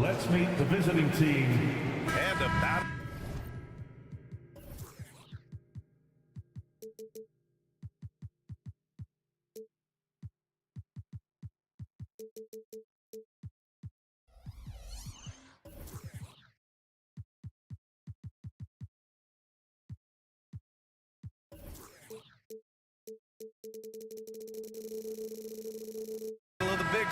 Let's meet the visiting team. And a battle. The big.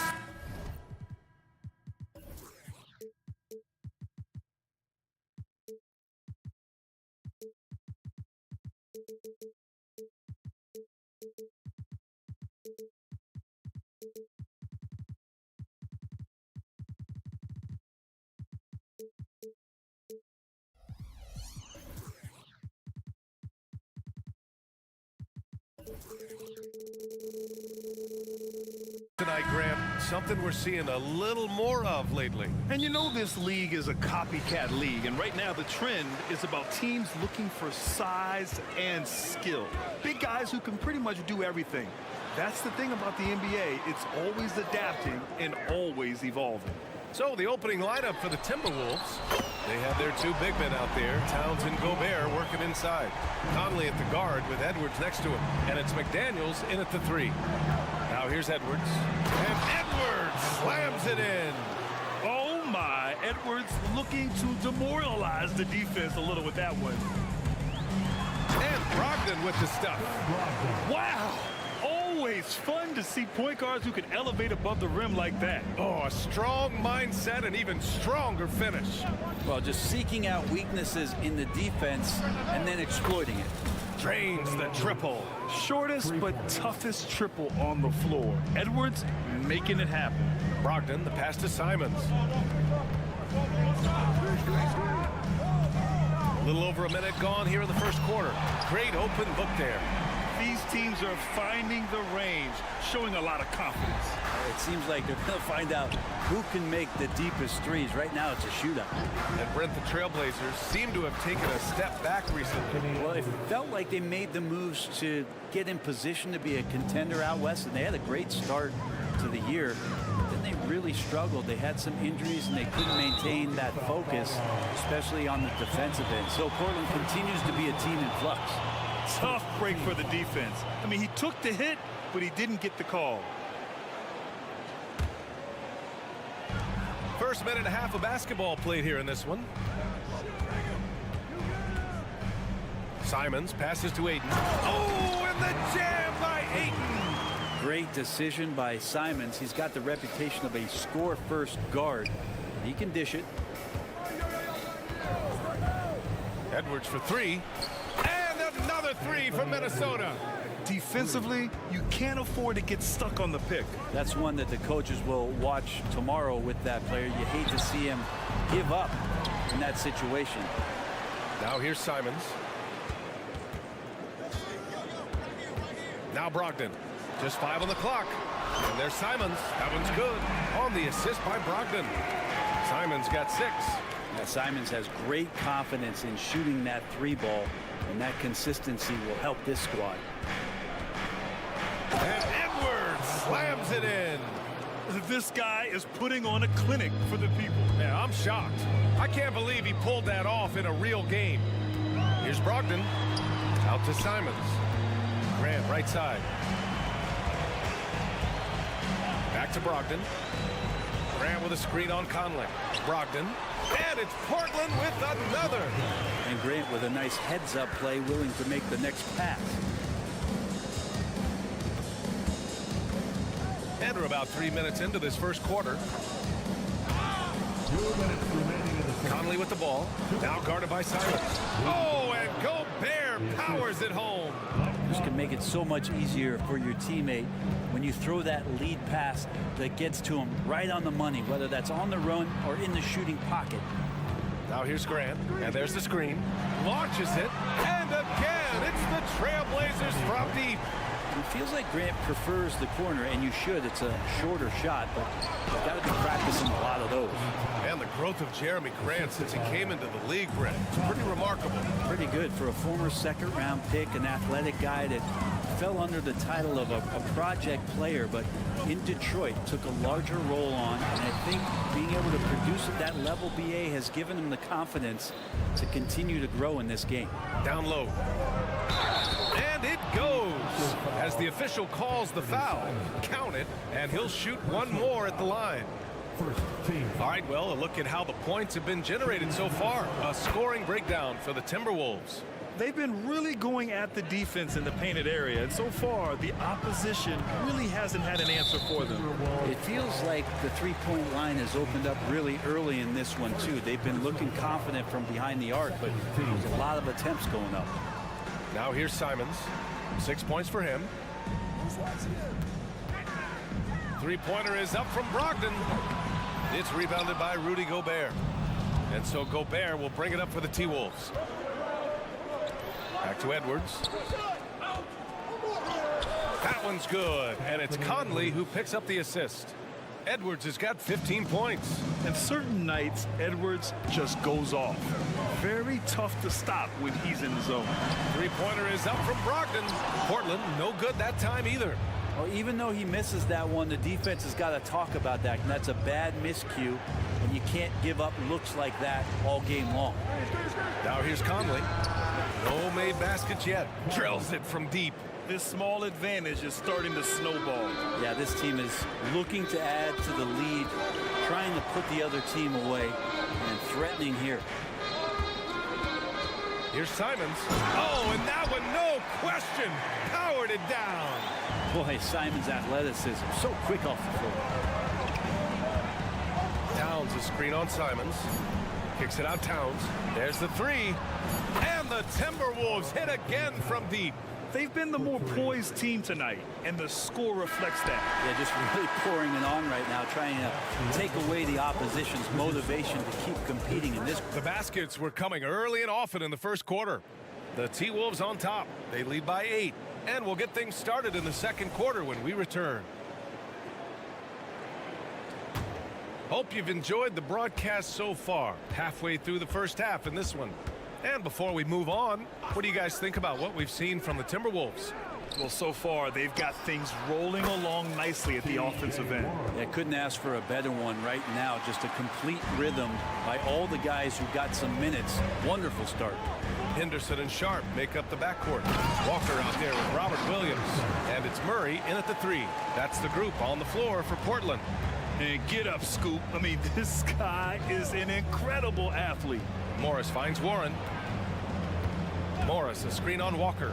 Tonight, Graham, something we're seeing a little more of lately. And you know this league is a copycat league, and right now the trend is about teams looking for size and skill. Big guys who can pretty much do everything. That's the thing about the NBA. It's always adapting and always evolving. So the opening lineup for the Timberwolves. They have their two big men out there, Towns and Gobert, working inside. Conley at the guard with Edwards next to him. And it's McDaniels in at the 3. Now here's Edwards. And Edwards slams it in. Oh my, Edwards looking to demoralize the defense a little with that one. And Brogdon with the stuff. Wow. Always fun to see point guards who can elevate above the rim like that. Oh, a strong mindset and even stronger finish. Well, just seeking out weaknesses in the defense and then exploiting it. Drains the triple. Shortest but toughest triple on the floor. Edwards making it happen. Brogdon, the pass to Simons. A little over a minute gone here in the first quarter. Great open book there. These teams are finding the range, showing a lot of confidence. It seems like they're going to find out who can make the deepest threes. Right now, it's a shootout. And Brent, the Trail Blazers seem to have taken a step back recently. Well, it felt like they made the moves to get in position to be a contender out west, and they had a great start to the year. But then they really struggled. They had some injuries, and they couldn't maintain that focus, especially on the defensive end. So Portland continues to be a team in flux. Tough break for the defense. I mean, he took the hit, but he didn't get the call. First minute and a half of basketball played here in this one. Simons passes to Ayton. Oh, and the jam by Ayton. Great decision by Simons. He's got the reputation of a score-first guard. He can dish it. Edwards for 3. Another 3 from Minnesota. Defensively, you can't afford to get stuck on the pick. That's one that the coaches will watch tomorrow with that player. You hate to see him give up in that situation. Now here's Simons. Now Brogdon. Just 5 on the clock. And there's Simons. That one's good. On the assist by Brogdon. Simons got 6. Now, Simons has great confidence in shooting that 3 ball. And that consistency will help this squad. And Edwards slams it in. This guy is putting on a clinic for the people. Yeah, I'm shocked. I can't believe he pulled that off in a real game. Here's Brogdon. Out to Simons. Grant, right side. Back to Brogdon. Grant with a screen on Conley. Brogdon. And it's Portland with another. And Grant with a nice heads-up play, willing to make the next pass. And we're about 3 minutes into this first quarter. 2 minutes remaining in the first. Conley with the ball. Now guarded by Simons. Oh, and Gobert powers it home. This can make it so much easier for your teammate when you throw that lead pass that gets to him right on the money, whether that's on the run or in the shooting pocket. Now here's Grant, and there's the screen. Launches it, and again, it's the Trail Blazers from deep. It feels like Grant prefers the corner, and you should. It's a shorter shot, but you've got to be practicing a lot of those. And the growth of Jeremy Grant since he came into the league, Brent, it's pretty remarkable. Pretty good for a former second-round pick, an athletic guy that fell under the title of a project player, but in Detroit took a larger role on, and I think being able to produce at that level, BA, has given him the confidence to continue to grow in this game. Down low. And it goes as the official calls the foul. Count it, and he'll shoot one more at the line. First team. All right, well, a look at how the points have been generated so far. A scoring breakdown for the Timberwolves. They've been really going at the defense in the painted area, and so far the opposition really hasn't had an answer for them. It feels like the three-point line has opened up really early in this one, too. They've been looking confident from behind the arc, but there's a lot of attempts going up. Now here's Simons. 6 points for him. Three-pointer is up from Brogdon. It's rebounded by Rudy Gobert. And so Gobert will bring it up for the T-Wolves. Back to Edwards. That one's good. And it's Conley who picks up the assist. Edwards has got 15 points. And certain nights, Edwards just goes off. Very tough to stop when he's in the zone. Three-pointer is up from Brogdon. Portland, no good that time either. Well, even though he misses that one, the defense has got to talk about that. And that's a bad miscue, and you can't give up looks like that all game long. Now here's Conley. No made baskets yet. Drills it from deep. This small advantage is starting to snowball. Yeah, this team is looking to add to the lead, trying to put the other team away, and threatening here. Here's Simons. Oh, and that one, no question, powered it down. Boy, Simons' athleticism, so quick off the floor. Towns a screen on Simons. Kicks it out Towns. There's the three. And the Timberwolves hit again from deep. They've been the more poised team tonight, and the score reflects that. Yeah, just really pouring it on right now, trying to take away the opposition's motivation to keep competing in this. The baskets were coming early and often in the first quarter. The T-Wolves on top. They lead by 8. And we'll get things started in the second quarter when we return. Hope you've enjoyed the broadcast so far. Halfway through the first half in this one. And before we move on, what do you guys think about what we've seen from the Timberwolves? Well, so far, they've got things rolling along nicely at the offensive end. Yeah, couldn't ask for a better one right now. Just a complete rhythm by all the guys who got some minutes. Wonderful start. Henderson and Sharp make up the backcourt. Walker out there with Robert Williams. And it's Murray in at the 3. That's the group on the floor for Portland. And get up, Scoop. I mean, this guy is an incredible athlete. Morris finds Warren. Morris, a screen on Walker.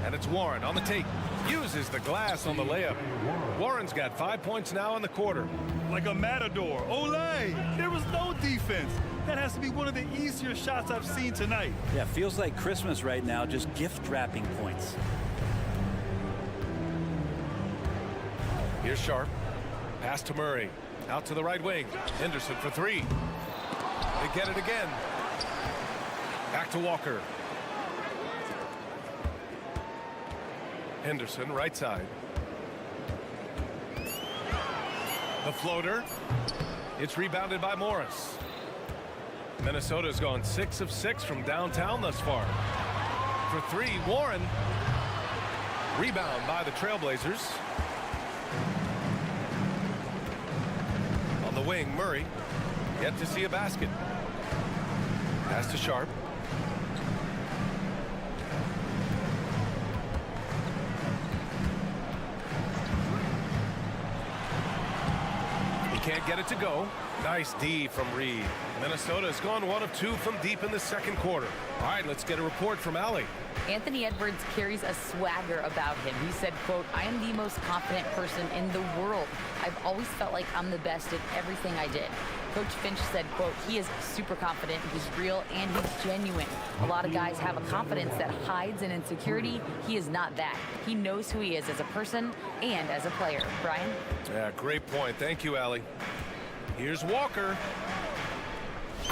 And it's Warren on the take. Uses the glass on the layup. Warren's got 5 points now in the quarter. Like a matador. Olay! There was no defense. That has to be one of the easier shots I've seen tonight. Yeah, feels like Christmas right now, just gift wrapping points. Here's Sharp. Pass to Murray. Out to the right wing. Henderson for 3. They get it again. Back to Walker. Henderson, right side. The floater. It's rebounded by Morris. Minnesota's gone 6 of 6 from downtown thus far. For 3, Warren. Rebound by the Trail Blazers. On the wing, Murray. Yet to see a basket. Pass to Sharp. Can't get it to go. Nice D from Reed. Minnesota's gone 1 of 2 from deep in the second quarter. All right, let's get a report from Allie. Anthony Edwards carries a swagger about him. He said, quote, "I am the most confident person in the world. I've always felt like I'm the best at everything I did." Coach Finch said, quote, "He is super confident, he's real, and he's genuine. A lot of guys have a confidence that hides an insecurity. He is not that. He knows who he is as a person and as a player." Brian? Yeah, great point. Thank you, Allie. Here's Walker.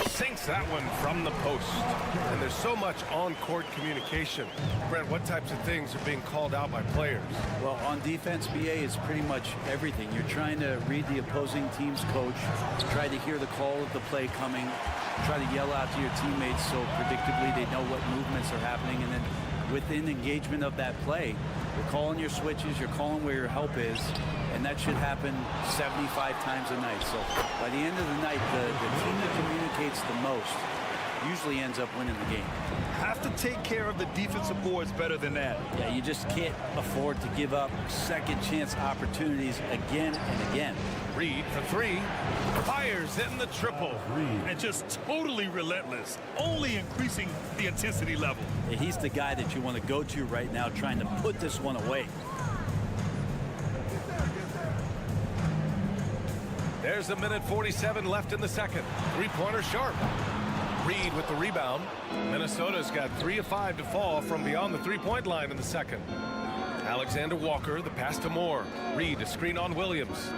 Sinks that one from the post. And there's so much on-court communication. Brent, what types of things are being called out by players? Well, on defense, BA, it's pretty much everything. You're trying to read the opposing team's coach, try to hear the call of the play coming, try to yell out to your teammates so predictably they know what movements are happening, and then within engagement of that play. You're calling your switches, you're calling where your help is, and that should happen 75 times a night. So by the end of the night, the team that communicates the most usually ends up winning the game. Have to take care of the defensive boards better than that. Yeah, you just can't afford to give up second chance opportunities again and again. Reed for three. Fires in the triple. And just totally relentless, only increasing the intensity level. Yeah, he's the guy that you want to go to right now, trying to put this one away. There's a minute 47 left in the second. Three-pointer sharp. Reed with the rebound. Minnesota's got 3 of 5 to fall from beyond the three-point line in the second. Alexander Walker, the pass to Moore. Reed, a screen on Williams.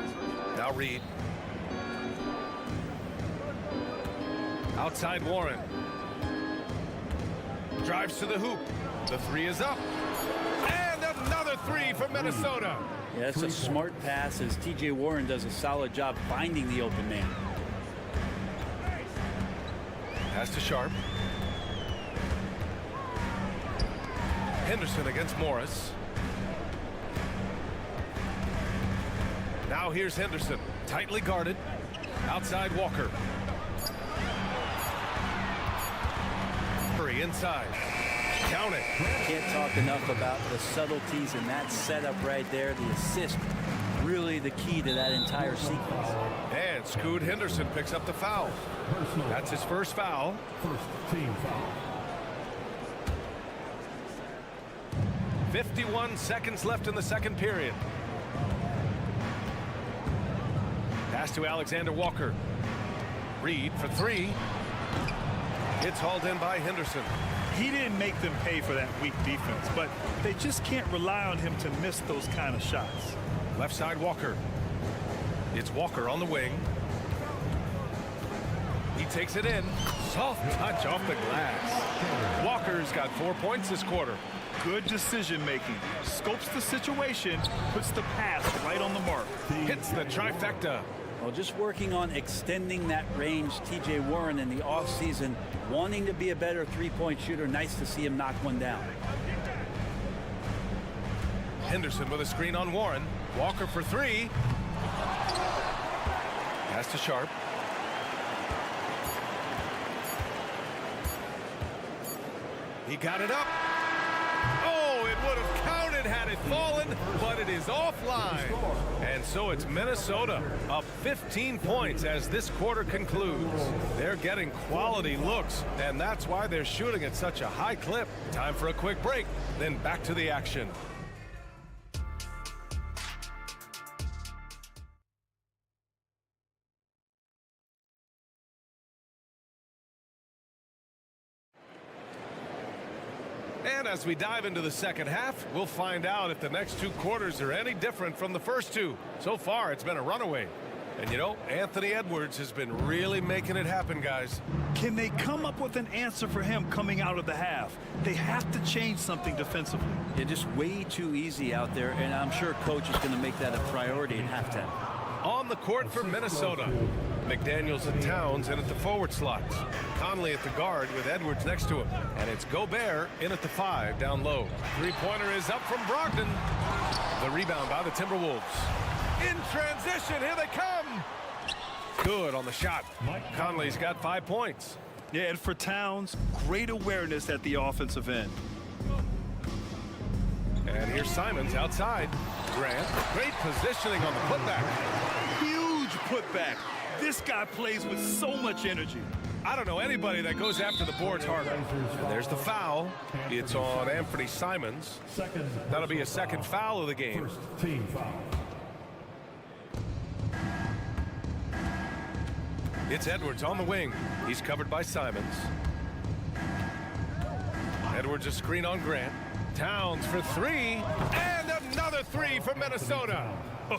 Now Reed. Outside Warren. Drives to the hoop. The three is up. And another three for Minnesota. Yeah, that's a smart pass as T.J. Warren does a solid job finding the open man. Pass to Sharp. Henderson against Morris. Now here's Henderson, tightly guarded. Outside Walker. Hurry inside. Count it. Can't talk enough about the subtleties in that setup right there. The assist, really the key to that entire sequence. And Scoot Henderson picks up the foul. That's his first foul. First team foul. 51 seconds left in the second period. Pass to Alexander Walker. Reed for three. It's hauled in by Henderson. He didn't make them pay for that weak defense, but they just can't rely on him to miss those kind of shots. Left side Walker. It's Walker on the wing. He takes it in. Soft touch off the glass. Walker's got 4 points this quarter. Good decision making. Scopes the situation, puts the pass right on the mark. Hits the trifecta. Well, just working on extending that range. T.J. Warren in the offseason wanting to be a better three-point shooter. Nice to see him knock one down. Henderson with a screen on Warren. Walker for three. Pass to Sharp. He got it up. Oh, it would have counted had it fallen, but it is offline. And so it's Minnesota up 15 points as this quarter concludes. They're getting quality looks, and that's why they're shooting at such a high clip. Time for a quick break, then back to the action. And as we dive into the second half, we'll find out if the next two quarters are any different from the first two. So far, it's been a runaway. And you know, Anthony Edwards has been really making it happen, guys. Can they come up with an answer for him coming out of the half? They have to change something defensively. They're just way too easy out there, and I'm sure coach is going to make that a priority at halftime. On the court for Minnesota, McDaniels and Towns in at the forward slots. Conley at the guard with Edwards next to him. And it's Gobert in at the 5 down low. Three-pointer is up from Brogdon. The rebound by the Timberwolves. In transition, here they come. Good on the shot. Conley's got 5 points. Yeah, and for Towns, great awareness at the offensive end. And here's Simons outside. Grant, great positioning on the putback. Huge putback. This guy plays with so much energy. I don't know anybody that goes after the boards harder. And there's the foul. It's on Anthony Simons. That'll be a second foul of the game. First team foul. It's Edwards on the wing. He's covered by Simons. Edwards a screen on Grant. Towns for three. And another three for Minnesota.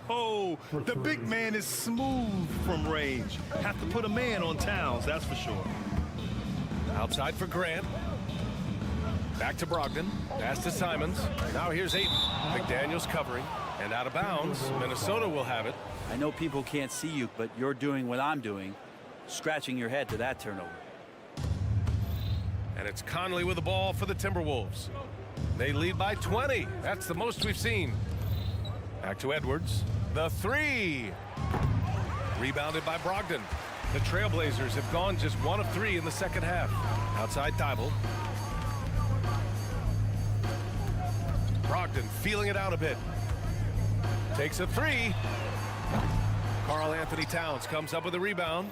Oh, the big man is smooth from range. Have to put a man on Towns, that's for sure. Outside for Grant. Back to Brogdon. Pass to Simons. Now here's Ayton. McDaniels covering. And out of bounds. Minnesota will have it. I know people can't see you, but you're doing what I'm doing. Scratching your head to that turnover. And it's Conley with the ball for the Timberwolves. They lead by 20. That's the most we've seen. Back to Edwards. The three. Rebounded by Brogdon. The Trail Blazers have gone just 1 of 3 in the second half. Outside Thibault. Brogdon feeling it out a bit. Takes a three. Karl Anthony Towns comes up with a rebound.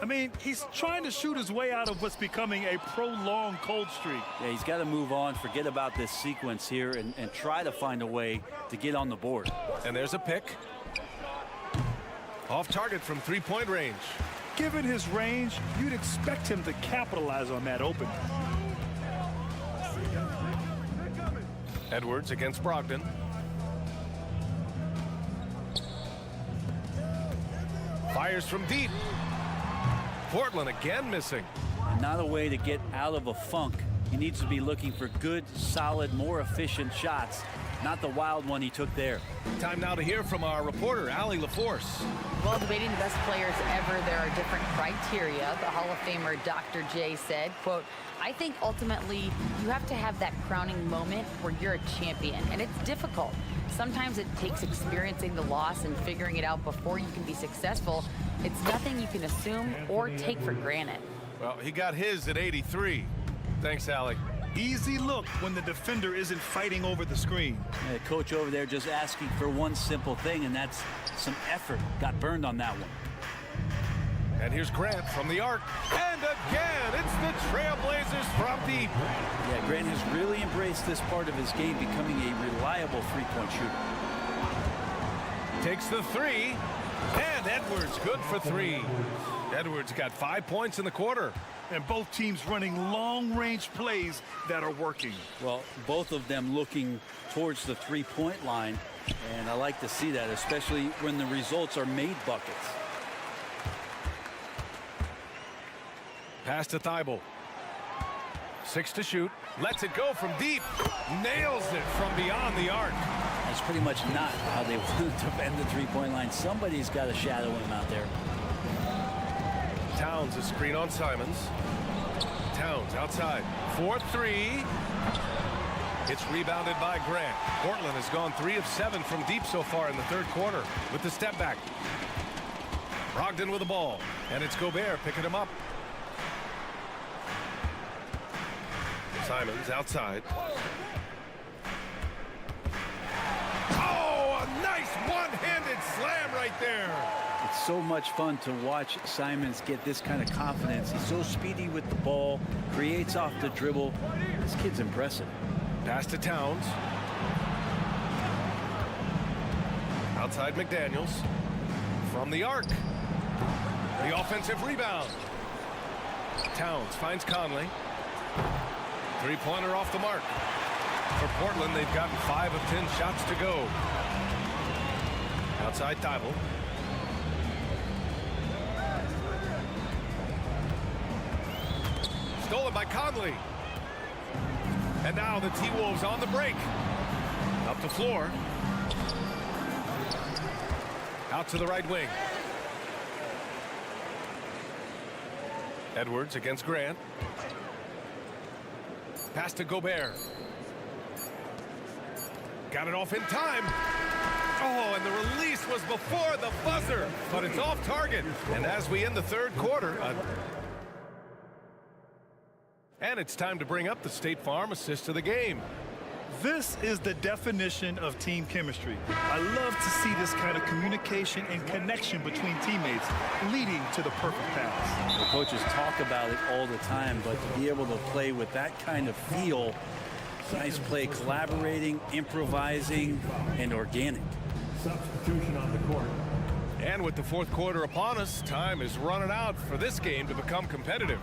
I mean, he's trying to shoot his way out of what's becoming a prolonged cold streak. Yeah, he's got to move on, forget about this sequence here, and try to find a way to get on the board. And there's a pick. Off target from three-point range. Given his range, you'd expect him to capitalize on that opening. Edwards against Brogdon. Fires from deep. Portland again missing. And not a way to get out of a funk. He needs to be looking for good, solid, more efficient shots, not the wild one he took there. Time now to hear from our reporter, Allie LaForce. Well, debating the best players ever, there are different criteria. The Hall of Famer Dr. J said, quote, I think ultimately you have to have that crowning moment where you're a champion, and it's difficult. Sometimes it takes experiencing the loss and figuring it out before you can be successful. It's nothing you can assume or take for granted. Well, he got his at 83. Thanks, Allie. Easy look when the defender isn't fighting over the screen. Yeah, coach over there just asking for one simple thing, and that's some effort. Got burned on that one. And here's Grant from the arc. And again, it's the Trail Blazers from deep. Yeah, Grant has really embraced this part of his game, becoming a reliable three-point shooter. Takes the three. And Edwards good for 3. Edwards got 5 points in the quarter. And both teams running long-range plays that are working. Well, both of them looking towards the three-point line, and I like to see that, especially when the results are made buckets. Pass to Thibault. 6 to shoot. Lets it go from deep. Nails it from beyond the arc. That's pretty much not how they want to defend the three-point line. Somebody's got to shadow him out there. Towns a screen on Simons. Towns outside. 4-3. It's rebounded by Grant. Portland has gone 3 of 7 from deep so far in the third quarter with the step back. Brogdon with the ball. And it's Gobert picking him up. Simons outside. Oh, a nice one-handed slam right there. It's so much fun to watch Simons get this kind of confidence. He's so speedy with the ball, creates off the dribble. This kid's impressive. Pass to Towns. Outside McDaniels. From the arc. The offensive rebound. Towns finds Conley. Three-pointer off the mark. For Portland, they've gotten 5 of 10 shots to go. Outside Thibault. Stolen by Conley. And now the T-Wolves on the break. Up the floor. Out to the right wing. Edwards against Grant. Pass to Gobert. Got it off in time. Oh, and the release was before the buzzer, but it's off target. And as we end the third quarter, and it's time to bring up the State Farm assist of the game. This is the definition of team chemistry. I love to see this kind of communication and connection between teammates leading to the perfect pass. The coaches talk about it all the time, but to be able to play with that kind of feel, nice play, collaborating, improvising, and organic. Substitution on the court. And with the fourth quarter upon us, time is running out for this game to become competitive.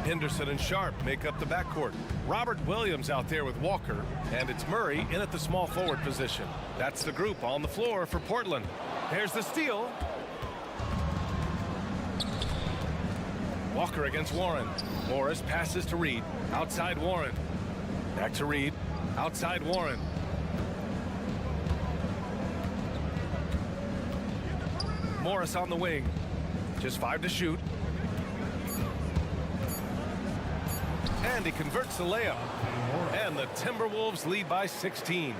Henderson and Sharp make up the backcourt. Robert Williams out there with Walker, and it's Murray in at the small forward position. That's the group on the floor for Portland. There's the steal. Walker against Warren. Morris passes to Reed. Outside Warren. Back to Reed. Outside Warren. Morris on the wing. Just 5 to shoot. And he converts the layup. And the Timberwolves lead by 16. It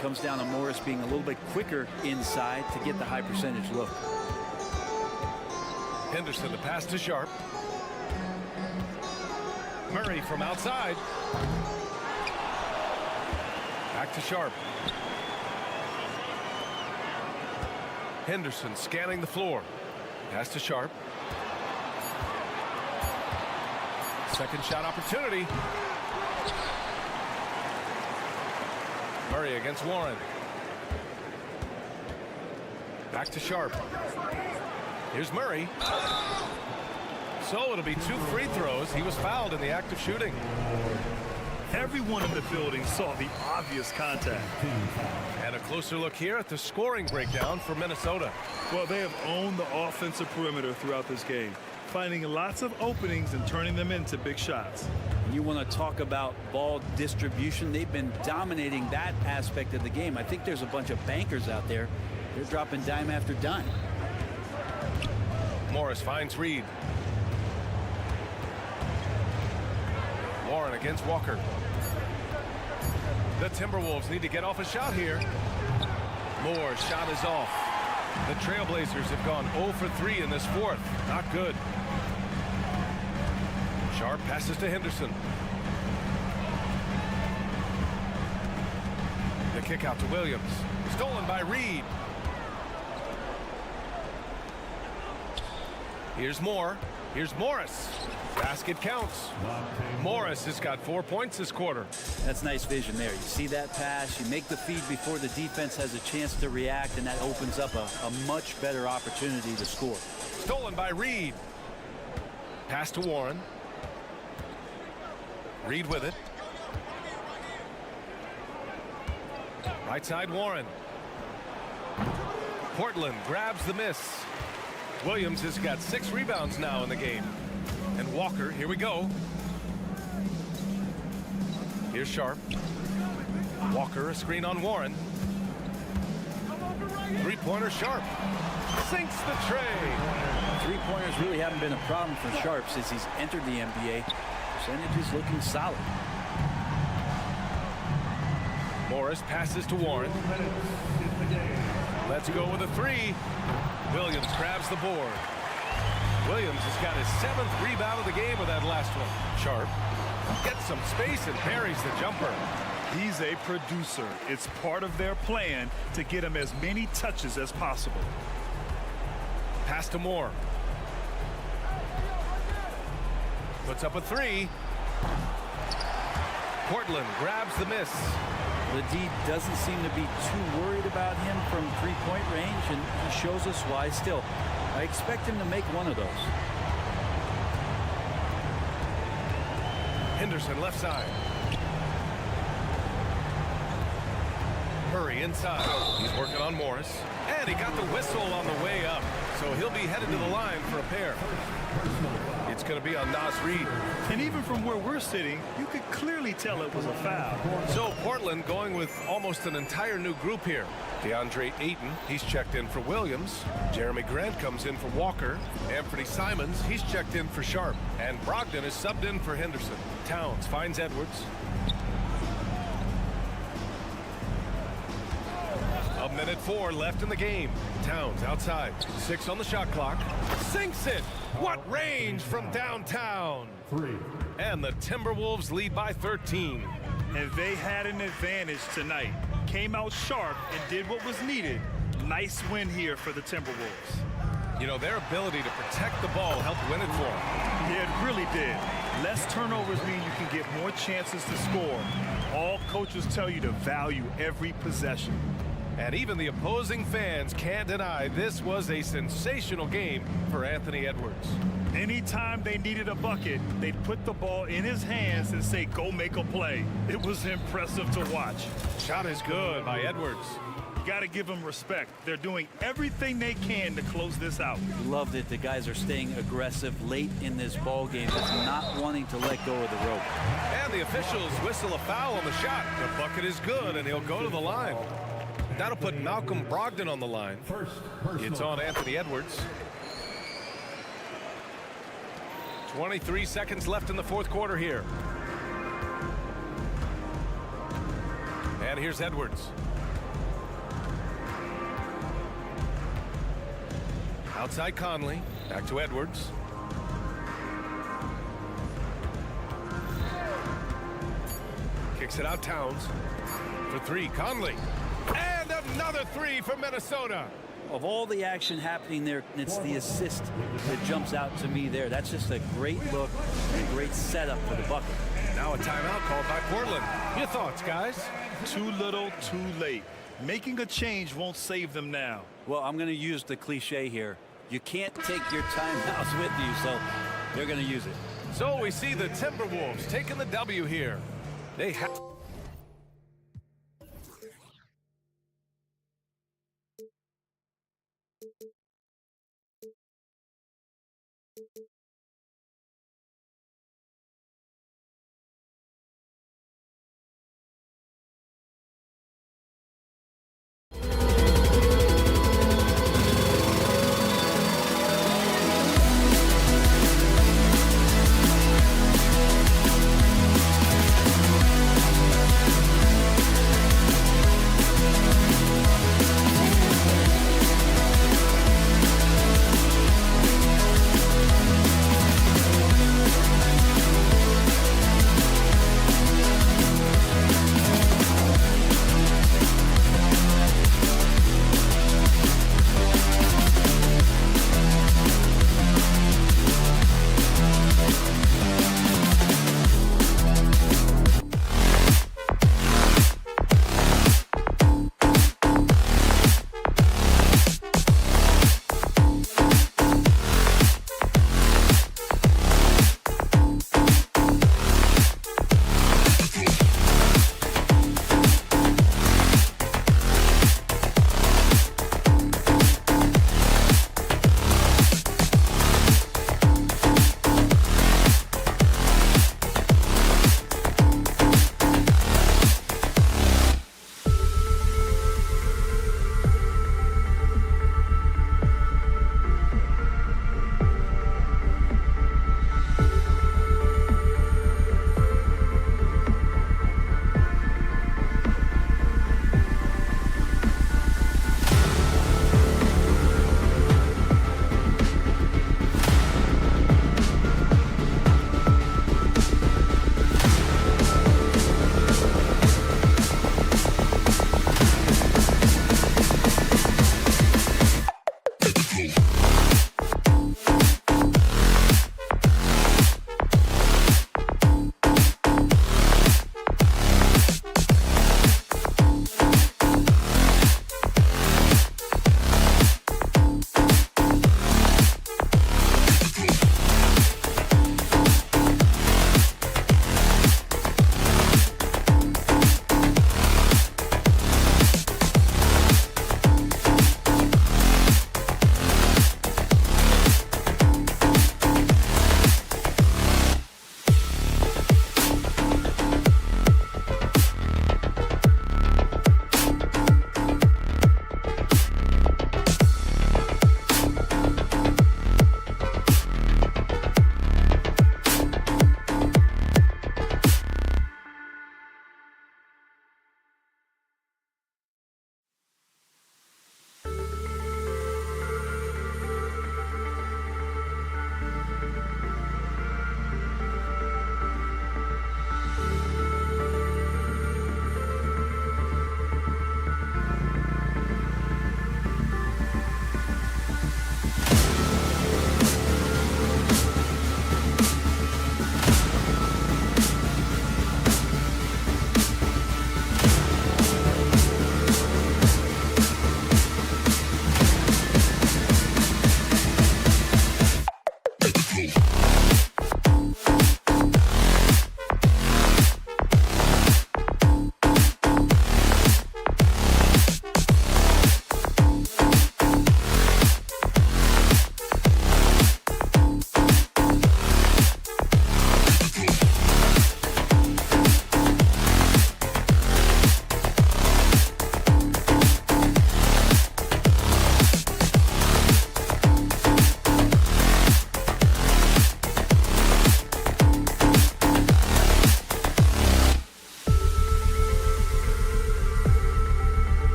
comes down to Morris being a little bit quicker inside to get the high percentage look. Henderson, the pass to Sharp. Murray from outside. Back to Sharp. Henderson scanning the floor. Pass to Sharp. Second shot opportunity. Murray against Warren. Back to Sharp. Here's Murray. So it'll be 2 free throws. He was fouled in the act of shooting. Everyone in the building saw the obvious contact. And a closer look here at the scoring breakdown for Minnesota. Well, they have owned the offensive perimeter throughout this game, finding lots of openings and turning them into big shots. You want to talk about ball distribution. They've been dominating that aspect of the game. I think there's a bunch of bankers out there. They're dropping dime after dime. Morris finds Reed. Warren against Walker. The Timberwolves need to get off a shot here. Moore's shot is off. The Trail Blazers have gone 0 for 3 in this fourth. Not good. Sharp passes to Henderson. The kick out to Williams. Stolen by Reed. Here's Moore. Here's Morris. Basket counts. Morris has got 4 points this quarter. That's nice vision there. You see that pass, you make the feed before the defense has a chance to react, and that opens up a much better opportunity to score. Stolen by Reed. Pass to Warren. Reed with it. Right side Warren. Portland grabs the miss. Williams has got 6 rebounds now in the game. And Walker, here we go. Here's Sharp. Walker, a screen on Warren. Three-pointer Sharp. Sinks the tray. Three-pointers really haven't been a problem for Sharp since he's entered the NBA. Percentage is looking solid. Morris passes to Warren. Let's go with a 3. Williams grabs the board. Williams has got his 7th rebound of the game with that last one. Sharp gets some space and parries the jumper. He's a producer. It's part of their plan to get him as many touches as possible. Pass to Moore. Puts up a 3. Portland grabs the miss. The D doesn't seem to be too worried about him from three-point range, and he shows us why. Still, I expect him to make one of those. Henderson left side. Murray inside. He's working on Morris. And he got the whistle on the way up. So he'll be headed to the line for a pair. It's going to be on Nas Reed. And even from where we're sitting, you could clearly tell it was a foul. So Portland going with almost an entire new group here. DeAndre Ayton, he's checked in for Williams. Jeremy Grant comes in for Walker. Anthony Simons, he's checked in for Sharp. And Brogdon is subbed in for Henderson. Towns finds Edwards. A minute 4 left in the game. Towns outside. 6 on the shot clock. Sinks it. What range from downtown. 3. And the Timberwolves lead by 13. And they had an advantage tonight. Came out sharp and did what was needed. Nice win here for the Timberwolves. You know, their ability to protect the ball helped win it for them. Yeah, it really did. Less turnovers mean you can get more chances to score. All coaches tell you to value every possession. And even the opposing fans can't deny this was a sensational game for Anthony Edwards. Anytime they needed a bucket, they'd put the ball in his hands and say, go make a play. It was impressive to watch. Shot is good by Edwards. You got to give them respect. They're doing everything they can to close this out. Love that the guys are staying aggressive late in this ball game, just not wanting to let go of the rope. And the officials whistle a foul on the shot. The bucket is good, and he'll go to the line. That'll put Malcolm Brogdon on the line. It's on Anthony Edwards. 23 seconds left in the fourth quarter here. here's Edwards. Outside Conley. Back to Edwards. Kicks it out Towns. For three, Conley. And another three for Minnesota. Of all the action happening there, it's the assist that jumps out to me there. That's just a great look and a great setup for the bucket. Now a timeout called by Portland. Your thoughts, guys? Too little, too late. Making a change won't save them now. Well, I'm going to use the cliche here. You can't take your timeouts with you, so they're going to use it. So we see the Timberwolves taking the W here. They have...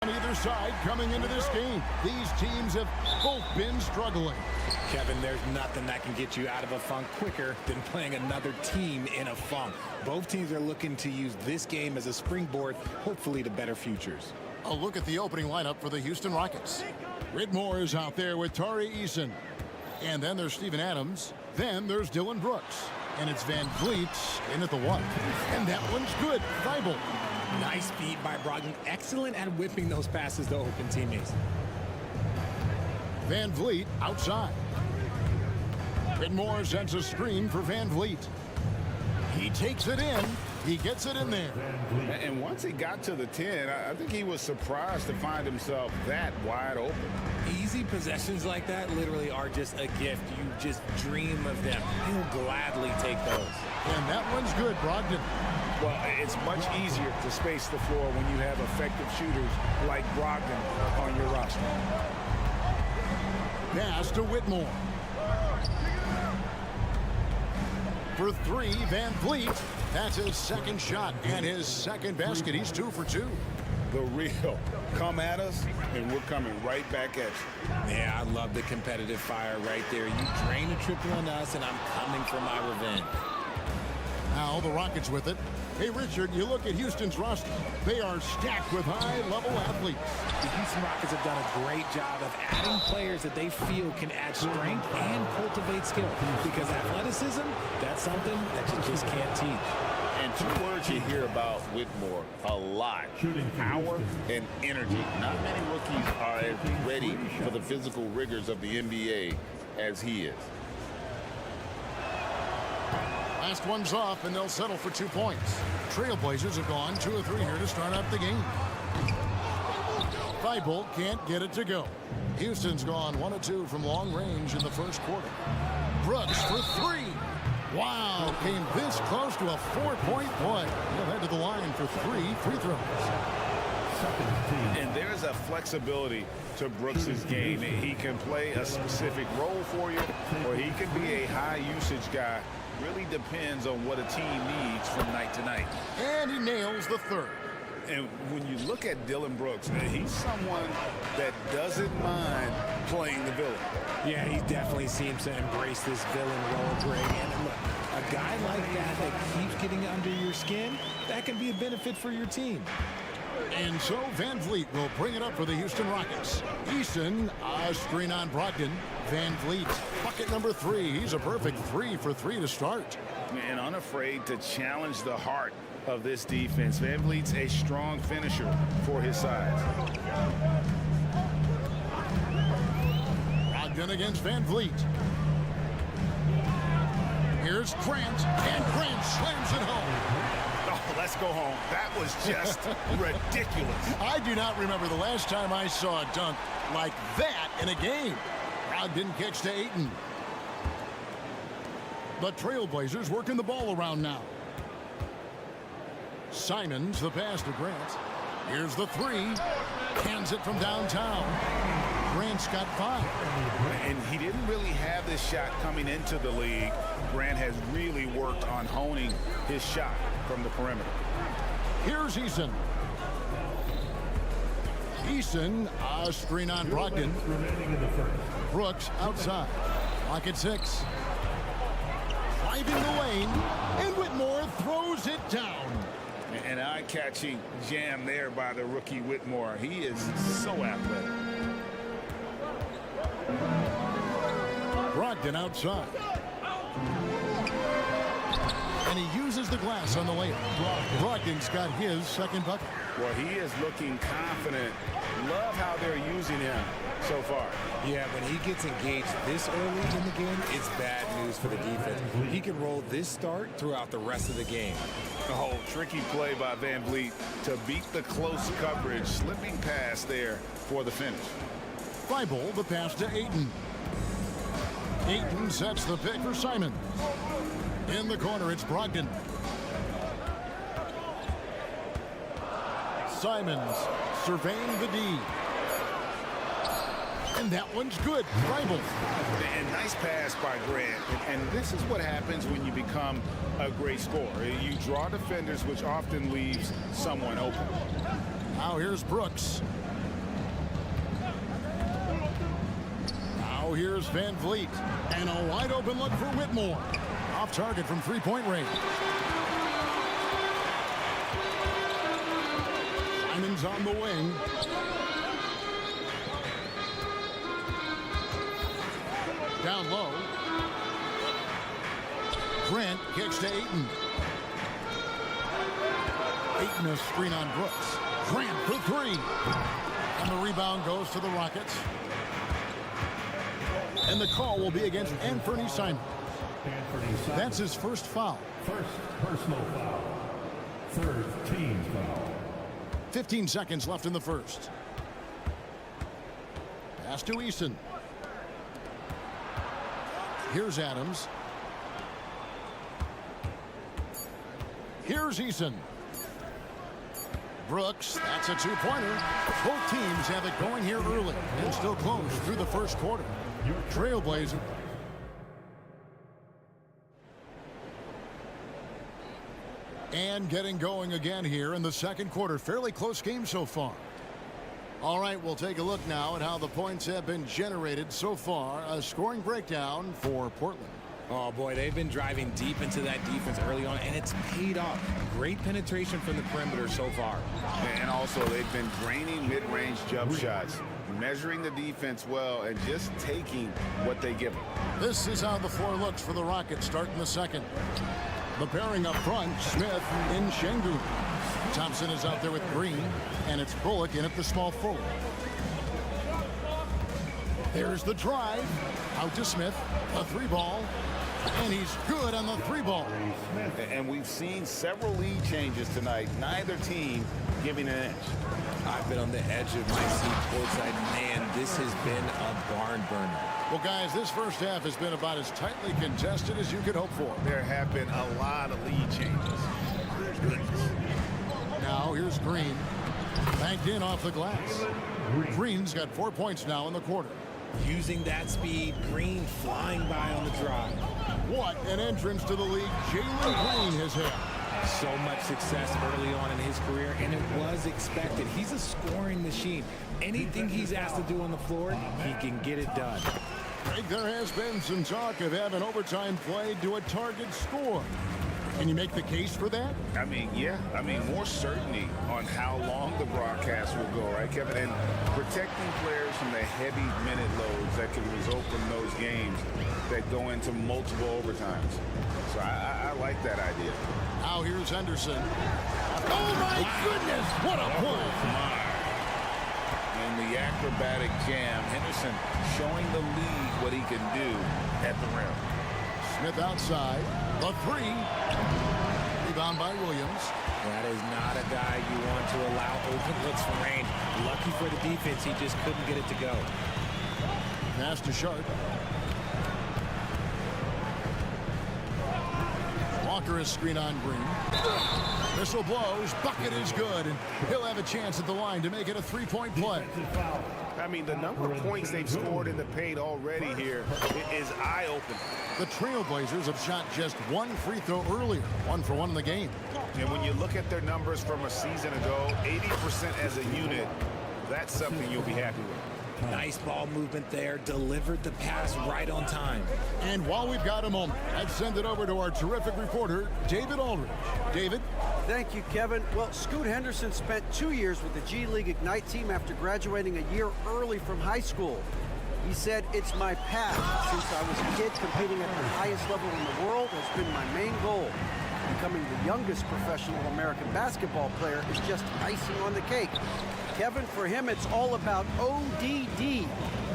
On either side coming into this game, these teams have both been struggling. Kevin, there's nothing that can get you out of a funk quicker than playing another team in a funk. Both teams are looking to use this game as a springboard, hopefully to better futures. A look at the opening lineup for the Houston Rockets. Whitmore is out there with Tari Eason. And then there's Steven Adams. Then there's Dylan Brooks. And it's Van Vliet in at the 1. And that one's good. Thibault. Nice feed by Brogdon. Excellent at whipping those passes to open teammates. Van Vliet outside. Whitmore sends a screen for Van Vliet. He takes it in. He gets it in there. And once he got to the 10, I think he was surprised to find himself that wide open. Easy possessions like that literally are just a gift. You just dream of them. He'll gladly take those. And that one's good, Brogdon. Well, it's much easier to space the floor when you have effective shooters like Brogdon on your roster. Pass to Whitmore. For 3, Van Vliet. That's his second shot and his second basket. He's 2 for 2. The real. Come at us, and we're coming right back at you. Yeah, I love the competitive fire right there. You drain a triple on us, and I'm coming for my revenge. Now the Rockets with it. Hey, Richard, you look at Houston's roster. They are stacked with high-level athletes. The Houston Rockets have done a great job of adding players that they feel can add strength and cultivate skill. Because athleticism, that's something that you just can't teach. And 2 words you hear about Whitmore a lot: power and energy. Not many rookies are as ready for the physical rigors of the NBA as he is. Last one's off, and they'll settle for 2 points. Trail Blazers have gone 2 of 3 here to start up the game. Thibault can't get it to go. Houston's gone 1 of 2 from long range in the first quarter. Brooks for 3. Wow, came this close to a 4-point play. He'll head to the line for 3 free throws. And there's a flexibility to Brooks's game. He can play a specific role for you, or he can be a high-usage guy. Really depends on what a team needs from night to night. And he nails the 3rd. And when you look at Dylan Brooks, he's someone that doesn't mind playing the villain. Yeah, he definitely seems to embrace this villain role, Greg. And look, a guy like that keeps getting under your skin, that can be a benefit for your team. And so Van Vliet will bring it up for the Houston Rockets. Eason, a screen on Brogdon. Van Vliet, bucket number 3. He's a perfect 3 for 3 to start. And unafraid to challenge the heart of this defense. Van Vliet's a strong finisher for his size. Brogdon against Van Vliet. Here's Grant, and Grant slams it home. Oh, let's go home. That was just ridiculous. I do not remember the last time I saw a dunk like that in a game. Brogdon kicks to Ayton. The Trail Blazers working the ball around now. Simons the pass to Grant. Here's the 3. Hands it from downtown. Grant's got 5. And he didn't really have this shot coming into the league. Grant has really worked on honing his shot from the perimeter. Here's Eason. Eason, a screen on Brogdon. Brooks outside. Clock at 6. Driving the lane, and Whitmore throws it down. An eye-catching jam there by the rookie Whitmore. He is so athletic. Brogdon outside. And he uses the glass on the layup. Brogdon's got his second bucket. Well, he is looking confident. Love how they're using him so far. Yeah, when he gets engaged this early in the game, it's bad news for the defense. He can roll this start throughout the rest of the game. Oh, tricky play by Van Vliet to beat the close coverage. Slipping pass there for the finish. Thibault the pass to Ayton. Ayton sets the pick for Simon. In the corner, it's Brogdon. Simons surveying the D. And that one's good. Thibault. And nice pass by Grant. And this is what happens when you become a great scorer. You draw defenders, which often leaves someone open. Now here's Brooks. Now here's Van Vliet. And a wide open look for Whitmore. Off target from three-point range. Simon's on the wing. Down low. Grant kicks to Ayton. Ayton a screen on Brooks. Grant for three. And the rebound goes to the Rockets. And the call will be against Anthony Simon. That's his first foul. First personal foul. Third team foul. 15 seconds left in the first. Pass to Eason. Here's Adams. Here's Eason. Brooks, that's a two-pointer. Both teams have it going here early and still close through the first quarter. Trail Blazers. And getting going again here in the second quarter. Fairly close game so far. All right, we'll take a look now at how the points have been generated so far. A scoring breakdown for Portland. Oh, boy, they've been driving deep into that defense early on, and it's paid off. Great penetration from the perimeter so far. And also, they've been draining mid-range jump shots, measuring the defense well, and just taking what they give them. This is how the floor looks for the Rockets starting the second. The pairing up front, Smith in Şengün. Thompson is out there with Green, and it's Bullock in at the small forward. There's the drive. Out to Smith. A three ball. And he's good on the three ball. And we've seen several lead changes tonight. Neither team giving an edge. I've been on the edge of my seat courtside. Man, this has been a barn burner. Well, guys, this first half has been about as tightly contested as you could hope for. There have been a lot of lead changes. Goodness. Now here's Green. Banked in off the glass. Green's got 4 points now in the quarter. Using that speed, Green flying by on the drive. What an entrance to the league Jalen Green has had. So much success early on in his career, and it was expected. He's a scoring machine. Anything he's asked to do on the floor, he can get it done. Greg, there has been some talk of having overtime played to a target score. Can you make the case for that? I mean, yeah. I mean, more certainty on how long the broadcast will go, right, Kevin? And protecting players from the heavy minute loads that can result from those games that go into multiple overtimes. So I like that idea. Now here's Henderson. Oh, my goodness. What a play. In the acrobatic jam, Henderson showing the league what he can do at the rim. Smith outside. The three. Rebound by Williams. That is not a guy you want to allow open looks from range. Lucky for the defense, he just couldn't get it to go. Pass to Sharp. Walker is screen on Green. Whistle blows. Bucket is good. And he'll have a chance at the line to make it a three-point play. I mean, the number of points they've scored in the paint already here is eye-opening. The Trail Blazers have shot just one free throw earlier. 1 for 1 in the game. And when you look at their numbers from a season ago, 80% as a unit, that's something you'll be happy with. Nice ball movement there. Delivered the pass right on time. And while we've got a moment, let's send it over to our terrific reporter, David Aldridge. David? Thank you, Kevin. Well, Scoot Henderson spent 2 years with the G League Ignite team after graduating a year early from high school. He said, "It's my path. Since I was a kid, competing at the highest level in the world has been my main goal. Becoming the youngest professional American basketball player is just icing on the cake." Kevin, for him, it's all about ODD,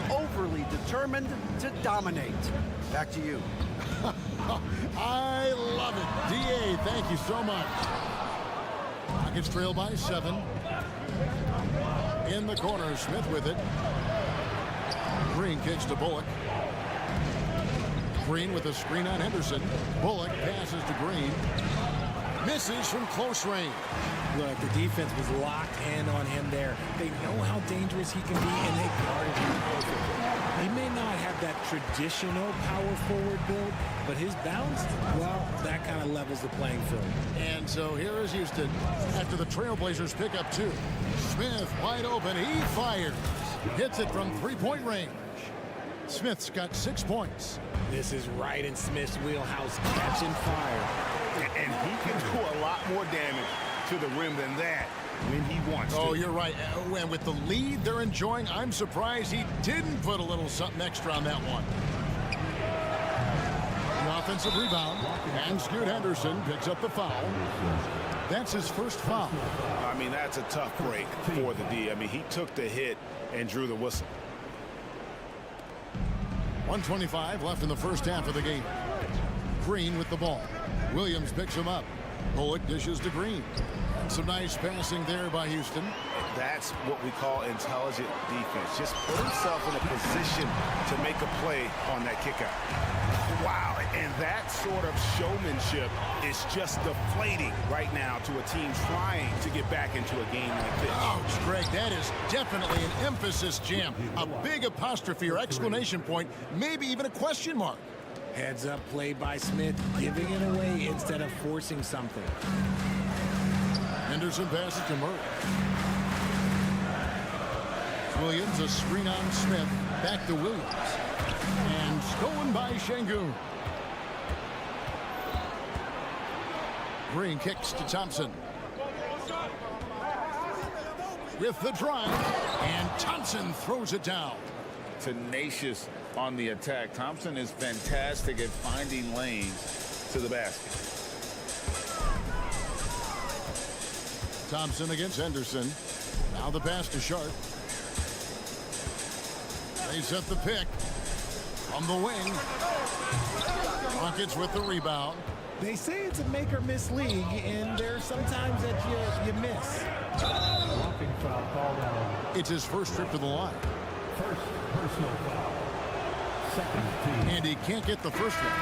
overly determined to dominate. Back to you. I love it. D.A., thank you so much. Rockets trail by 7. In the corner, Smith with it. Green kicks to Bullock. Green with a screen on Henderson. Bullock passes to Green. Misses from close range. Look, the defense was locked in on him there. They know how dangerous he can be, and they guarded him perfectly. He may not have that traditional power forward build, but his bounce, well, that kind of levels the playing field. And so here is Houston after the Trailblazers pick up 2. Smith wide open. He fires. Hits it from three-point range. Smith's got 6 points. This is right in Smith's wheelhouse, catching fire. And he can do a lot more damage to the rim than that when he wants to. Oh, you're right. And with the lead they're enjoying, I'm surprised he didn't put a little something extra on that one. The offensive rebound, and Scoot Henderson picks up the foul. That's his first foul. I mean, that's a tough break for the D. I mean, he took the hit and drew the whistle. 1:25 left in the first half of the game. Green with the ball. Williams picks him up. Bullock dishes to Green. And some nice passing there by Houston. That's what we call intelligent defense. Just put himself in a position to make a play on that kickout. Wow, and that sort of showmanship is just deflating right now to a team trying to get back into a game like this. Ouch, Greg, that is definitely an emphasis jam. A big apostrophe or exclamation point, maybe even a question mark. Heads up play by Smith, giving it away instead of forcing something. Henderson passes to Murray. Williams, a screen on Smith. Back to Williams. And stolen by Şengün. Green kicks to Thompson. With the drive. And Thompson throws it down. Tenacious on the attack. Thompson is fantastic at finding lanes to the basket. Thompson against Henderson. Now the pass to Sharp. They set the pick from the wing. Rockets with the rebound. They say it's a make or miss league, and there's sometimes that you miss. Walking foul called on. It's his first trip to the line. First personal foul. Second team. And he can't get the first one.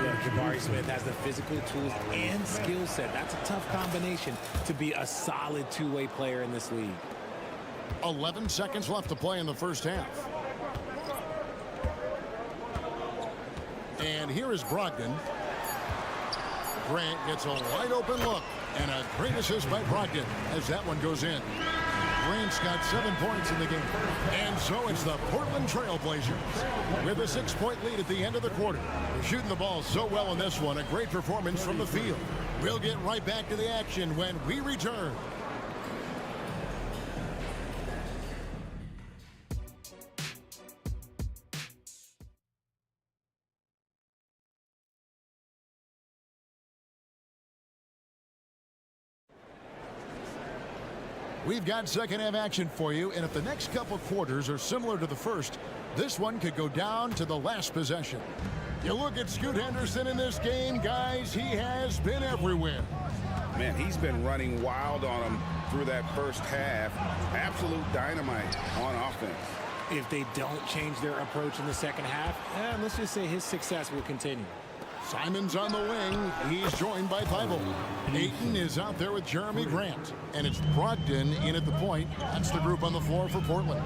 Yeah, Jabari Smith has the physical tools and skill set. That's a tough combination to be a solid two-way player in this league. 11 seconds left to play in the first half. And here is Brogdon. Grant gets a wide open look. And a great assist by Brogdon as that one goes in. Grant's got 7 points in the game. And so it's the Portland Trail Blazers with a 6-point lead at the end of the quarter. They're shooting the ball so well in this one. A great performance from the field. We'll get right back to the action when we return. We've got second half action for you, and if the next couple quarters are similar to the first, this one could go down to the last possession. You look at Scoot Henderson in this game, guys, he has been everywhere. Man, he's been running wild on him through that first half. Absolute dynamite on offense. If they don't change their approach in the second half, let's just say his success will continue. Simon's on the wing. He's joined by Thibault. Ayton is out there with Jeremy Grant. And it's Brogdon in at the point. That's the group on the floor for Portland.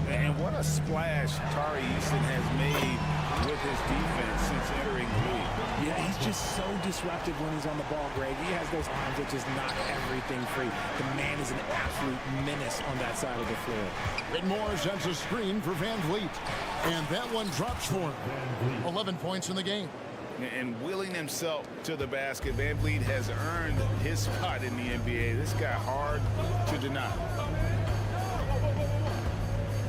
And what a splash Tari Eason has made with his defense since entering the league. Yeah, he's just so disruptive when he's on the ball, Greg. He has those arms that just knock everything free. The man is an absolute menace on that side of the floor. Whitmore sends a screen for Van Vliet. And that one drops for him. 11 points in the game. And willing himself to the basket, Van Vliet has earned his spot in the NBA. This guy hard to deny.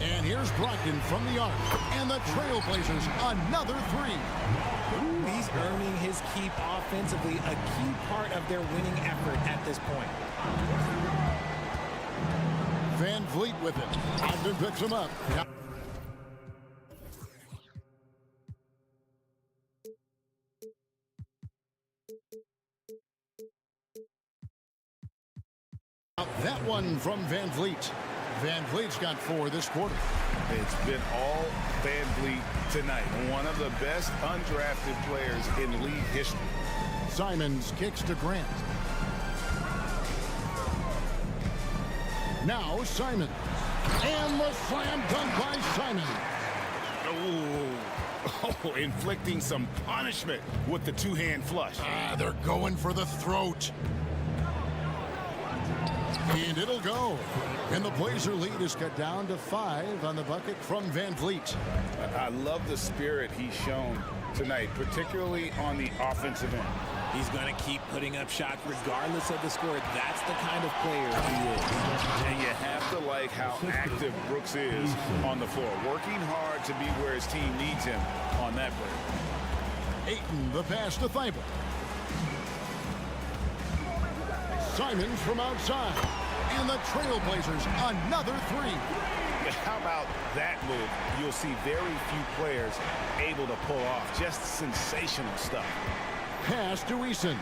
And here's Brogdon from the arc. And the Trail Blazers, another three. Ooh, he's earning his keep offensively, a key part of their winning effort at this point. Van Vliet with it. Brogdon picks him up. That one from Van Vliet. Van Vliet's got 4 this quarter. It's been all Van Vliet tonight. One of the best undrafted players in league history. Simons kicks to Grant. Now Simon. And the slam dunk by Simon. Oh, inflicting some punishment with the two-hand flush. They're going for the throat. And it'll go. And the Blazer lead is cut down to 5 on the bucket from Van Vliet. I love the spirit he's shown tonight, particularly on the offensive end. He's going to keep putting up shots regardless of the score. That's the kind of player he is. And you have to like how active Brooks is on the floor, working hard to be where his team needs him on that break. Ayton, the pass to Thibault. Simons from outside. And the Trail Blazers, another 3. How about that move? You'll see very few players able to pull off just sensational stuff. Pass to Eason.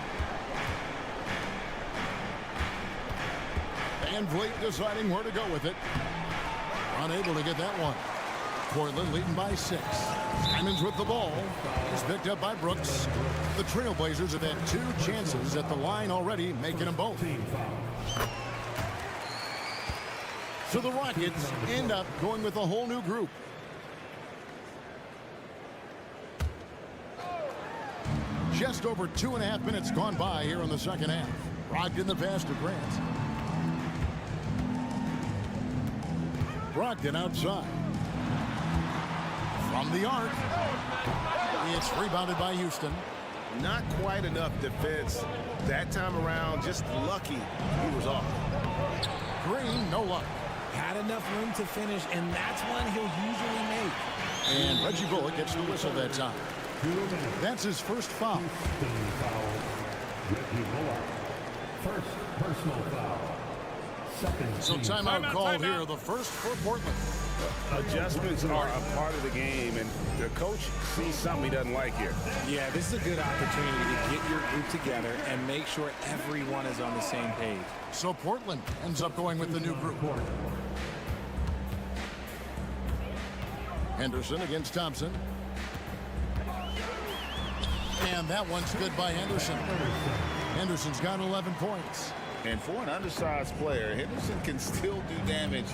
Van Vliet deciding where to go with it. Unable to get that one. Portland leading by 6. Simons with the ball. He's picked up by Brooks. The Trail Blazers have had 2 chances at the line already, making them both. So the Rockets end up going with a whole new group. Just over 2.5 minutes gone by here in the second half. Brogdon the pass to Grant. Brogdon outside. From the arc. It's rebounded by Houston. Not quite enough defense that time around. Just lucky he was off. Green, no luck. Had enough room to finish, and that's one he'll usually make. And Reggie Bullock gets the whistle that time. That's his first foul. Reggie Bullock. First personal foul. Second. So timeout called here, the first for Portland. Adjustments are a part of the game, and the coach sees something he doesn't like here. Yeah, this is a good opportunity to get your group together and make sure everyone is on the same page. So Portland ends up going with the new group. Henderson against Thompson. And that one's good by Henderson. Henderson's got 11 points. And for an undersized player, Henderson can still do damage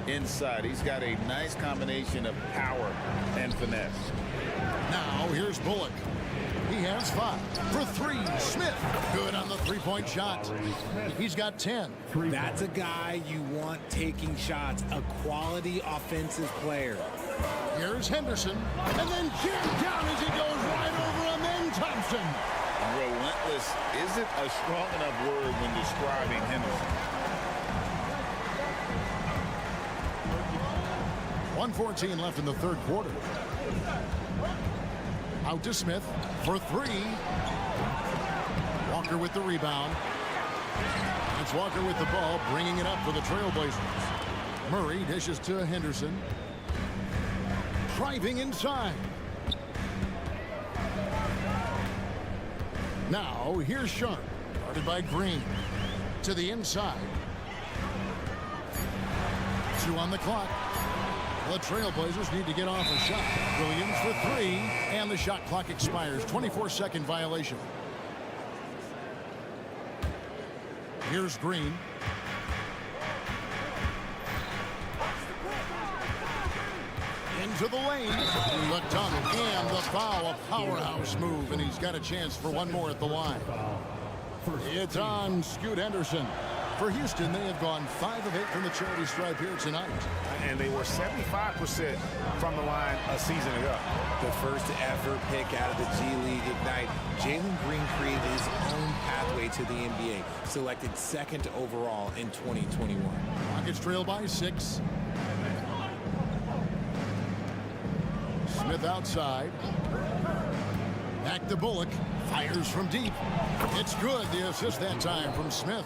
inside. He's got a nice combination of power and finesse. Now here's Bullock. He has 5 for 3. Smith, good on the 3-point shot. He's got 10. That's a guy you want taking shots, a quality offensive player. Here's Henderson, and then jammed down as he goes right over, and then Thompson. Relentless isn't a strong enough word when describing Henderson. 1:14 left in the third quarter. Out to Smith for 3. Walker with the rebound. It's Walker with the ball, bringing it up for the Trail Blazers. Murray dishes to Henderson. Driving inside. Now here's Sharp, guarded by Green. To the inside. 2 on the clock. The Trail Blazers need to get off a shot. Williams for 3, and the shot clock expires. 24-second violation. Here's Green. Into the lane. The dunk and the foul. A powerhouse move, and he's got a chance for one more at the line. It's on Scoot Henderson. For Houston, they have gone 5 of 8 from the charity stripe here tonight. And they were 75% from the line a season ago. The first ever pick out of the G League Ignite, Jalen Green created his own pathway to the NBA, selected 2nd overall in 2021. Rockets trail by 6. Smith outside. Back to Bullock. Fires from deep. It's good. The assist that time from Smith.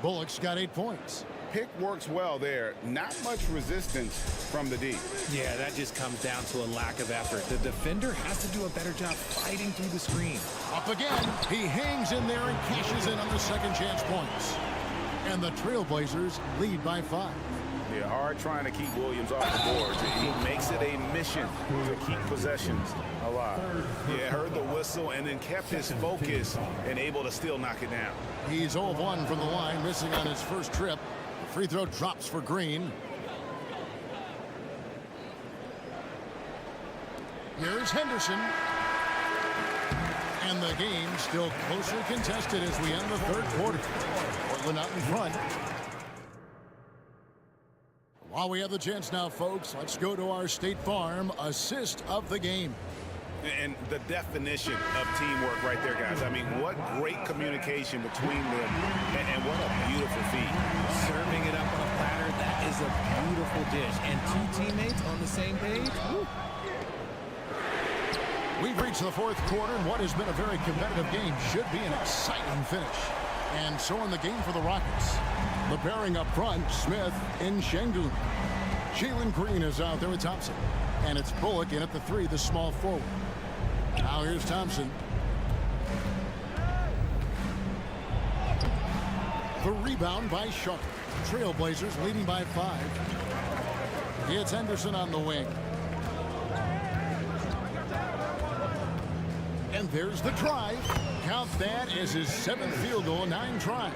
Bullock's got 8 points. Pick works well there. Not much resistance from the D. Yeah, that just comes down to a lack of effort. The defender has to do a better job fighting through the screen. Up again. He hangs in there and cashes in on the second chance points. And the Trail Blazers lead by 5. Yeah, hard trying to keep Williams off the board. He makes it a mission to keep possessions alive. Yeah, heard the whistle and then kept his focus and able to still knock it down. He's 0 of 1 from the line, missing on his first trip. The free throw drops for Green. Here's Henderson. And the game still closer contested as we end the third quarter. Portland out in front. While we have the chance now, folks, let's go to our State Farm assist of the game. And the definition of teamwork right there, guys. I mean, what great communication between them, and what a beautiful feed. Serving it up on a platter, that is a beautiful dish. And two teammates on the same page. Woo. We've reached the fourth quarter, and what has been a very competitive game should be an exciting finish. And so in the game for the Rockets, the pairing up front, Smith and Şengün. Jalen Green is out there with Thompson. And it's Bullock in at the 3, the small forward. Now here's Thompson. The rebound by Sharp. Trail Blazers leading by 5. It's Henderson on the wing. And there's the drive. Count that as his 7th field goal, 9 tries.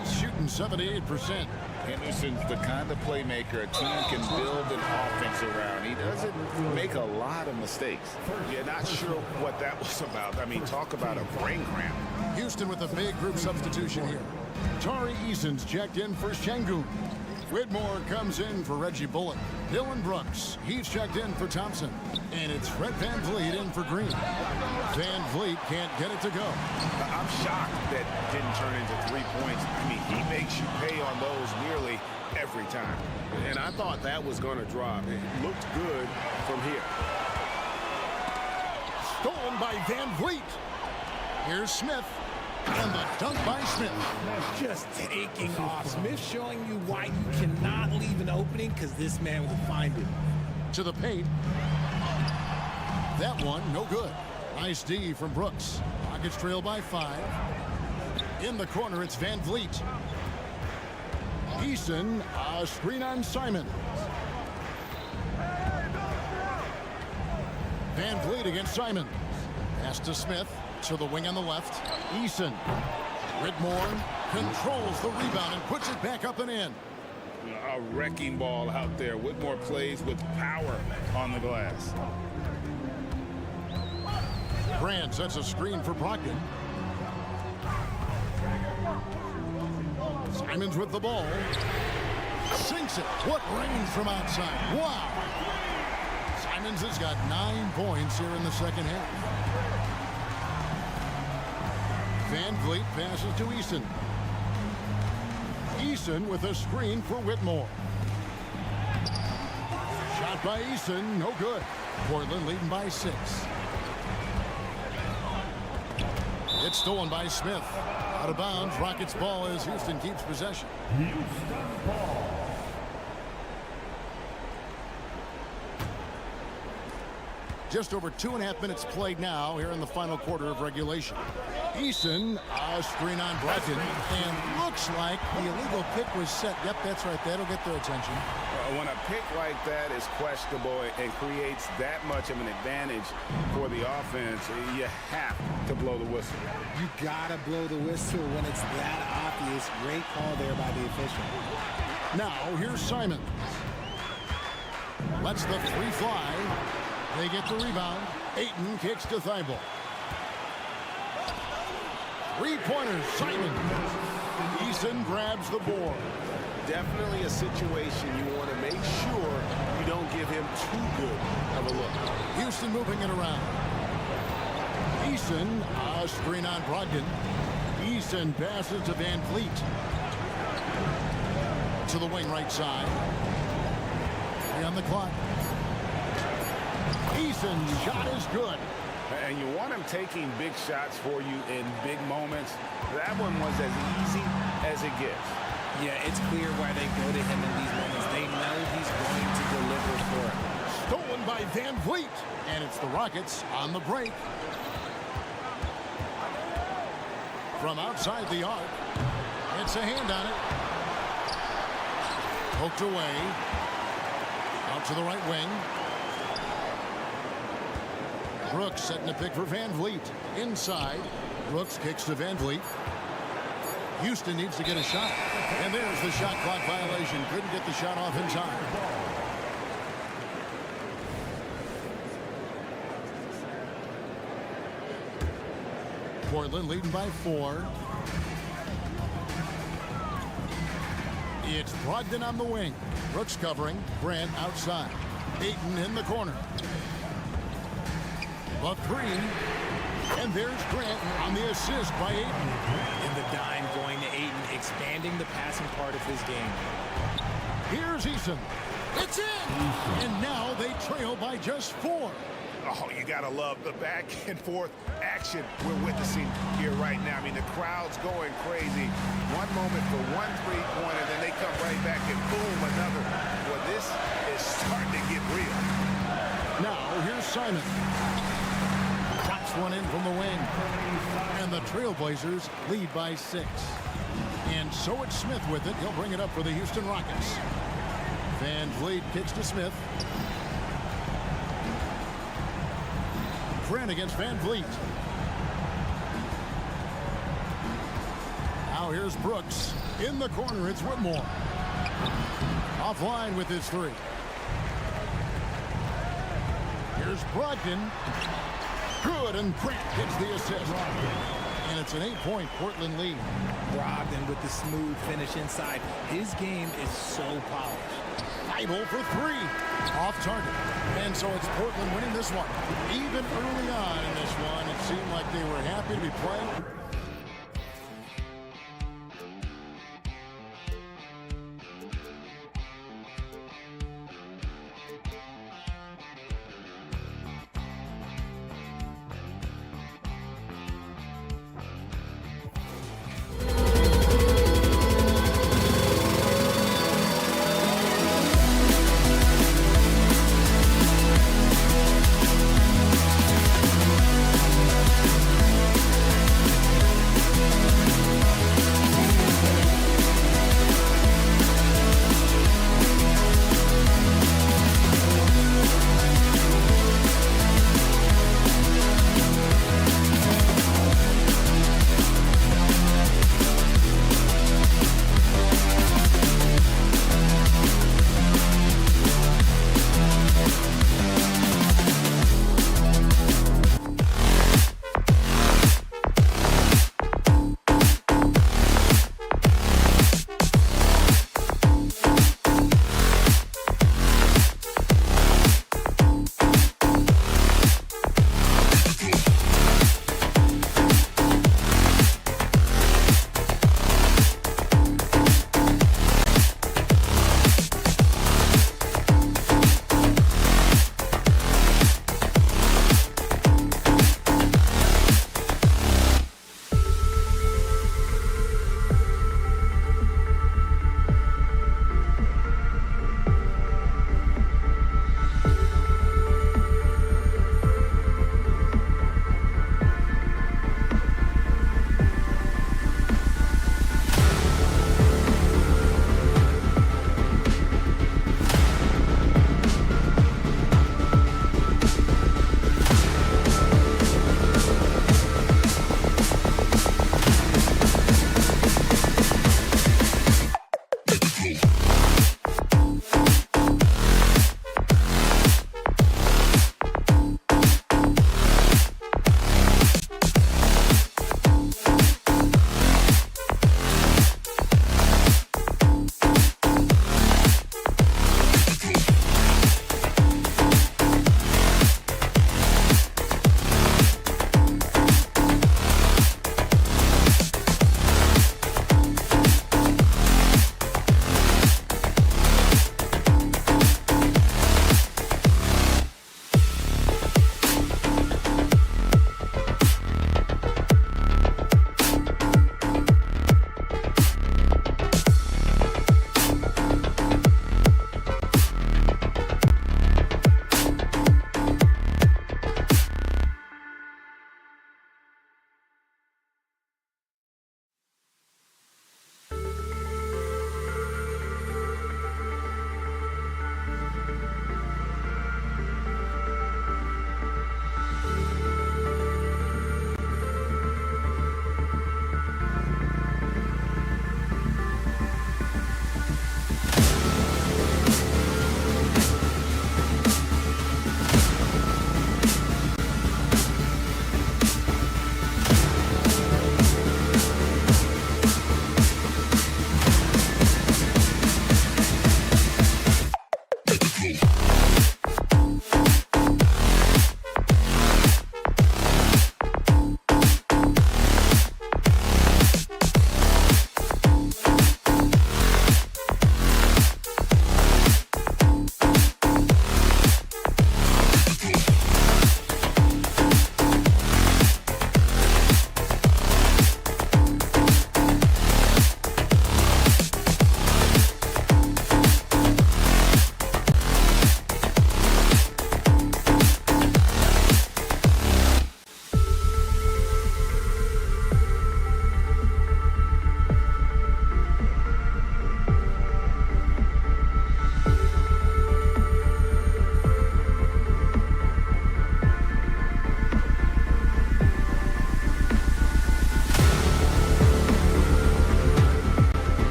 He's shooting 78%. Henderson's the kind of playmaker a team can build an offense around. He doesn't make a lot of mistakes. You're not sure what that was about. I mean, talk about a brain cramp. Houston with a big group substitution here. Tari Eason's checked in for Şengün. Whitmore comes in for Reggie Bullock. Dylan Brooks, he's checked in for Thompson. And it's Fred Van Vliet in for Green. Van Vliet can't get it to go. I'm shocked that didn't turn into 3 points. I mean, he makes you pay on those nearly every time. And I thought that was going to drop. It looked good from here. Stolen by Van Vliet. Here's Smith. And the dunk by Smith. Just taking off. Smith showing you why you cannot leave an opening, because this man will find it. To the paint. That one, no good. Nice D from Brooks. Rockets trail by 5. In the corner, it's Van Vliet. Eason, a screen on Simon. Van Vliet against Simon. Pass to Smith. To the wing on the left. Eason. Whitmore controls the rebound and puts it back up and in. A wrecking ball out there. Whitmore plays with power on the glass. Brand sets a screen for Brogdon. Simons with the ball. Sinks it. What range from outside. Wow. Simons has got 9 points here in the second half. Van Vliet passes to Eason. Eason with a screen for Whitmore. Shot by Eason, no good. Portland leading by 6. It's stolen by Smith. Out of bounds, Rockets ball as Houston keeps possession. Houston ball. Just over 2.5 minutes played now here in the final quarter of regulation. Eason, a screen on Brogdon, and looks like the illegal pick was set. Yep, that's right. That'll get their attention. When a pick like that is questionable and creates that much of an advantage for the offense, you have to blow the whistle. You gotta blow the whistle when it's that obvious. Great call there by the official. Now, here's Simon. Lets the 3 fly. They get the rebound. Ayton kicks to Thibault. 3-pointers, Simon. Eason grabs the board. Definitely a situation you want to make sure you don't give him too good of a look. Houston moving it around. Eason, a screen on Brogdon. Eason passes to Van Vliet. To the wing right side. 3 on the clock. Eason's shot is good. And you want him taking big shots for you in big moments. That one was as easy as it gets. Yeah, it's clear why they go to him in these moments. They know he's going to deliver for it. Stolen by Van Vliet. And it's the Rockets on the break. From outside the arc. It's a hand on it. Poked away. Out to the right wing. Brooks setting a pick for Van Vliet. Inside. Brooks kicks to Van Vliet. Houston needs to get a shot. And there's the shot clock violation. Couldn't get the shot off in time. Portland leading by 4. It's Brogdon on the wing. Brooks covering. Grant outside. Ayton in the corner. The three. And there's Grant on the assist by Ayton. And the dime going to Ayton, expanding the passing part of his game. Here's Eason. It's in! And now they trail by just 4. Oh, you gotta love the back and forth action we're witnessing here right now. I mean, the crowd's going crazy. One moment for one three-pointer, then they come right back and boom, another. Well, this is starting to get real. Now, here's Simon. Drops one in from the wing. And the Trail Blazers lead by 6. And so it's Smith with it. He'll bring it up for the Houston Rockets. Van Vliet kicks to Smith. Grant against Van Vliet. Now here's Brooks. In the corner, it's Whitmore. Offline with his 3. Here's Brogdon. Good, and Grant gets the assist. And it's an 8-point Portland lead. Brogdon with the smooth finish inside. His game is so polished. Idle for 3. Off target. And so it's Portland winning this one. Even early on in this one, it seemed like they were happy to be playing.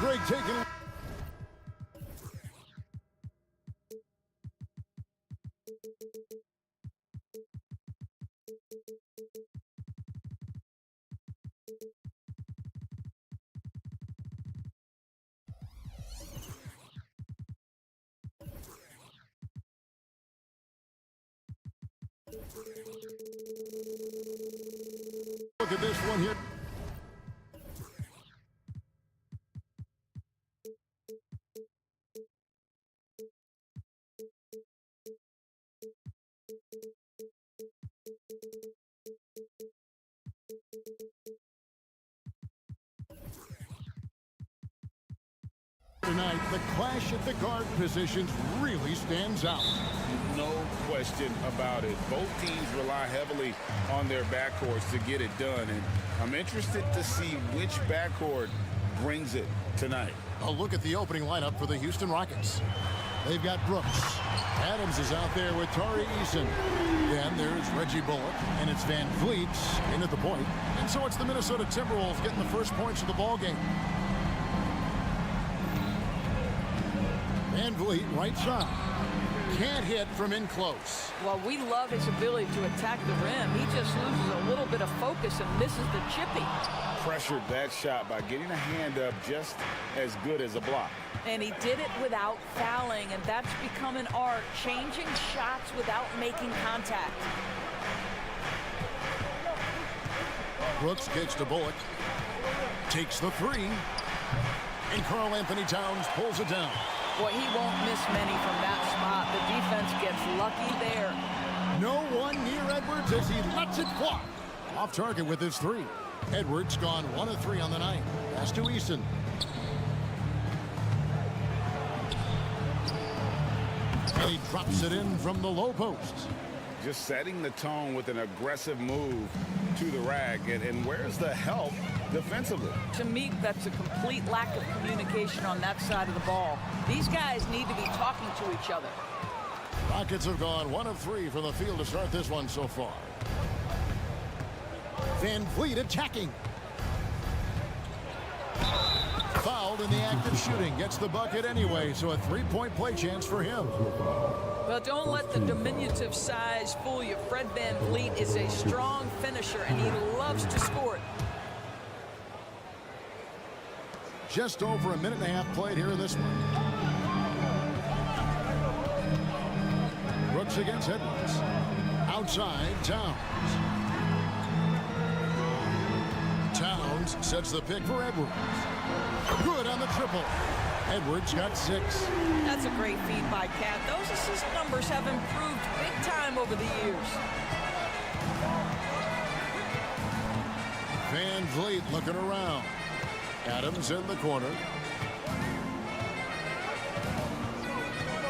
break taken. Look at this one here. Tonight, the clash at the guard positions really stands out. No question about it. Both teams rely heavily on their backcourts to get it done, and I'm interested to see which backcourt brings it tonight. A look at the opening lineup for the Houston Rockets. They've got Brooks. Adams is out there with Tari Eason. Then there's Reggie Bullock, and it's Van Vliet in at the point. And so it's the Minnesota Timberwolves getting the first points of the ball game. Van Vliet, right side. Can't hit from in close. Well, we love his ability to attack the rim. He just loses a little bit of focus and misses the chippy. Pressured that shot by getting a hand up just as good as a block. And he did it without fouling, and that's become an art, changing shots without making contact. Brooks kicks to Bullock. Takes the three. And Karl Anthony Towns pulls it down. Boy, he won't miss many from that spot. The defense gets lucky there. No one near Edwards as he lets it fly. Off target with his three. Edwards gone 1 of 3 on the night. Pass to Eason. And he drops it in from the low post. Just setting the tone with an aggressive move to the rack. And where's the help defensively? To me, that's a complete lack of communication on that side of the ball. These guys need to be talking to each other. Rockets have gone 1 of 3 from the field to start this one so far. Van Vliet attacking. Fouled in the act of shooting. Gets the bucket anyway, so a three-point play chance for him. Well, don't let the diminutive size fool you. Fred Van Vliet is a strong finisher, and he loves to score it. Just over a minute and a half played here in this one. Brooks against Edwards. Outside, Towns. Towns sets the pick for Edwards. Good on the triple. Edwards got 6. That's a great feed by Cat. Those assist numbers have improved big time over the years. Van Vliet looking around. Adams in the corner.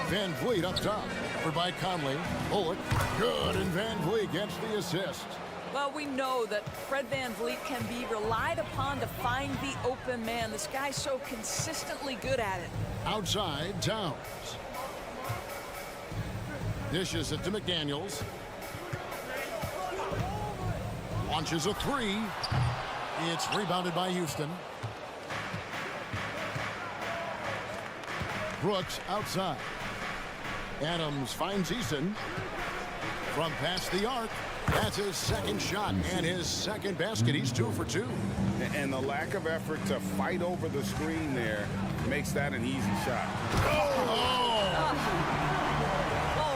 Van Vliet up top. Covered by Conley. Bullock. Good, and Van Vliet gets the assist. Well, we know that Fred Van Vliet can be relied upon to find the open man. This guy's so consistently good at it. Outside, Towns. Dishes it to McDaniels. Launches a three. It's rebounded by Houston. Brooks outside. Adams finds Eason. From past the arc. That's his second shot and his second basket. He's 2 for 2. And the lack of effort to fight over the screen there makes that an easy shot. Oh,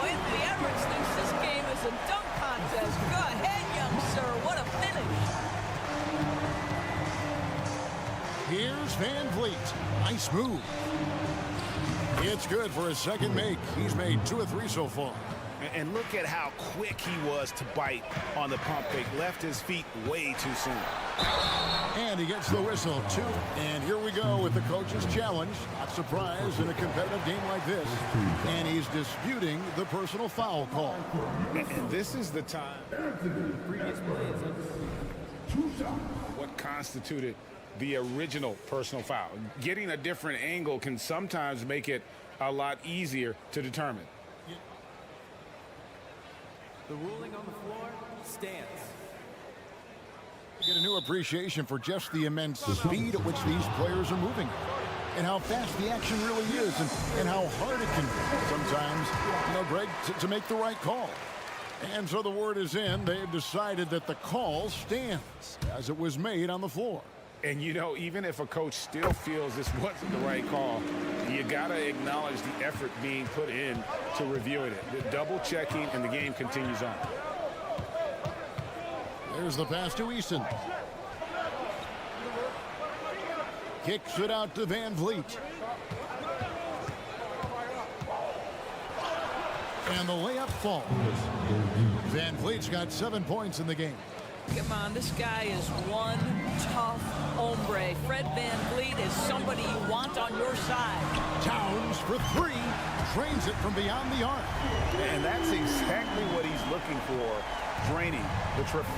Anthony Edwards thinks this game is a dunk contest. Go ahead, young sir. What a finish. Here's Van Vliet. Nice move. It's good for his second make. He's made 2 of 3 so far. And look at how quick he was to bite on the pump fake. Left his feet way too soon. And he gets the whistle, 2. And here we go with the coach's challenge. Not surprised in a competitive game like this. And he's disputing the personal foul call. And this is the time. What constituted the original personal foul? Getting a different angle can sometimes make it a lot easier to determine. The ruling on the floor stands. Get a new appreciation for just the immense speed at which these players are moving. and how fast the action really is and how hard it can be sometimes, Greg, to make the right call. And so the word is in. They've decided that the call stands as it was made on the floor. And, even if a coach still feels this wasn't the right call, you got to acknowledge the effort being put in to reviewing it. The double checking, and the game continues on. There's the pass to Eason. Kicks it out to Van Vliet. And the layup falls. Van Vliet's got 7 points in the game. Come on, this guy is one tough hombre. Fred Van Vliet is somebody you want on your side. Towns for 3. Drains it from beyond the arc. And that's exactly what he's looking for, draining the triple.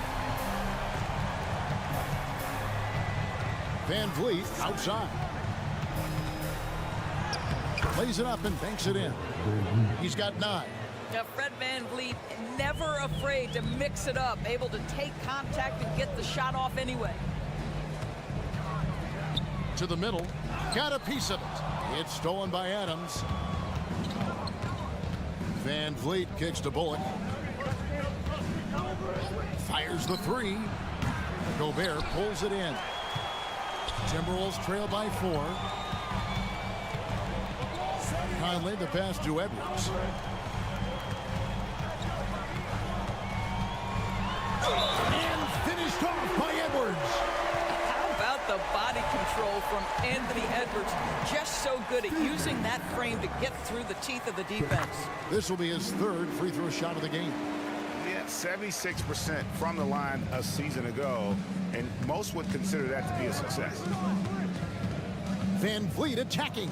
Van Vliet outside. Lays it up and banks it in. He's got 9. Now, Fred Van Vliet, never afraid to mix it up, able to take contact and get the shot off anyway. To the middle. Got a piece of it. It's stolen by Adams. Van Vliet kicks to Bullock. Fires the 3. Gobert pulls it in. Timberwolves trail by 4. Conley the pass to Edwards. And finished off by Edwards. How about the body control from Anthony Edwards? Just so good at using that frame to get through the teeth of the defense. This will be his 3rd free throw shot of the game. Yeah, 76% from the line a season ago, and most would consider that to be a success. Van Vliet attacking.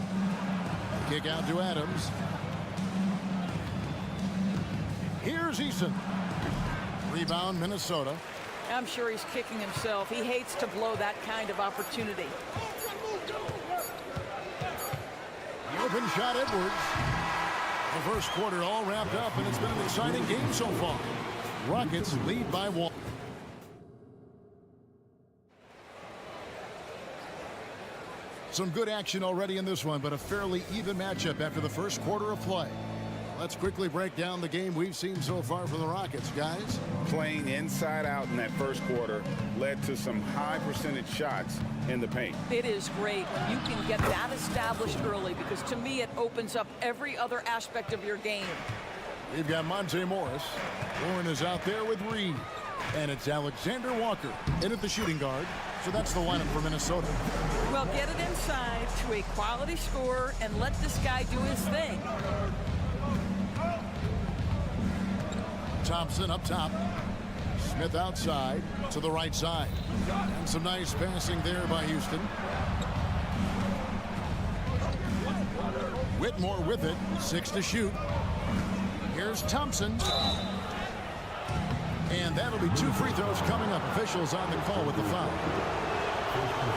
Kick out to Adams. Here's Eason. Rebound, Minnesota. I'm sure he's kicking himself. He hates to blow that kind of opportunity. Open shot, Edwards. The first quarter all wrapped up, and it's been an exciting game so far. Rockets lead by 1. Some good action already in this one, but a fairly even matchup after the first quarter of play. Let's quickly break down the game we've seen so far from the Rockets, guys. Playing inside out in that first quarter led to some high percentage shots in the paint. It is great when you can get that established early, because to me it opens up every other aspect of your game. We've got Monte Morris. Warren is out there with Reed. And it's Alexander Walker in at the shooting guard. So that's the lineup for Minnesota. Well, get it inside to a quality scorer and let this guy do his thing. Thompson up top. Smith outside to the right side. And some nice passing there by Houston. Whitmore with it. 6 to shoot. Here's Thompson. And that'll be 2 free throws coming up. Officials on the call with the foul.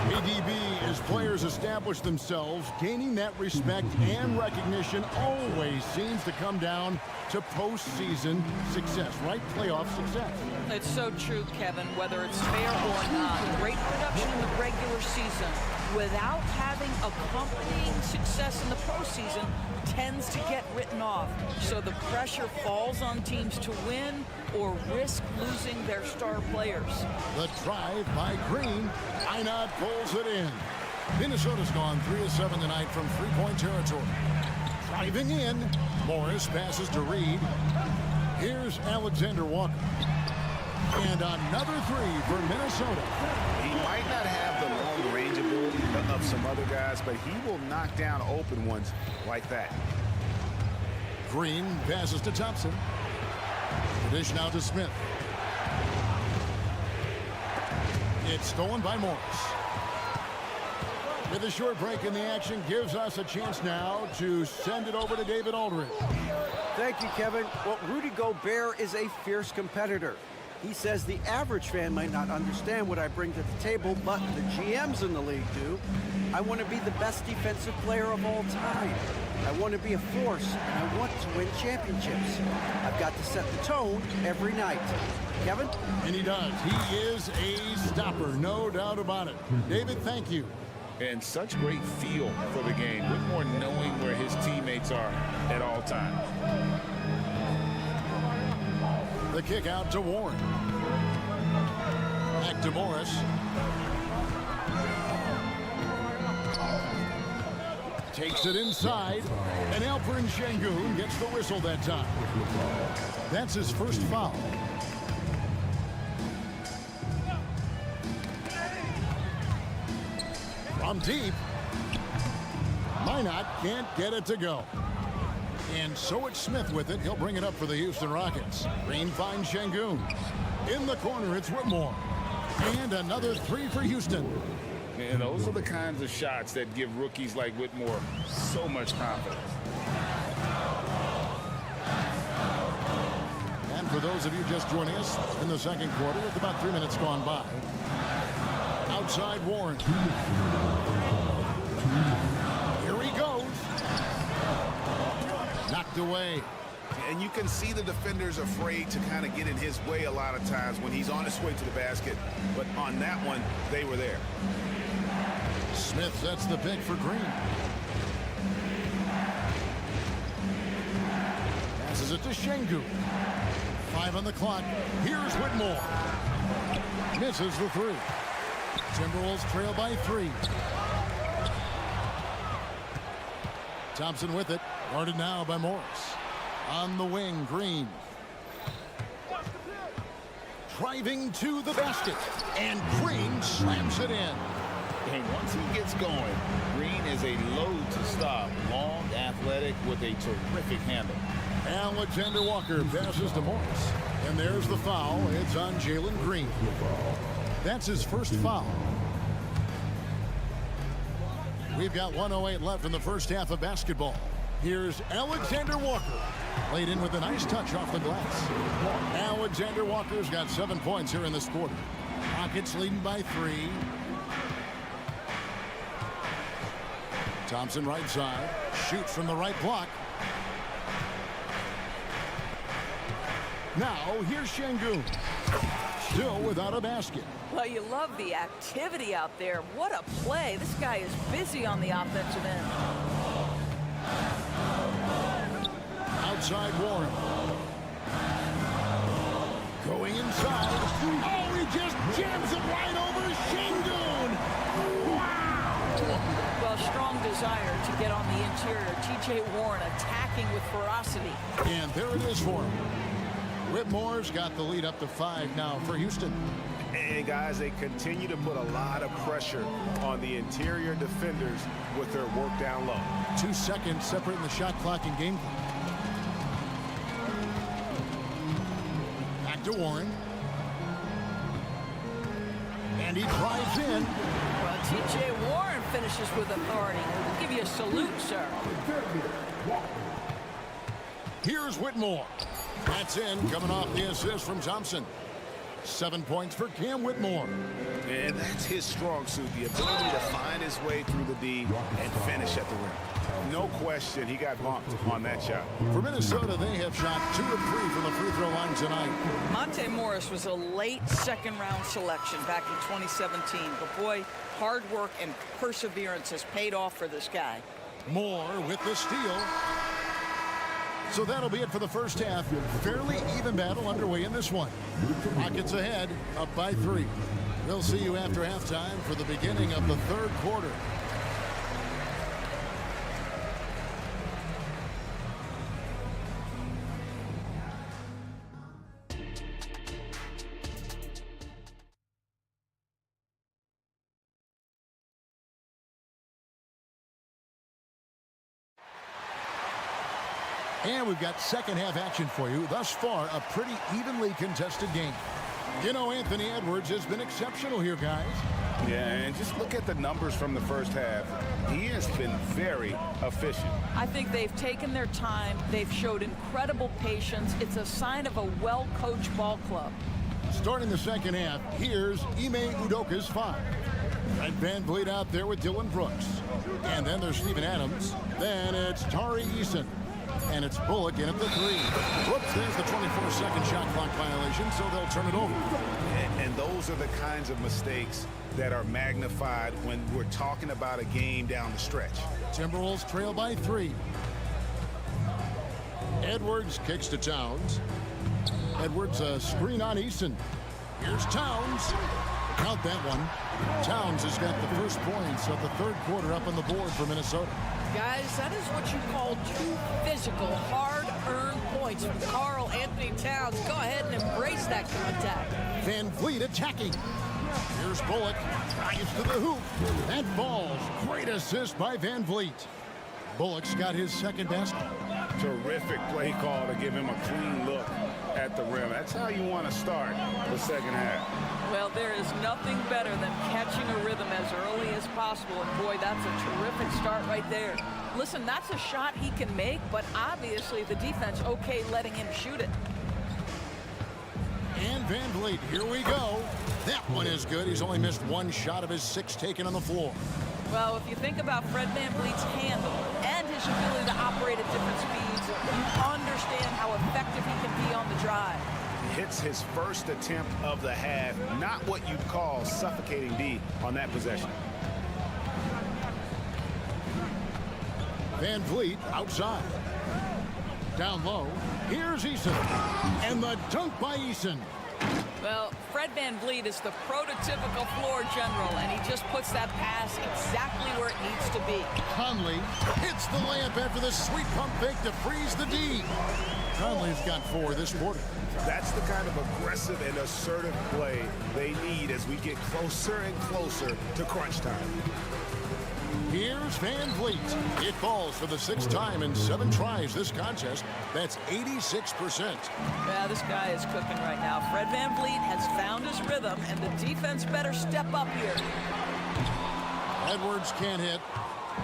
ADB, as players establish themselves, gaining that respect and recognition always seems to come down to postseason success, right? Playoff success. It's so true, Kevin, whether it's fair or not. Great production in the regular season without having accompanying success in the postseason tends to get written off. So the pressure falls on teams to win or risk losing their star players. The drive by Green. Einad pulls it in. Minnesota's gone 3 of 7 tonight from three-point territory. Driving in. Morris passes to Reed. Here's Alexander Walker. And another 3 for Minnesota. He might not have the long-range ability of some other guys, but he will knock down open ones like that. Green passes to Thompson. The dish now to Smith. It's stolen by Morris. With a short break in the action, gives us a chance now to send it over to David Aldridge. Thank you, Kevin. Well, Rudy Gobert is a fierce competitor. He says the average fan might not understand what I bring to the table, but the GMs in the league do. I want to be the best defensive player of all time. I want to be a force, and I want to win championships. I've got to set the tone every night. Kevin? And he does. He is a stopper, no doubt about it. David, thank you. And such great feel for the game. Whitmore knowing where his teammates are at all times. The kick out to Warren. Back to Morris. Takes it inside, and Alperen Şengün gets the whistle that time. That's his first foul. From deep, Minot can't get it to go. And so it's Smith with it. He'll bring it up for the Houston Rockets. Green finds Şengün. In the corner, it's Whitmore. And another three for Houston. And those are the kinds of shots that give rookies like Whitmore so much confidence. And for those of you just joining us in the second quarter, with about 3 minutes gone by. Outside Warren. Here he goes. Knocked away. And you can see the defenders afraid to kind of get in his way a lot of times when he's on his way to the basket. But on that one, they were there. Smith sets the pick for Green. Passes it to Şengün. 5 on the clock. Here's Whitmore. Misses the three. Timberwolves trail by 3. Thompson with it. Guarded now by Morris. On the wing, Green. Driving to the basket. And Green slams it in. And once he gets going, Green is a load to stop. Long, athletic, with a terrific handle. Alexander Walker passes to Morris. And there's the foul. It's on Jalen Green. That's his first foul. We've got 1:08 left in the first half of basketball. Here's Alexander Walker. Laid in with a nice touch off the glass. Alexander Walker's got 7 points here in this quarter. Rockets leading by 3. Thompson right side. Shoots from the right block. Now here's Şengün. Still without a basket. Well, you love the activity out there. What a play. This guy is busy on the offensive end. Outside Warren. Going inside. Oh, he just jams it right over Şengün. Wow! Well, strong desire to get on the interior. T.J. Warren attacking with ferocity. And there it is for him. Whitmore's got the lead up to 5 now for Houston. And guys, they continue to put a lot of pressure on the interior defenders with their work down low. 2 seconds separating the shot clock and game clock. Back to Warren. And he drives in. Well, T.J. Warren finishes with authority. We'll give you a salute, sir. Here's Whitmore. That's in, coming off the assist from Thompson. 7 points for Cam Whitmore. And that's his strong suit, the ability to find his way through the D and finish at the rim. No question, he got bumped on that shot. For Minnesota, they have shot 2 of 3 from the free throw line tonight. Monte Morris was a late second-round selection back in 2017. But, boy, hard work and perseverance has paid off for this guy. Moore with the steal. So that'll be it for the first half. Fairly even battle underway in this one. Rockets ahead, up by 3. We'll see you after halftime for the beginning of the third quarter. And we've got second half action for you. Thus far, a pretty evenly contested game. You know, Anthony Edwards has been exceptional here, guys. Yeah, and just look at the numbers from the first half. He has been very efficient. I think they've taken their time. They've showed incredible patience. It's a sign of a well-coached ball club. Starting the second half, here's Ime Udoka's 5. Red Van Vliet out there with Dylan Brooks. And then there's Steven Adams. Then it's Tari Eason. And it's Bullock in at the 3. Whoops, there's the 24-second shot clock violation, so they'll turn it over. And those are the kinds of mistakes that are magnified when we're talking about a game down the stretch. Timberwolves trail by 3. Edwards kicks to Towns. Edwards a screen on Eason. Here's Towns. Count that one. Towns has got the first points of the third quarter up on the board for Minnesota. Guys, that is what you call 2 physical, hard-earned points from Karl Anthony Towns. Go ahead and embrace that contact. Van Vliet attacking. Here's Bullock. Drives to the hoop. That falls. Great assist by Van Vliet. Bullock's got his second basket. Terrific play call to give him a clean look at the rim. That's how you want to start the second half. Well, there is nothing better than catching a rhythm as early as possible. And boy, that's a terrific start right there. Listen, that's a shot he can make, but obviously the defense okay letting him shoot it. And Van Vliet, here we go. That one is good. He's only missed 1 shot of his 6 taken on the floor. Well, if you think about Fred VanVleet's handle and his ability to operate at different speeds, you understand how effective he can be on the drive. Hits his first attempt of the half. Not what you'd call suffocating D on that possession. Van Vliet outside. Down low. Here's Eason. And the dunk by Eason. Well, Fred VanVleet is the prototypical floor general, and he just puts that pass exactly where it needs to be. Conley hits the layup after the sweet pump fake to freeze the D. Conley's got 4 this quarter. That's the kind of aggressive and assertive play they need as we get closer and closer to crunch time. Here's Van Vliet. It falls for the 6th time in 7 tries this contest. That's 86%. Yeah, this guy is cooking right now. Fred VanVleet has found his rhythm, and the defense better step up here. Edwards can't hit.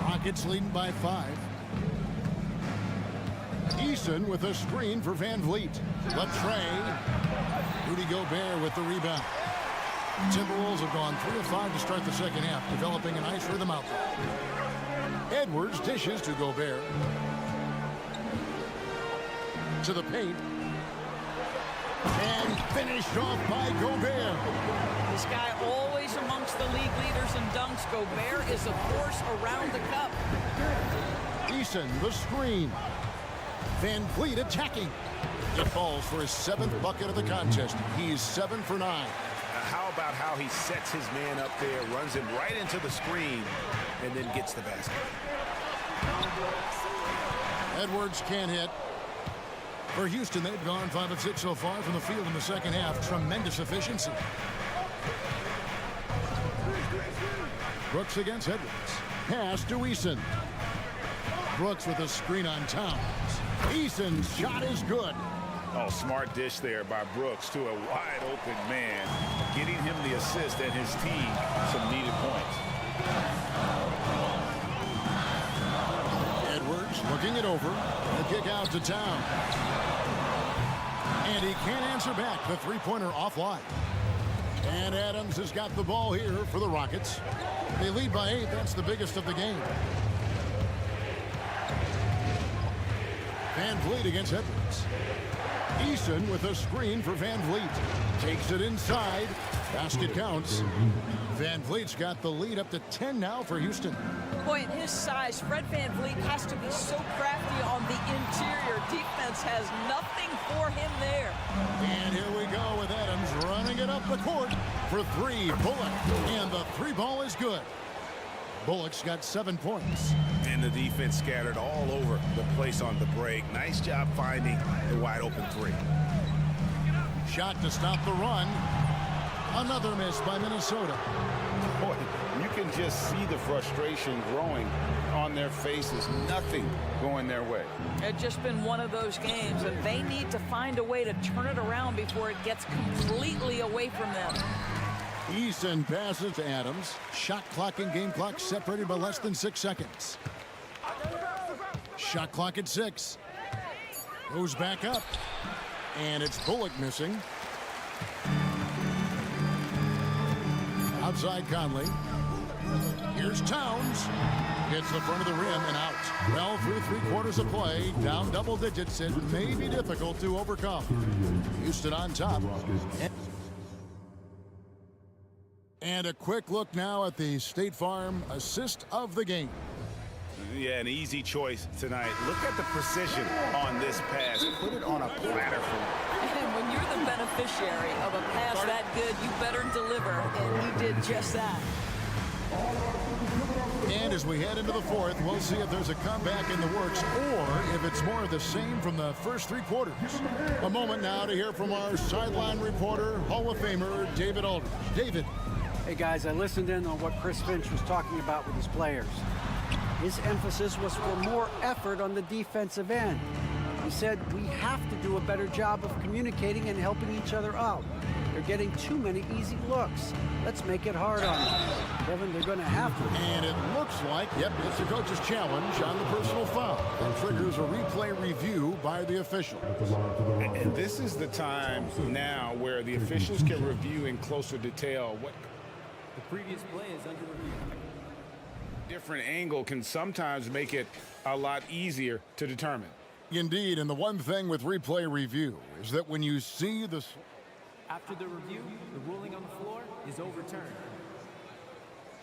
Rockets leading by 5. Eason with a screen for Van Vliet. Latrey. Rudy Gobert with the rebound. Timberwolves have gone 3 of 5 to start the second half, developing a nice rhythm out there. Edwards dishes to Gobert. To the paint. And finished off by Gobert. This guy always amongst the league leaders in dunks. Gobert is a force around the cup. Eason, the screen. Van Vliet attacking. It falls for his 7th bucket of the contest. He's 7 for 9. How about how he sets his man up there, runs him right into the screen, and then gets the basket. Edwards can't hit. For Houston, they've gone 5 of 6 so far from the field in the second half. Tremendous efficiency. Brooks against Edwards. Pass to Eason. Brooks with a screen on Towns. Eason's shot is good. Oh, smart dish there by Brooks to a wide open man, getting him the assist and his team some needed points. Edwards looking it over. The kick out to Towns. And he can't answer back. The 3-pointer offline. And Adams has got the ball here for the Rockets. They lead by 8. That's the biggest of the game. Van Vliet against Edwards. Eason with a screen for Van Vliet. Takes it inside. Basket counts. Van Vliet's got the lead up to 10 now for Houston. Boy, at his size, Fred VanVleet has to be so crafty on the interior. Defense has nothing for him there. And here we go with Adams running it up the court for 3. Bullock. And the 3 ball is good. Bullock's got 7 points. And the defense scattered all over the place on the break. Nice job finding the wide open 3. Shot to stop the run. Another miss by Minnesota. Boy, you can just see the frustration growing on their faces. Nothing going their way. It's just been one of those games, and they need to find a way to turn it around before it gets completely away from them. Eason passes to Adams. Shot clock and game clock separated by less than 6 seconds. Shot clock at 6. Goes back up. And it's Bullock missing. Outside Conley. Here's Towns. Hits the front of the rim and out. Well, through 3 quarters of play, down double digits. It may be difficult to overcome. Houston on top. And a quick look now at the State Farm assist of the game. Yeah, an easy choice tonight. Look at the precision on this pass. Put it on a platter for him. And when you're the beneficiary of a pass that good, you better deliver. And he did just that. And as we head into the fourth, we'll see if there's a comeback in the works or if it's more of the same from the first three quarters. A moment now to hear from our sideline reporter, Hall of Famer, David Aldridge. David. Hey, guys, I listened in on what Chris Finch was talking about with his players. His emphasis was for more effort on the defensive end. He said we have to do a better job of communicating and helping each other out. They're getting too many easy looks. Let's make it hard on them. Kevin, they're going to have to. And it looks like, yep, it's the coach's challenge on the personal foul. And triggers a replay review by the official. And this is the time now where the officials can review in closer detail what The previous play is under review. different angle can sometimes make it a lot easier to determine. Indeed, and the one thing with replay review is that when you see the... After the review, the ruling on the floor is overturned.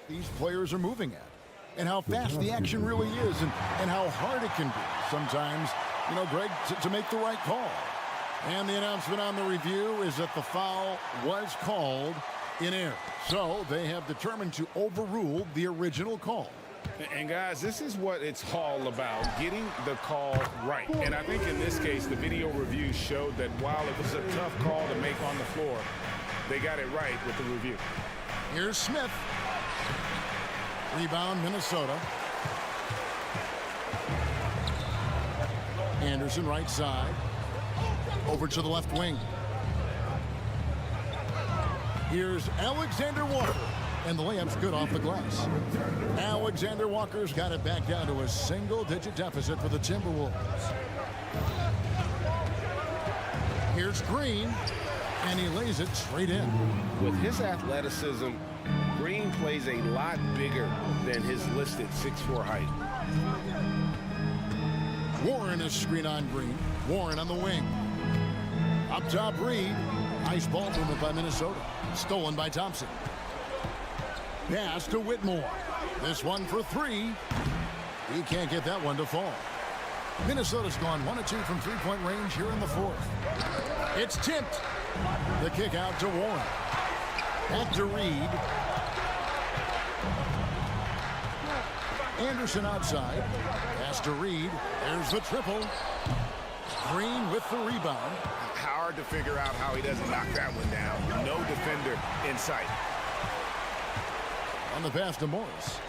these players are moving at, and how fast the action really is, and how hard it can be sometimes, you know, Greg, to make the right call. And the announcement on the review is that the foul was called in error. So they have determined to overrule the original call. And guys, this is what it's all about, getting the call right. And I think in this case, the video review showed that while it was a tough call to make on the floor, they got it right with the review. Here's Smith. Rebound, Minnesota. Anderson, right side. Over to the left wing. Here's Alexander Walker. And the layup's good off the glass. Alexander Walker's got it back down to a single-digit deficit for the Timberwolves. Here's Green, and he lays it straight in. With his athleticism, Green plays a lot bigger than his listed 6'4" height. Warren is screen on Green. Warren on the wing. Up top, Reed. Nice ball movement by Minnesota. Stolen by Thompson. Pass to Whitmore. This one for three. He can't get that one to fall. Minnesota's gone 1 of 2 from three-point range here in the fourth. It's tipped. The kick out to Warren. Back to Reed. Anderson outside. Pass to Reed. There's the triple. Green with the rebound. Hard to figure out how he doesn't knock that one down. No defender in sight. On the pass to Morris.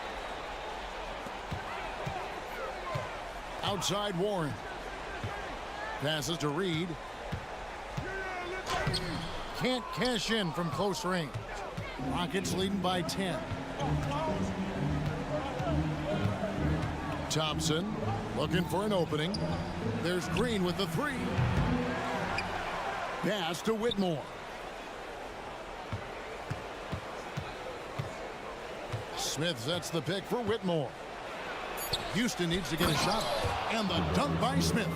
Outside Warren. Passes to Reed. Can't cash in from close range. Rockets leading by 10. Thompson looking for an opening. There's Green with the three. Pass to Whitmore. Smith sets the pick for Whitmore. Houston needs to get a shot. And the dunk by Smith.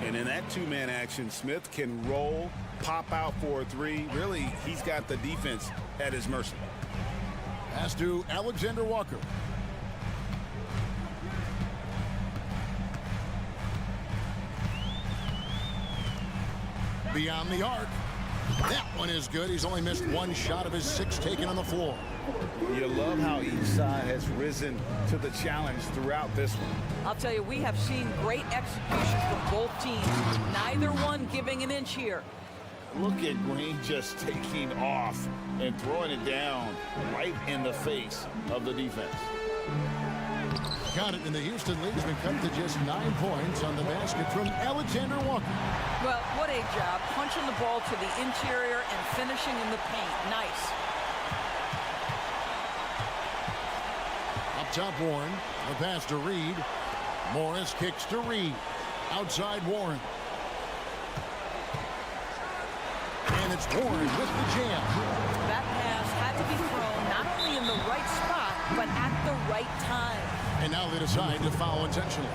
And in that two-man action, Smith can roll, pop out for a three. Really, he's got the defense at his mercy. Pass to Alexander Walker. Beyond the arc. That one is good. He's only missed one shot of his 6 taken on the floor. You love how each side has risen to the challenge throughout this one. I'll tell you, we have seen great execution from both teams. Neither one giving an inch here. Look at Green just taking off and throwing it down right in the face of the defense. Got it, and the Houston lead has been cut to just 9 points on the basket from Alexander Walker. Well, what a job. Punching the ball to the interior and finishing in the paint. Nice. Up top, Warren. The pass to Reed. Morris kicks to Reed. Outside Warren. And it's Warren with the jam. That pass had to be thrown not only in the right spot, but at the right time. And now they decide to foul intentionally.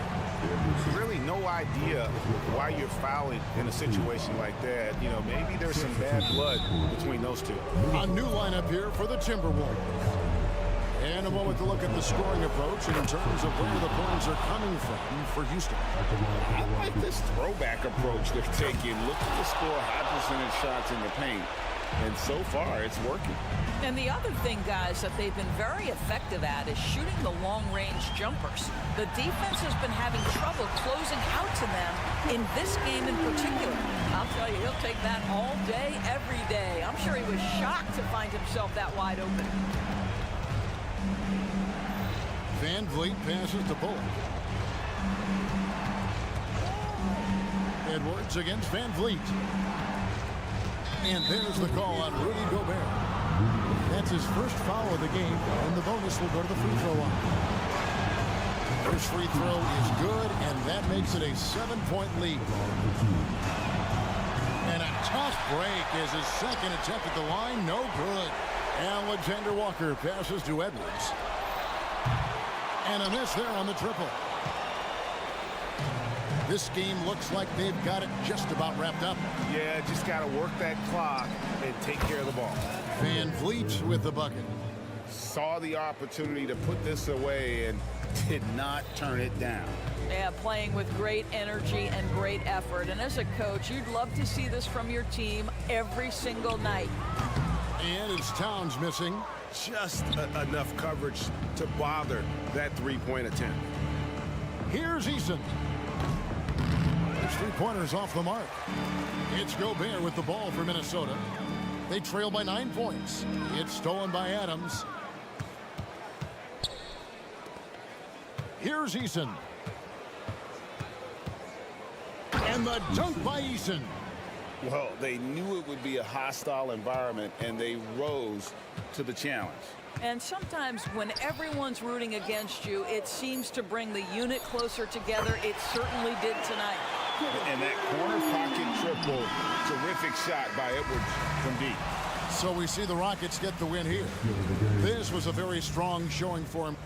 really no idea why you're fouling in a situation like that. You know, maybe there's some bad blood between those two. A new lineup here for the Timberwolves. And a moment to look at the scoring approach and in terms of where the points are coming from for Houston. I like this throwback approach they're taking. Looking to score high percentage shots in the paint. And so far, it's working. And the other thing, guys, that they've been very effective at is shooting the long-range jumpers. The defense has been having trouble closing out to them in this game in particular. I'll tell you, he'll take that all day, every day. I'm sure he was shocked to find himself that wide open. Van Vliet passes to Bullock. Edwards against Van Vliet. And there's the call on Rudy Gobert. That's his first foul of the game, and the bonus will go to the free throw line. First free throw is good, and that makes it a 7-point lead. And a tough break is his second attempt at the line. No good. Alexander Walker passes to Edwards. And a miss there on the triple. This game looks like they've got it just about wrapped up. Yeah, just got to work that clock and take care of the ball. Van Vliet with the bucket. Saw the opportunity to put this away and did not turn it down. Yeah, playing with great energy and great effort. And as a coach, you'd love to see this from your team every single night. And it's Towns missing. Just enough coverage to bother that three-point attempt. Here's Eason. His three-pointers off the mark. It's Gobert with the ball for Minnesota. They trail by 9 points. It's stolen by Adams. Here's Eason. And the dunk by Eason. Well, they knew it would be a hostile environment, and they rose to the challenge. And sometimes when everyone's rooting against you, it seems to bring the unit closer together. It certainly did tonight. And that corner pocket triple, terrific shot by Edwards from deep. So we see the Rockets get the win here. This was a very strong showing for him.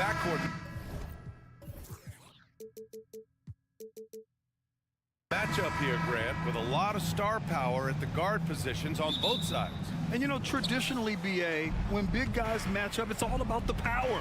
Backcourt matchup here, Grant, with a lot of star power at the guard positions on both sides. And you know, traditionally, BA, when big guys match up, it's all about the power.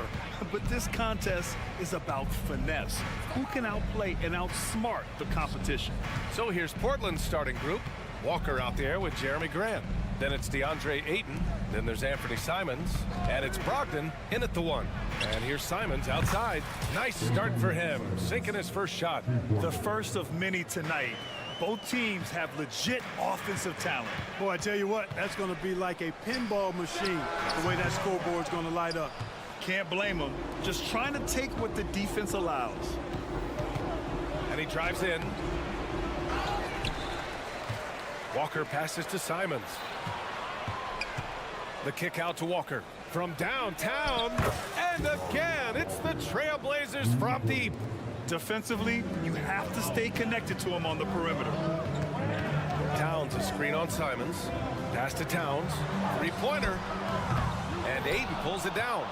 But this contest is about finesse. Who can outplay and outsmart the competition? So here's Portland's starting group. Walker out there with Jeremy Grant. Then it's DeAndre Ayton. Then there's Anthony Simons. And it's Brogdon in at the 1. And here's Simons outside. Nice start for him, sinking his first shot. The first of many tonight. Both teams have legit offensive talent. Boy, I tell you what, that's going to be like a pinball machine, the way that scoreboard's going to light up. Can't blame them. Just trying to take what the defense allows. And he drives in. Walker passes to Simons. The kick out to Walker. From downtown. And again, it's the Trail Blazers from deep. Defensively, you have to stay connected to him on the perimeter. Towns a screen on Simons. Pass to Towns. Three-pointer. And Ayton pulls it down.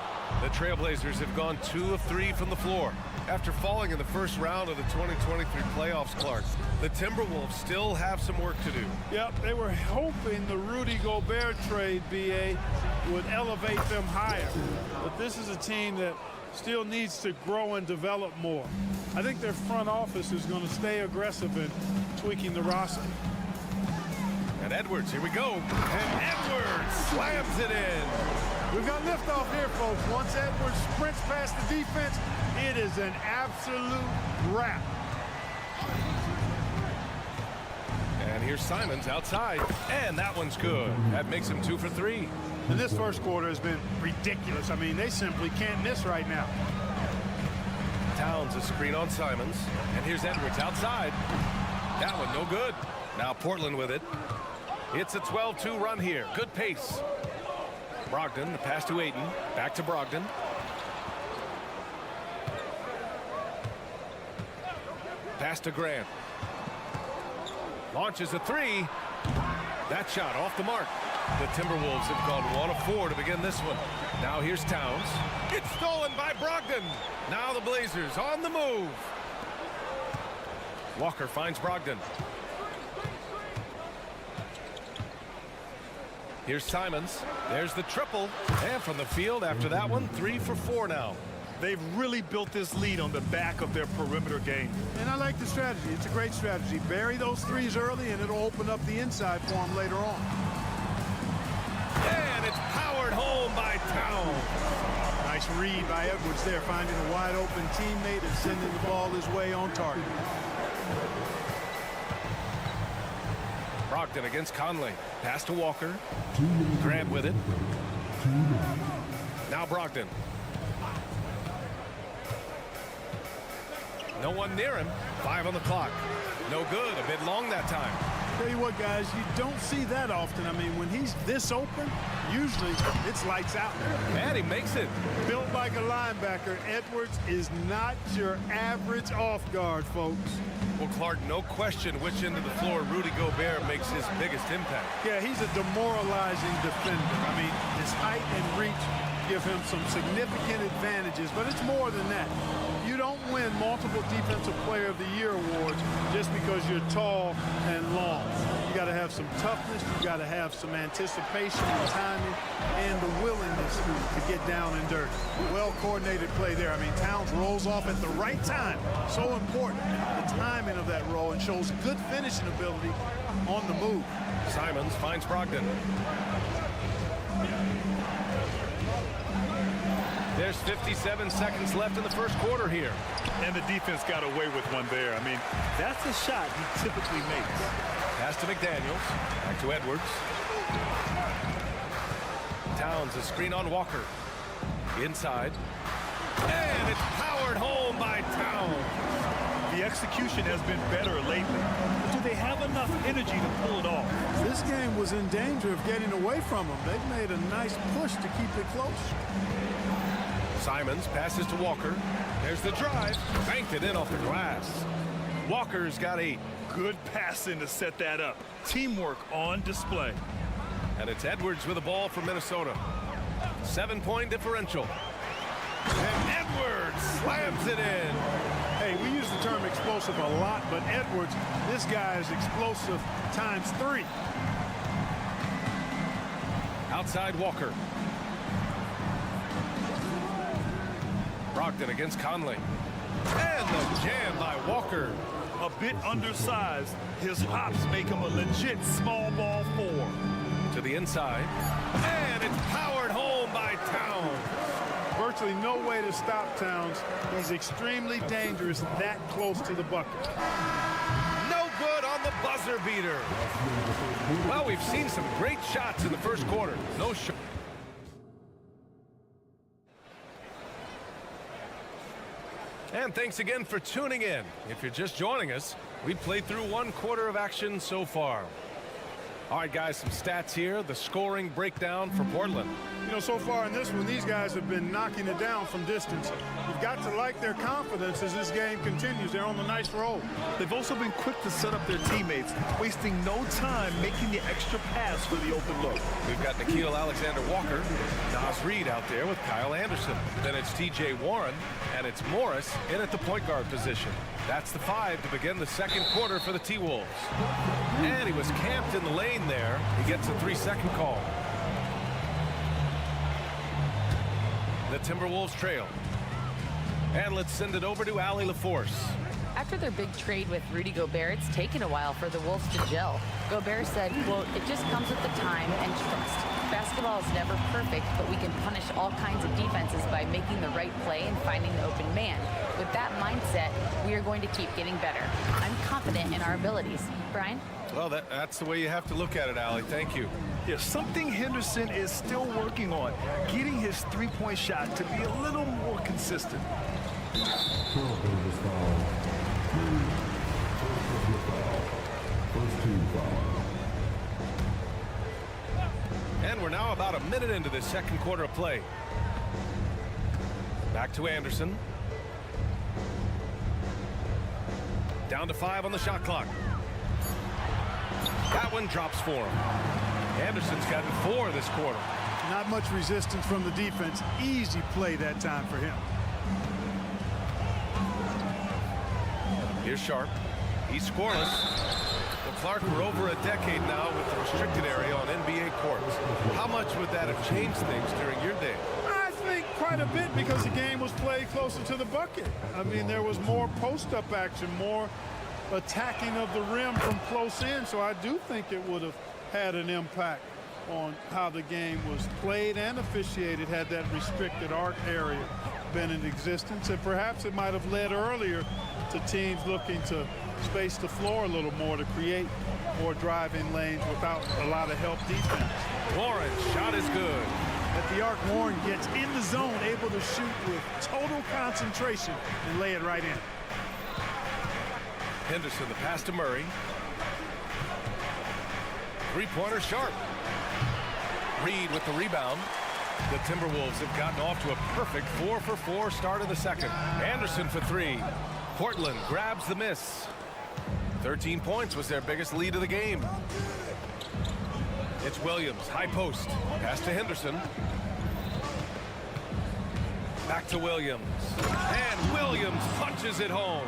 The Trail Blazers have gone 2 of 3 from the floor. After falling in the first round of the 2023 playoffs, Clark, the Timberwolves still have some work to do. Yep, they were hoping the Rudy Gobert trade, B.A., would elevate them higher. But this is a team that still needs to grow and develop more. I think their front office is going to stay aggressive in tweaking the roster. And Edwards, here we go. And Edwards slams it in. We've got liftoff here, folks. Once Edwards sprints past the defense, it is an absolute wrap. And here's Simons outside. And that one's good. That makes him 2 for 3. And this first quarter has been ridiculous. I mean, they simply can't miss right now. Towns a screen on Simons. And here's Edwards outside. That one no good. Now Portland with it. It's a 12-2 run here. Good pace. Brogdon, the pass to Ayton. Back to Brogdon. Pass to Grant. Launches a 3. That shot off the mark. The Timberwolves have gone 1 of 4 to begin this one. Now here's Towns. It's stolen by Brogdon. Now the Blazers on the move. Walker finds Brogdon. Here's Simons. There's the triple. And from the field after that one, 3 for 4 now. They've really built this lead on the back of their perimeter game. And I like the strategy. It's a great strategy. Bury those threes early, and it'll open up the inside for them later on. And it's powered home by Towns. Nice read by Edwards there, finding a wide open teammate and sending the ball his way on target. Brogdon against Conley. Pass to Walker. Grant with it. Now Brogdon. No one near him. 5 on the clock. No good. A bit long that time. Tell you what, guys, you don't see that often. I mean, when he's this open, usually it's lights out. And he makes it. Built like a linebacker, Edwards is not your average off guard, folks. Well, Clark, no question which end of the floor Rudy Gobert makes his biggest impact. Yeah, he's a demoralizing defender. I mean, his height and reach give him some significant advantages, but it's more than that. You don't win multiple Defensive Player of the Year awards just because you're tall and long. You got to have some toughness, you got to have some anticipation and timing, and the willingness to get down and dirty. Well-coordinated play there. I mean, Towns rolls off at the right time. So important, the timing of that roll, and shows good finishing ability on the move. Simons finds Brogdon. There's 57 seconds left in the first quarter here. And the defense got away with one there. I mean, that's a shot he typically makes. Pass to McDaniels. Back to Edwards. Towns a screen on Walker. Inside. And it's powered home by Towns. The execution has been better lately. But do they have enough energy to pull it off? This game was in danger of getting away from them. They've made a nice push to keep it close. Simons passes to Walker. There's the drive. Banked it in off the glass. Walker's got 8. Good passing to set that up. Teamwork on display. And it's Edwards with the ball for Minnesota. 7-point differential. And Edwards slams it in. Hey, we use the term explosive a lot, but Edwards, this guy is explosive times 3. Outside Walker. Brogdon against Conley. And the jam by Walker. A bit undersized. His hops make him a legit small ball 4. To the inside. And it's powered home by Towns. Virtually no way to stop Towns. He's extremely dangerous that close to the bucket. No good on the buzzer beater. Well, we've seen some great shots in the first quarter. No shot. And thanks again for tuning in. If you're just joining us, we've played through 1 quarter of action so far. All right, guys, some stats here. The scoring breakdown for Portland. You know, so far in this one, these guys have been knocking it down from distance. You've got to like their confidence as this game continues. They're on a nice roll. They've also been quick to set up their teammates, wasting no time making the extra pass for the open look. We've got Nickeil Alexander-Walker, Nas Reed out there with Kyle Anderson. Then it's T.J. Warren, and it's Morris in at the point guard position. That's the 5 to begin the second quarter for the T-Wolves. And he was camped in the lane there. He gets a 3-second call. The Timberwolves trail. And let's send it over to Allie LaForce. After their big trade with Rudy Gobert, it's taken a while for the Wolves to gel. Gobert said, quote, "It just comes with the time and trust. Basketball is never perfect, but we can punish all kinds of defenses by making the right play and finding the open man. With that mindset, we are going to keep getting better. I'm confident in our abilities." Brian? Well, that's the way you have to look at it, Allie. Thank you. There's something Henderson is still working on, getting his three-point shot to be a little more consistent. And we're now about a minute into this second quarter of play. Back to Anderson. Down to 5 on the shot clock. That one drops for him. Anderson's gotten 4 this quarter. Not much resistance from the defense. Easy play that time for him. Here's Sharp. He's scoreless. Well, Clark, we're over a decade now with the restricted area on NBA courts. How much would that have changed things during your day? I think quite a bit because the game was played closer to the bucket. I mean, there was more post-up action, more attacking of the rim from close in, so I do think it would have had an impact on how the game was played and officiated had that restricted arc area been in existence, and perhaps it might have led earlier to teams looking to space the floor a little more to create more driving lanes without a lot of help defense. Warren's shot is good. At the arc, Warren gets in the zone, able to shoot with total concentration and lay it right in. Henderson, the pass to Murray. Three-pointer Sharp. Reed with the rebound. The Timberwolves have gotten off to a perfect 4-for-4 start of the second. Anderson for 3. Portland grabs the miss. 13 points was their biggest lead of the game. It's Williams, high post. Pass to Henderson. Back to Williams. And Williams punches it home.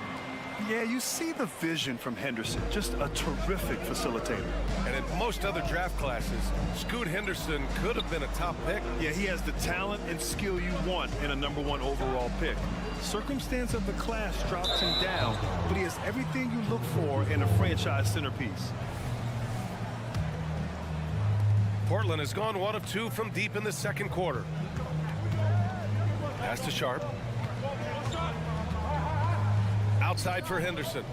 Yeah, you see the vision from Henderson. Just a terrific facilitator. And in most other draft classes, Scoot Henderson could have been a top pick. Yeah, he has the talent and skill you want in a #1 overall pick. Circumstance of the class drops him down, but he has everything you look for in a franchise centerpiece. Portland has gone 1 of 2 from deep in the second quarter. Pass to Sharp. Outside for Henderson.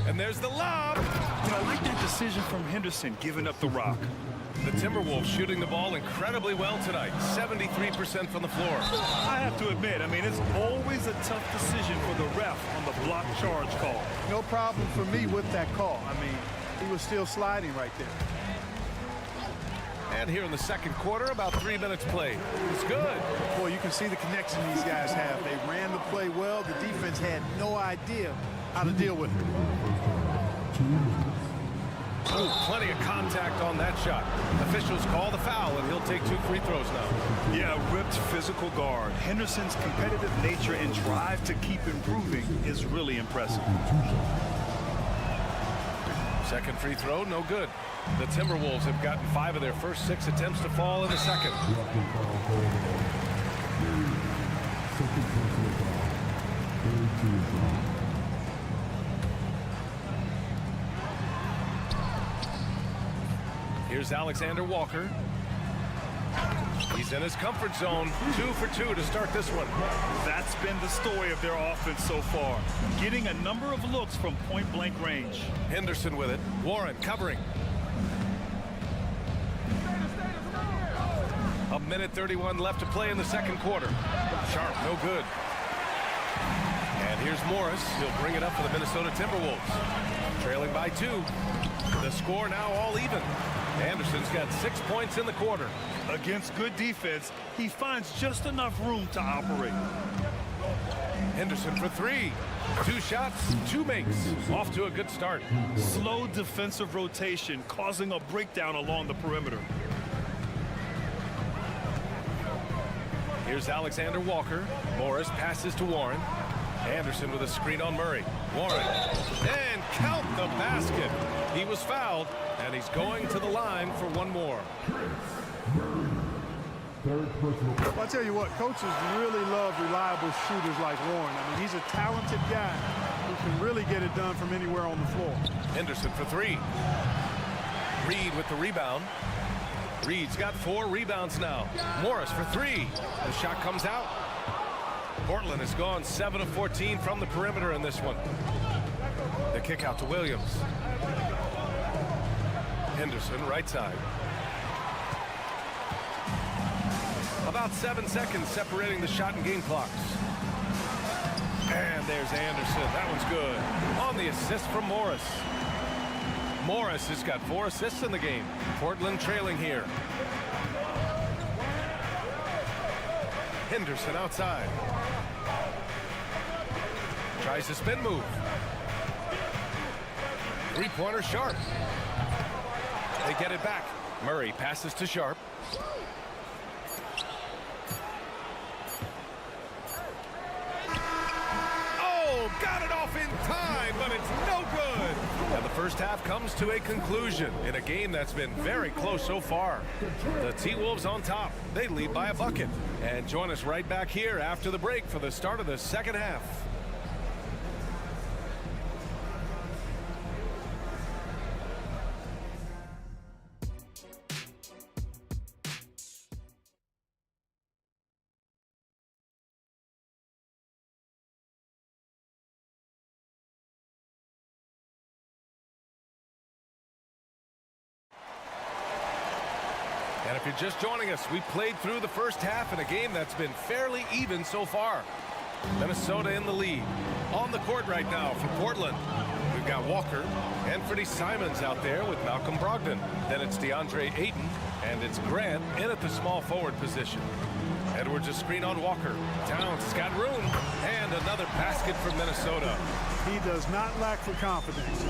And there's the lob. I like that decision from Henderson, giving up the rock. The Timberwolves shooting the ball incredibly well tonight. 73% from the floor. I have to admit, it's always a tough decision for the ref on the block charge call. No problem for me with that call. He was still sliding right there. And here in the second quarter, about 3 minutes played. It's good. Boy, you can see the connection these guys have. They ran the play well. The defense had no idea how to deal with it. Ooh, plenty of contact on that shot. Officials call the foul, and he'll take 2 free throws now. Yeah, ripped physical guard. Henderson's competitive nature and drive to keep improving is really impressive. Second free throw, no good. The Timberwolves have gotten 5 of their first 6 attempts to fall in the second. Here's Alexander Walker. He's in his comfort zone. 2 for 2 to start this one. That's been the story of their offense so far. Getting a number of looks from point-blank range. Henderson with it. Warren covering. A minute 31 left to play in the second quarter. Sharp, no good. And here's Morris. He'll bring it up for the Minnesota Timberwolves. Trailing by 2. The score now all even. Anderson's got 6 points in the quarter. Against good defense, he finds just enough room to operate. Henderson for 3. 2 shots, 2 makes. Off to a good start. Slow defensive rotation causing a breakdown along the perimeter. Here's Alexander Walker. Morris passes to Warren. Anderson with a screen on Murray. Warren. And count the basket. He was fouled, and he's going to the line for one more. Well, I tell you what, coaches really love reliable shooters like Warren. I mean, he's a talented guy who can really get it done from anywhere on the floor. Henderson for 3. Reed with the rebound. Reed's got 4 rebounds now. Morris for 3. The shot comes out. Portland has gone 7 of 14 from the perimeter in this one. The kick out to Williams. Henderson right side. About 7 seconds separating the shot and game clocks. And there's Anderson. That one's good. On the assist from Morris. Morris has got 4 assists in the game. Portland trailing here. Henderson outside. Tries a spin move. Three-pointer Sharp. They get it back. Murray passes to Sharp. Oh, got it off in time, but it's no good. And the first half comes to a conclusion in a game that's been very close so far. The T-Wolves on top. They lead by a bucket. And join us right back here after the break for the start of the second half. And if you're just joining us, we played through the first half in a game that's been fairly even so far. Minnesota in the lead. On the court right now for Portland, we've got Walker and Freddie Simons out there with Malcolm Brogdon. Then it's DeAndre Ayton, and it's Grant in at the small forward position. Edwards a screen on Walker. Towns has got room, and another basket for Minnesota. He does not lack for confidence.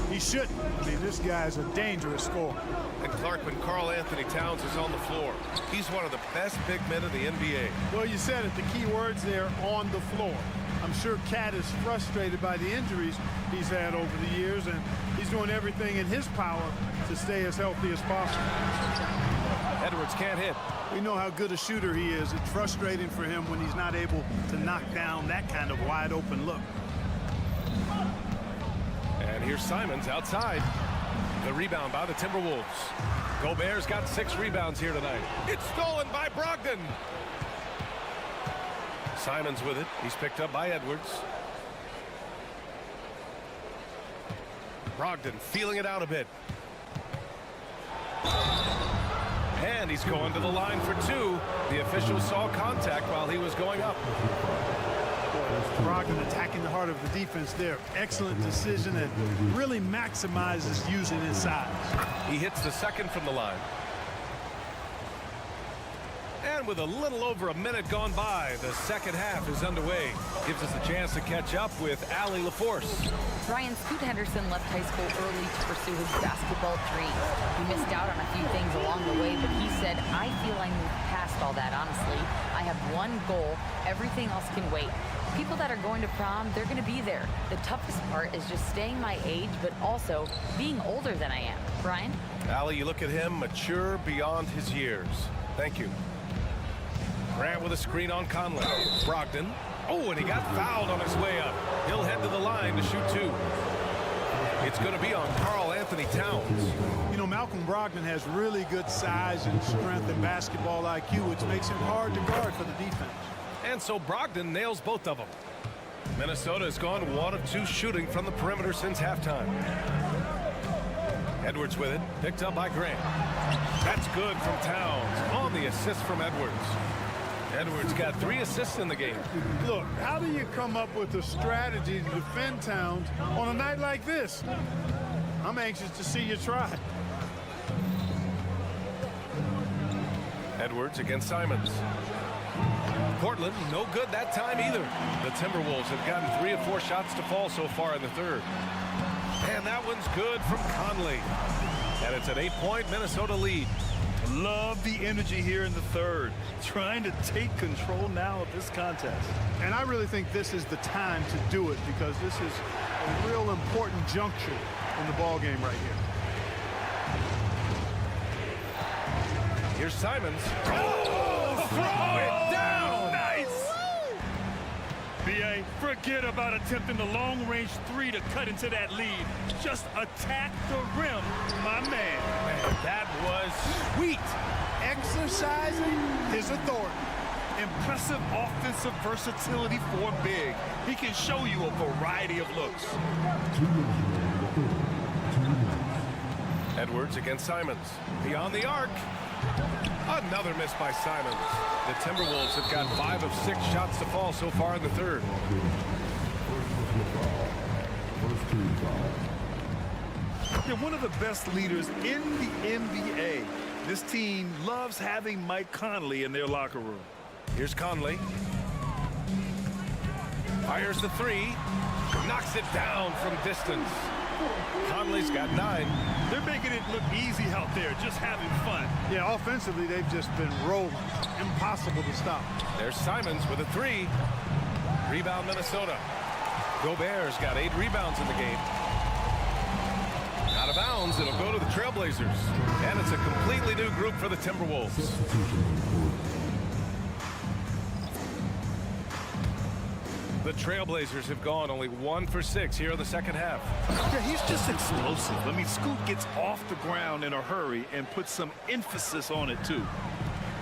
He shouldn't. I mean, this guy's a dangerous scorer. And Clark, when Karl Anthony Towns is on the floor, he's one of the best big men in the NBA. Well, you said it, the key words there, on the floor. I'm sure Cat is frustrated by the injuries he's had over the years, and he's doing everything in his power to stay as healthy as possible. Edwards can't hit. We know how good a shooter he is. It's frustrating for him when he's not able to knock down that kind of wide open look. And here's Simons outside. The rebound by the Timberwolves. Gobert's got 6 rebounds here tonight. It's stolen by Brogdon. Simons with it. He's picked up by Edwards. Brogdon feeling it out a bit. And he's going to the line for 2. The official saw contact while he was going up. Brogdon attacking the heart of the defense there. Excellent decision and really maximizes using his size. He hits the second from the line. And with a little over a minute gone by, the second half is underway. Gives us a chance to catch up with Allie LaForce. Brian, Scoot Henderson left high school early to pursue his basketball dreams. He missed out on a few things along the way, but he said, I feel I moved past all that, honestly. I have one goal. Everything else can wait. People that are going to prom, they're going to be there. The toughest part is just staying my age, but also being older than I am. Brian? Allie, you look at him, mature beyond his years. Thank you. Grant with a screen on Conley. Brogdon. Oh, and he got fouled on his way up. He'll head to the line to shoot 2. It's going to be on Karl Anthony Anthony Towns. You know, Malcolm Brogdon has really good size and strength and basketball IQ, which makes him hard to guard for the defense. And so Brogdon nails both of them. Minnesota has gone 1 of 2 shooting from the perimeter since halftime. Edwards with it, picked up by Grant. That's good from Towns on the assist from Edwards. Edwards got 3 assists in the game. Look, how do you come up with a strategy to defend Towns on a night like this? I'm anxious to see you try. Edwards against Simons. Portland, no good that time either. The Timberwolves have gotten 3 of 4 shots to fall so far in the third. And that one's good from Conley. And it's an 8-point Minnesota lead. Love the energy here in the third. Trying to take control now of this contest. And I really think this is the time to do it because this is a real important juncture in the ball game right here. Here's Simons. Oh, throw it down. Nice. B.A., forget about attempting the long-range 3 to cut into that lead. Just attack the rim, my man. That was sweet. Exercising his authority. Impressive offensive versatility for big. He can show you a variety of looks. Edwards against Simons. Beyond the arc. Another miss by Simons. The Timberwolves have got 5 of 6 shots to fall so far in the third. They're one of the best leaders in the NBA. This team loves having Mike Conley in their locker room. Here's Conley. Fires the 3. Knocks it down from distance. Conley's got 9. They're making it look easy out there, just having fun. Yeah, offensively, they've just been rolling. Impossible to stop. There's Simons with a 3. Rebound Minnesota. Gobert's got 8 rebounds in the game. Out of bounds, it'll go to the Trail Blazers. And it's a completely new group for the Timberwolves. The Trailblazers have gone only 1 for 6 here in the second half. Yeah, he's just explosive. I mean, Scoot gets off the ground in a hurry and puts some emphasis on it, too.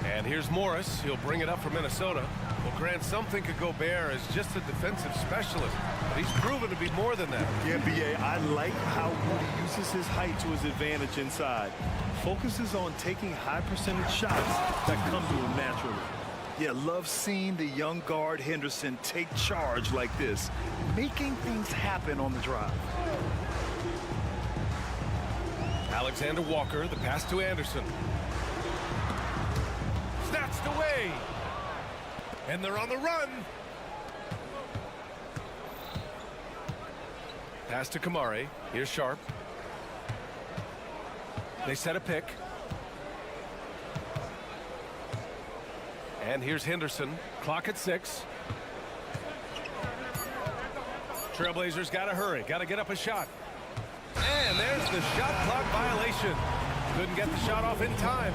And here's Morris. He'll bring it up for Minnesota. Well, Grant, some think of Gobert as just a defensive specialist, but he's proven to be more than that. Yeah, B.A., I like how he uses his height to his advantage inside. Focuses on taking high percentage shots that come to him naturally. Yeah, love seeing the young guard Henderson take charge like this, making things happen on the drive. Alexander Walker, the pass to Anderson. Snatched away. And they're on the run. Pass to Kamari. Here's Sharp. They set a pick. And here's Henderson. Clock at 6. Trailblazers got to hurry. Got to get up a shot. And there's the shot clock violation. Couldn't get the shot off in time.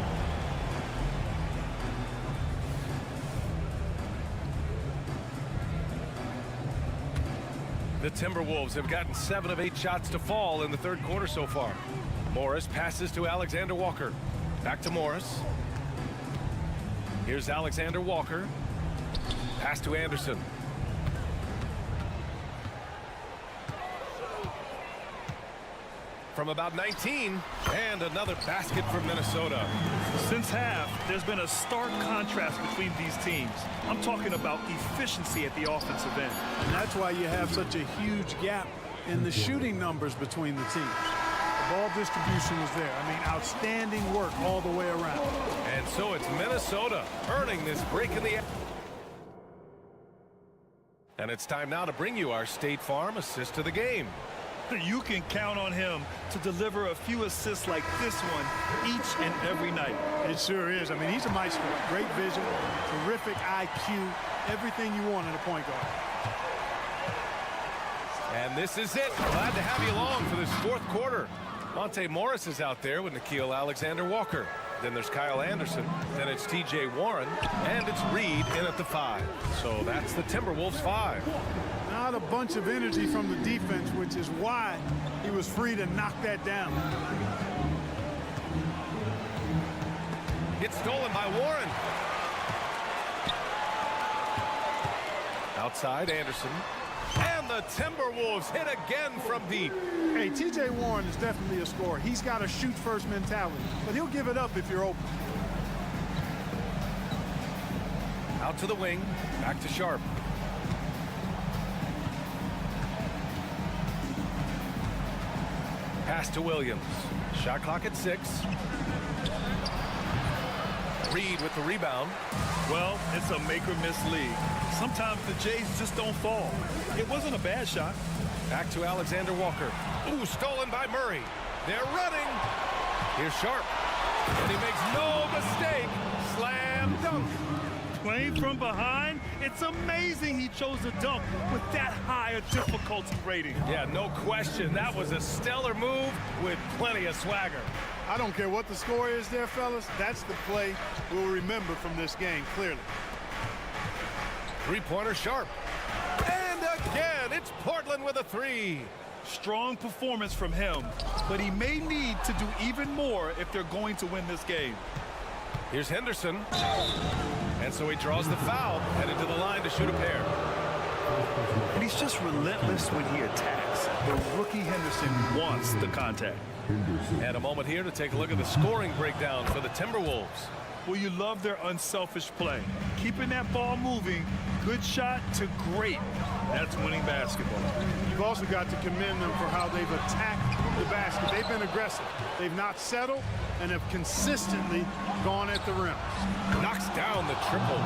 The Timberwolves have gotten 7 of 8 shots to fall in the third quarter so far. Morris passes to Alexander Walker. Back to Morris. Here's Alexander Walker. Pass to Anderson. From about 19, and another basket for Minnesota. Since half, there's been a stark contrast between these teams. I'm talking about efficiency at the offensive end. And that's why you have such a huge gap in the shooting numbers between the teams. The ball distribution was there. I mean, outstanding work all the way around. And so it's Minnesota earning this break in the... And it's time now to bring you our State Farm assist of the game. You can count on him to deliver a few assists like this one each and every night. It sure is. I mean, he's a maestro. Great vision, terrific IQ, everything you want in a point guard. And this is it. Glad to have you along for this fourth quarter. Monte Morris is out there with Nickeil Alexander-Walker. Then there's Kyle Anderson. Then it's T.J. Warren. And it's Reed in at the 5. So that's the Timberwolves 5. Now, got a bunch of energy from the defense, which is why he was free to knock that down. It's stolen by Warren. Outside, Anderson. And the Timberwolves hit again from deep. Hey, T.J. Warren is definitely a scorer. He's got a shoot-first mentality, but he'll give it up if you're open. Out to the wing. Back to Sharp. Pass to Williams. Shot clock at 6. Reed with the rebound. Well, it's a make-or-miss league. Sometimes the Jays just don't fall. It wasn't a bad shot. Back to Alexander Walker. Ooh, stolen by Murray. They're running. Here's Sharp. And he makes no mistake. Slam dunk. Playing from behind, it's amazing he chose a dunk with that high a difficulty rating. Yeah, no question. That was a stellar move with plenty of swagger. I don't care what the score is there, fellas. That's the play we'll remember from this game, clearly. Three-pointer Sharp. And again, it's Portland with a 3. Strong performance from him, but he may need to do even more if they're going to win this game. Here's Henderson. And so he draws the foul, headed to the line to shoot a pair. And he's just relentless when he attacks. The rookie Henderson wants the contact. And a moment here to take a look at the scoring breakdown for the Timberwolves. Well, you love their unselfish play. Keeping that ball moving, good shot to great. That's winning basketball. You've also got to commend them for how they've attacked the basket. They've been aggressive. They've not settled and have consistently gone at the rim. Knocks down the triple.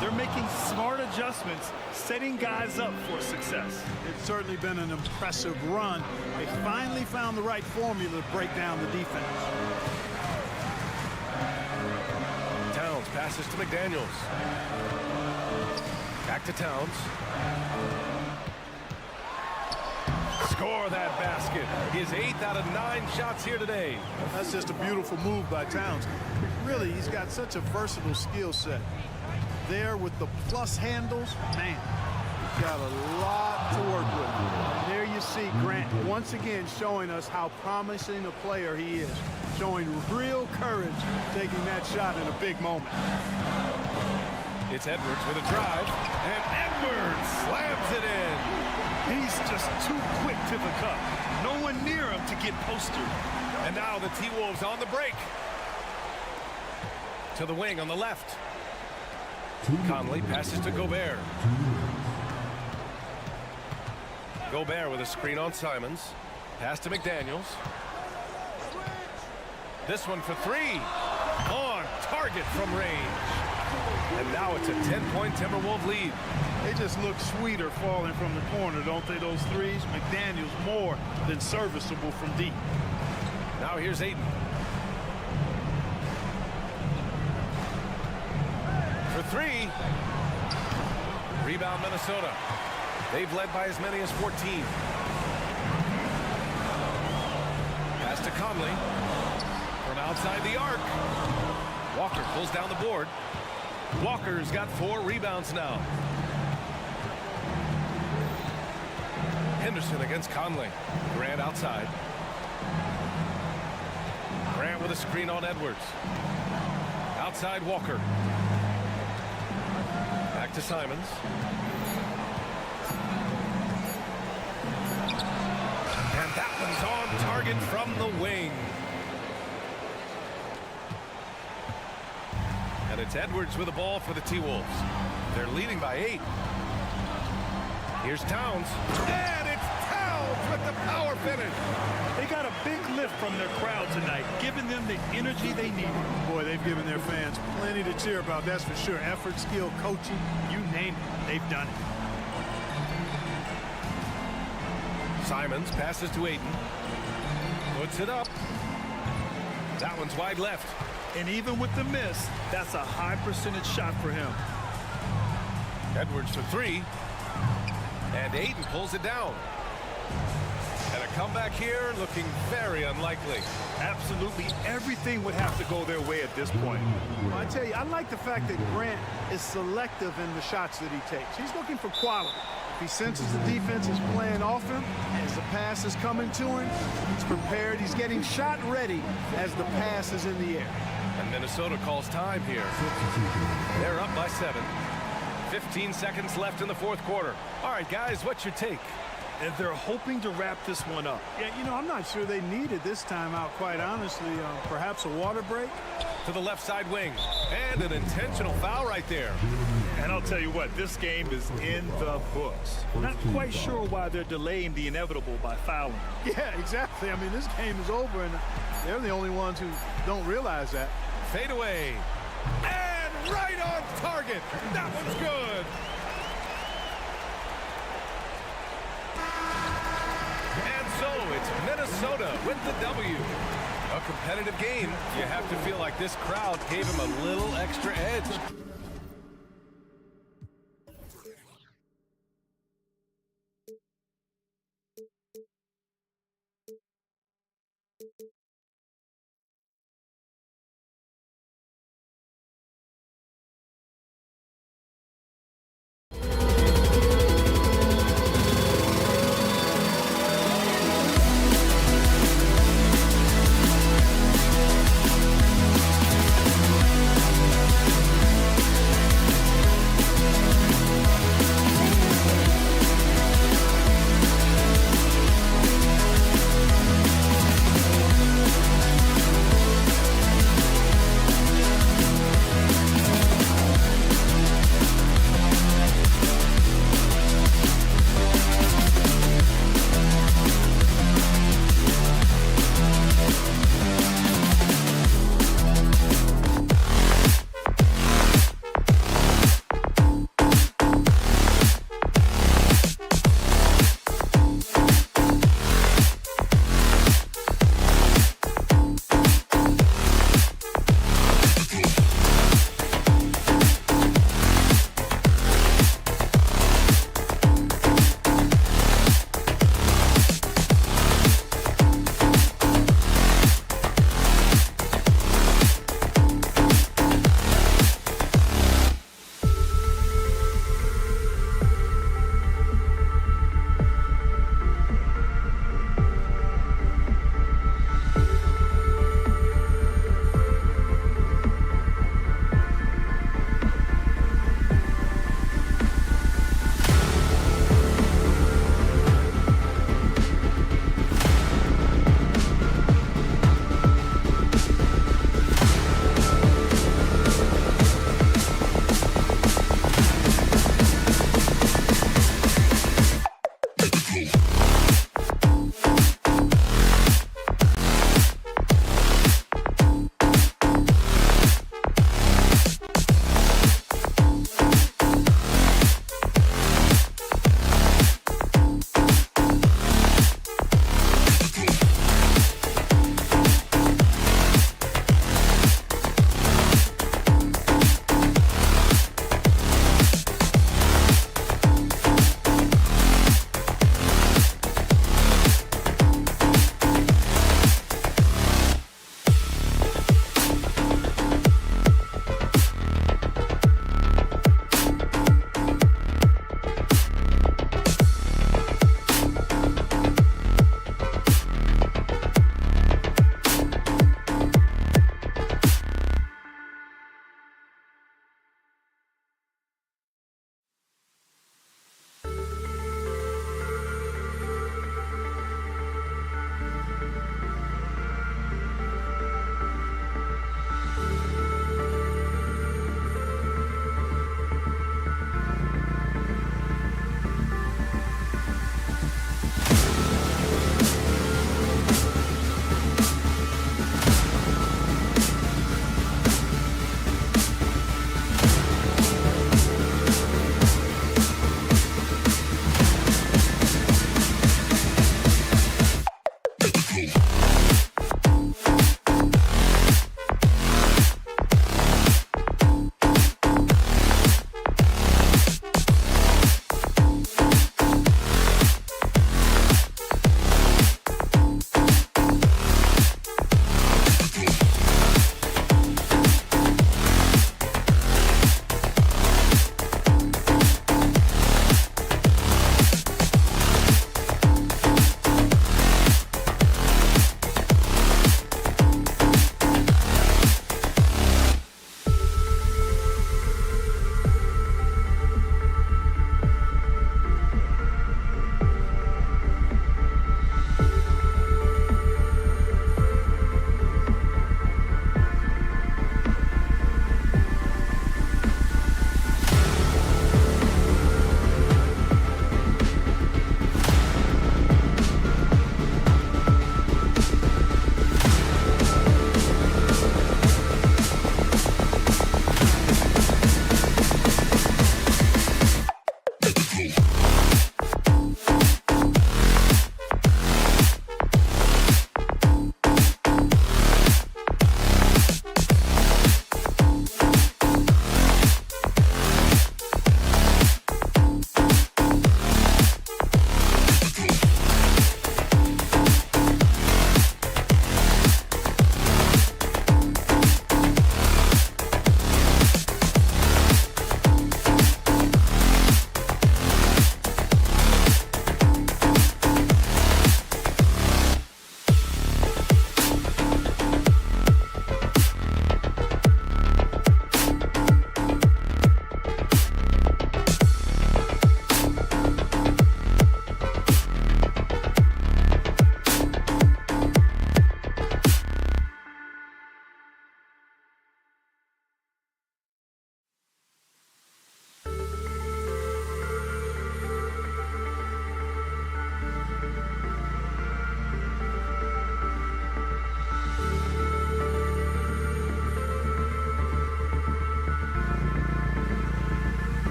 They're making smart adjustments, setting guys up for success. It's certainly been an impressive run. They finally found the right formula to break down the defense. Towns passes to McDaniels. Back to Towns. Score that basket. His 8th out of 9 shots here today. That's just a beautiful move by Towns. Really, he's got such a versatile skill set. There with the plus handles, man, he's got a lot to work with. And there you see Grant once again showing us how promising a player he is. Showing real courage taking that shot in a big moment. It's Edwards with a drive, and Edwards slams it in. He's just too quick to the cup. No one near him to get posted. And now the T-Wolves on the break. To the wing on the left. Conley passes to Gobert. Gobert with a screen on Simons. Pass to McDaniels. This one for 3. On target from range. And now it's a 10-point Timberwolves lead. They just look sweeter falling from the corner, don't they, those threes? McDaniels more than serviceable from deep. Now here's Ayton. For 3. Rebound Minnesota. They've led by as many as 14. Pass to Conley. From outside the arc. Walker pulls down the board. Walker's got 4 rebounds now. Henderson against Conley. Grant outside. Grant with a screen on Edwards. Outside Walker. Back to Simons. And that one's on target from the wing. And it's Edwards with the ball for the T-Wolves. They're leading by 8. Here's Towns. And it's Towns with the power finish. They got a big lift from their crowd tonight, giving them the energy they need. Boy, they've given their fans plenty to cheer about, that's for sure. Effort, skill, coaching, you name it, they've done it. Simons passes to Ayton. Puts it up. That one's wide left. And even with the miss, that's a high percentage shot for him. Edwards for 3. And Ayton pulls it down. And a comeback here looking very unlikely. Absolutely everything would have to go their way at this point. Well, I tell you, I like the fact that Grant is selective in the shots that he takes. He's looking for quality. If he senses the defense is playing off him, as the pass is coming to him, he's prepared. He's getting shot ready as the pass is in the air. And Minnesota calls time here. They're up by 7. 15 seconds left in the fourth quarter. All right, guys, what's your take? And they're hoping to wrap this one up. Yeah, you know, I'm not sure they needed this timeout, quite honestly. Perhaps a water break? To the left side wing. And an intentional foul right there. And I'll tell you what, this game is in the books. Not quite sure why they're delaying the inevitable by fouling. Yeah, exactly. I mean, this game is over, and they're the only ones who don't realize that. Fade away. And right on target. That one's good. And so it's Minnesota with the W. A competitive game. You have to feel like this crowd gave him a little extra edge.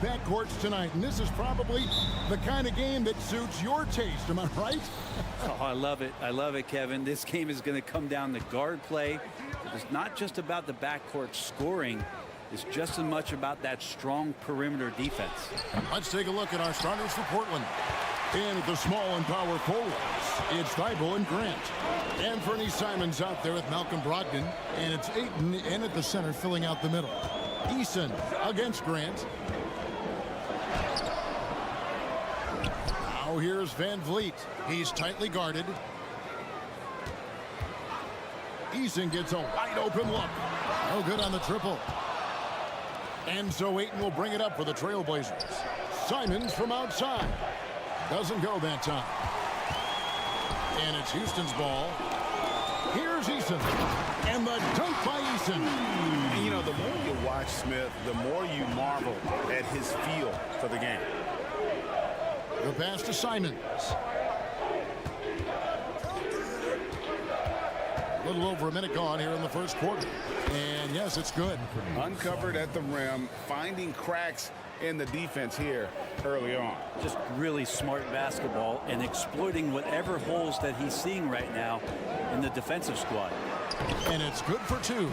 backcourts tonight, and this is probably the kind of game that suits your taste. Am I right? Oh, I love it. I love it, Kevin. This game is going to come down to guard play. It's not just about the backcourt scoring. It's just as much about that strong perimeter defense. Let's take a look at our starters for Portland. In at the small and power forwards, it's Thibault and Grant. Anthony Simons out there with Malcolm Brogdon, and it's Ayton in at the center filling out the middle. Eason against Grant. Now here's Van Vliet. He's tightly guarded. Eason gets a wide open look. No good on the triple. And so Ayton will bring it up for the Trail Blazers. Simons from outside. Doesn't go that time. And it's Houston's ball. Here's Eason. And the dunk by Eason. And you know, the more you watch Smith, the more you marvel at his feel for the game. The pass to Simons. A little over a minute gone here in the first quarter. And yes, it's good. Uncovered at the rim, finding cracks in the defense here early on. Just really smart basketball and exploiting whatever holes that he's seeing right now in the defensive squad. And it's good for two.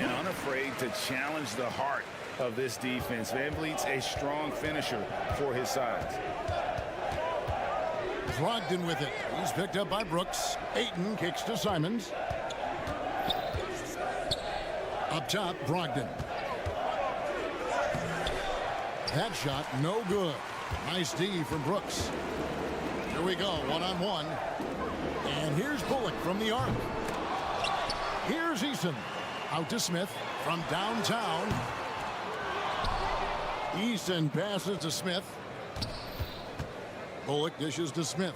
And unafraid to challenge the heart of this defense. Van Vliet's a strong finisher for his size. Brogdon with it. He's picked up by Brooks. Ayton kicks to Simons. Up top, Brogdon. That shot, no good. Nice D from Brooks. Here we go, one-on-one. And here's Bullock from the arc. Here's Eason. Out to Smith from downtown. Eason passes to Smith. Bullock dishes to Smith.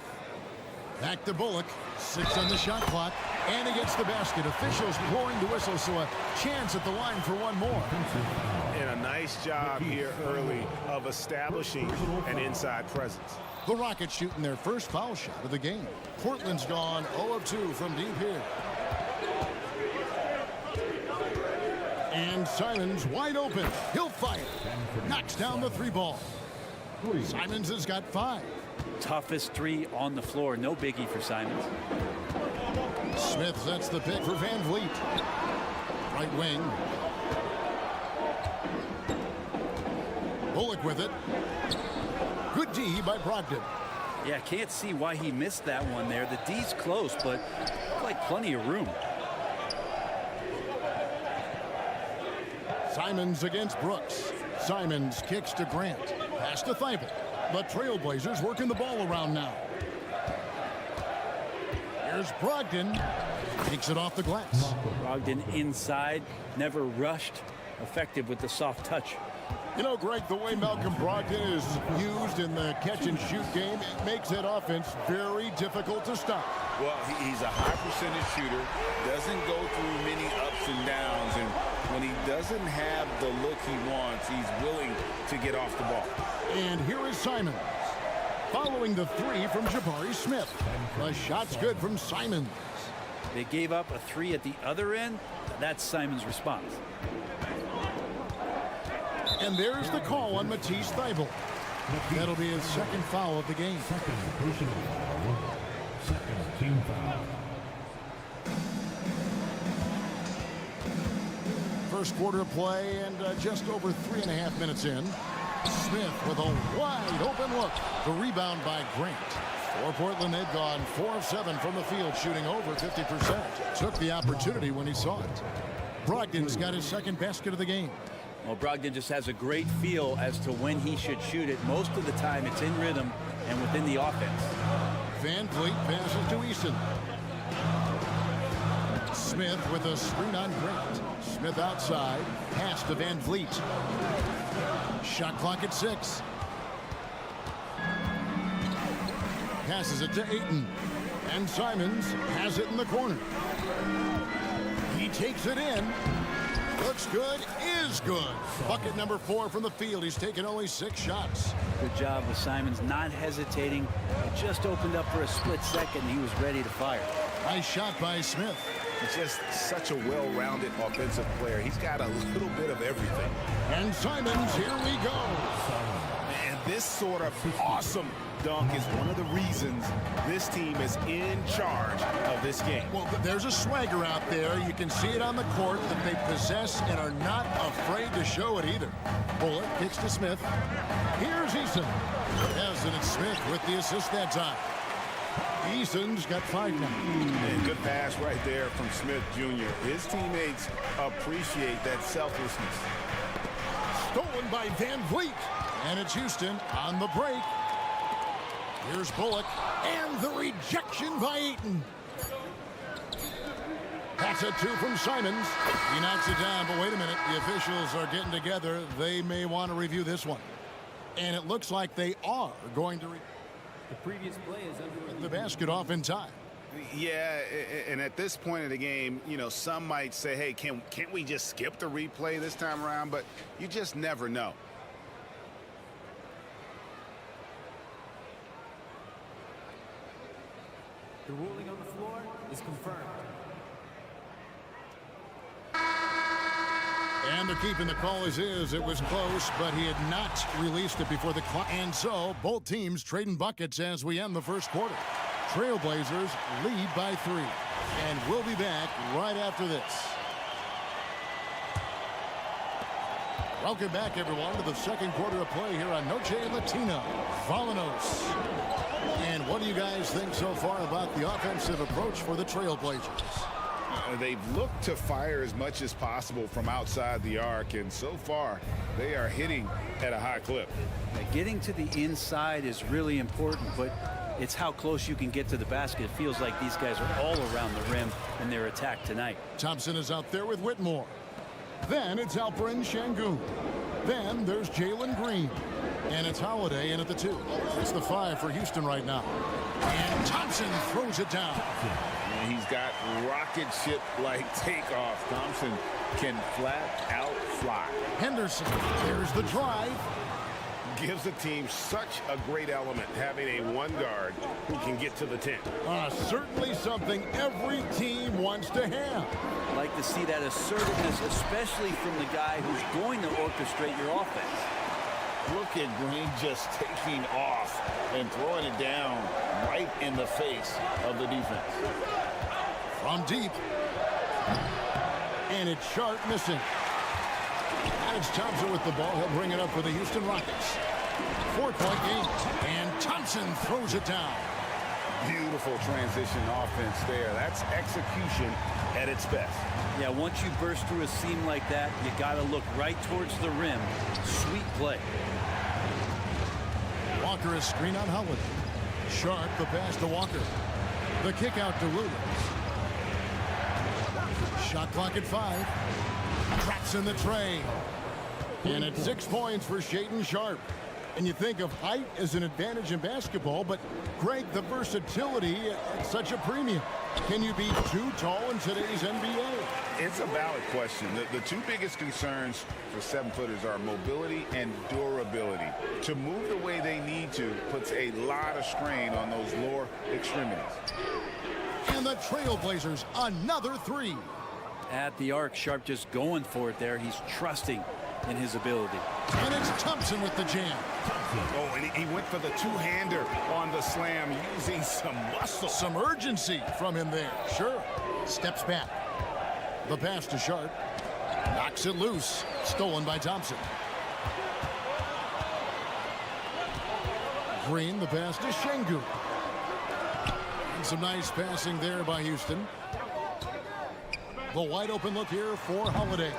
Back to Bullock. 6 on the shot clock. And he gets the basket. Officials blowing the whistle, so a chance at the line for one more. And a nice job here early of establishing an inside presence. The Rockets shooting their first foul shot of the game. Portland's gone 0 of 2 from deep here. And Simons wide open. He'll fire. Knocks down the 3 ball. Simons has got 5. Toughest 3 on the floor. No biggie for Simons. Smith sets the pick for Van Vliet. Right wing. Bullock with it. Good D by Brogdon. Yeah, can't see why he missed that one there. The D's close, but like plenty of room. Simons against Brooks. Simons kicks to Grant. Pass to Thibault. The Trail Blazers working the ball around now. Here's Brogdon. Takes it off the glass. Brogdon inside, never rushed. Effective with the soft touch. You know, Greg, the way Malcolm Brogdon is used in the catch-and-shoot game, it makes that offense very difficult to stop. Well, he's a high percentage shooter, doesn't go through many ups and downs, and when he doesn't have the look he wants, he's willing to get off the ball. And here is Simons. Following the 3 from Jabari Smith. The shot's good from Simons. They gave up a 3 at the other end. That's Simons' response. And there's the call on Matisse Thybulle. That'll be his second foul of the game. Second personal foul. Second team foul. First quarter of play and just over 3.5 minutes in. Smith with a wide open look. The rebound by Grant. For Portland, they've gone 4 of 7 from the field, shooting over 50%. Took the opportunity when he saw it. Brogdon's got his second basket of the game. Well, Brogdon just has a great feel as to when he should shoot it. Most of the time, it's in rhythm and within the offense. Van Vliet passes to Eason. Smith with a screen on Grant. Smith outside. Pass to Van Vliet. Shot clock at 6. Passes it to Ayton. And Simons has it in the corner. He takes it in. Looks good, is good. Bucket number 4 from the field. He's taken only 6 shots. Good job with Simons not hesitating. It just opened up for a split second. He was ready to fire. Nice shot by Smith. He's just such a well-rounded offensive player. He's got a little bit of everything. And Simons, here we go. And this sort of awesome dunk is one of the reasons this team is in charge of this game. Well, there's a swagger out there. You can see it on the court that they possess and are not afraid to show it either. Bullock kicks to Smith. Here's Eason. Yes, and it's Smith with the assist that time. Eason's got 5 now. And good pass right there from Smith Jr. His teammates appreciate that selflessness. Stolen by Van Vliet. And it's Houston on the break. Here's Bullock. And the rejection by Ayton. That's a 2 from Simons. He knocks it down, but wait a minute. The officials are getting together. They may want to review this one. And it looks like they are going to The previous play is under the basket off in time. Yeah, and at this point of the game, you know, some might say, hey, can't we just skip the replay this time around? But you just never know. The ruling on the floor is confirmed. And they're keeping the call as is. It was close, but he had not released it before the clock. And so both teams trading buckets as we end the first quarter. Trail Blazers lead by 3. And we'll be back right after this. Welcome back, everyone, to the second quarter of play here on Noche Latina. Volanos. And what do you guys think so far about the offensive approach for the Trail Blazers? They've looked to fire as much as possible from outside the arc, and so far they are hitting at a high clip. Getting to the inside is really important, but it's how close you can get to the basket. It feels like these guys are all around the rim in their attack tonight. Thompson is out there with Whitmore. Then it's Alperen Şengün. Then there's Jalen Green. And it's Holiday in at the 2. It's the 5 for Houston right now. And Thompson throws it down. And he's got rocket ship-like takeoff. Thompson can flat out fly. Henderson, there's the drive. Gives the team such a great element, having a one guard who can get to the 10. Certainly something every team wants to have. I like to see that assertiveness, especially from the guy who's going to orchestrate your offense. Look at Green just taking off and throwing it down right in the face of the defense. From deep. And it's Sharp missing. And it's Thompson with the ball. He'll bring it up for the Houston Rockets. 4-point game. And Thompson throws it down. Beautiful transition offense there. That's execution at its best. Yeah, once you burst through a seam like that, you got to look right towards the rim. Sweet play. Walker is screen on Howard. Sharp the pass to Walker. The kick out to Williams. Shot clock at 5. Traps in the tray. And it's 6 points for Shaedon Sharp. And you think of height as an advantage in basketball, but Greg, the versatility at such a premium. Can you be too tall in today's NBA? It's a valid question. The two biggest concerns for 7-footers are mobility and durability. To move the way they need to puts a lot of strain on those lower extremities. And the Trail Blazers, another 3. At the arc, Sharp just going for it there. He's trusting in his ability. And it's Thompson with the jam. Oh, and he went for the two-hander on the slam, using some muscle. Some urgency from him there. Sure. Steps back. The pass to Sharp. Knocks it loose. Stolen by Thompson. Green, the pass to Şengün. And some nice passing there by Houston. The wide open look here for Holiday.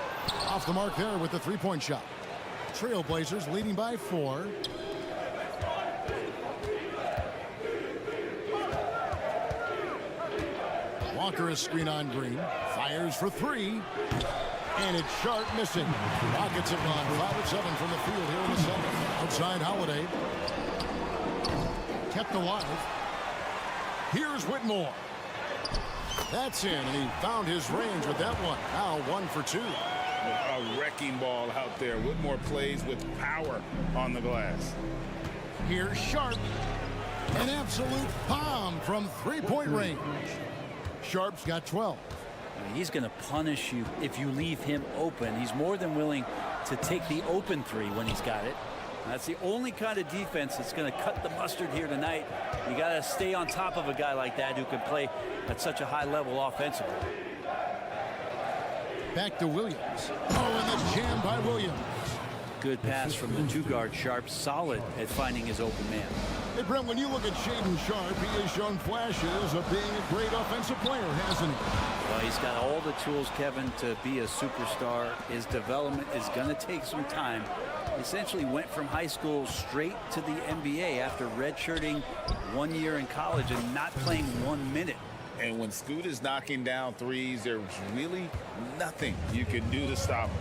Off the mark there with the 3-point shot. Trail Blazers leading by 4. Walker is screen on Green. Fires for 3. And it's Sharp missing. Rockets have gone 5 of 7 from the field here in the 7th. Outside Holiday. Kept alive. Here's Whitmore. That's in, and he found his range with that one. Now 1 for 2. A wrecking ball out there. Whitmore plays with power on the glass. Here's Sharp. An absolute bomb from 3-point range. Sharp's got 12. He's going to punish you if you leave him open. He's more than willing to take the open 3 when he's got it. That's the only kind of defense that's going to cut the mustard here tonight. You got to stay on top of a guy like that who can play at such a high level offensively. Back to Williams. Oh, and the jam by Williams. Good pass from the 2-guard. Sharp, solid at finding his open man. Hey, Brent, when you look at Shaedon Sharp, he has shown flashes of being a great offensive player, hasn't he? Well, he's got all the tools, Kevin, to be a superstar. His development is going to take some time. Essentially went from high school straight to the NBA after redshirting 1 year in college and not playing 1 minute. And when Scoot is knocking down threes, there's really nothing you can do to stop him.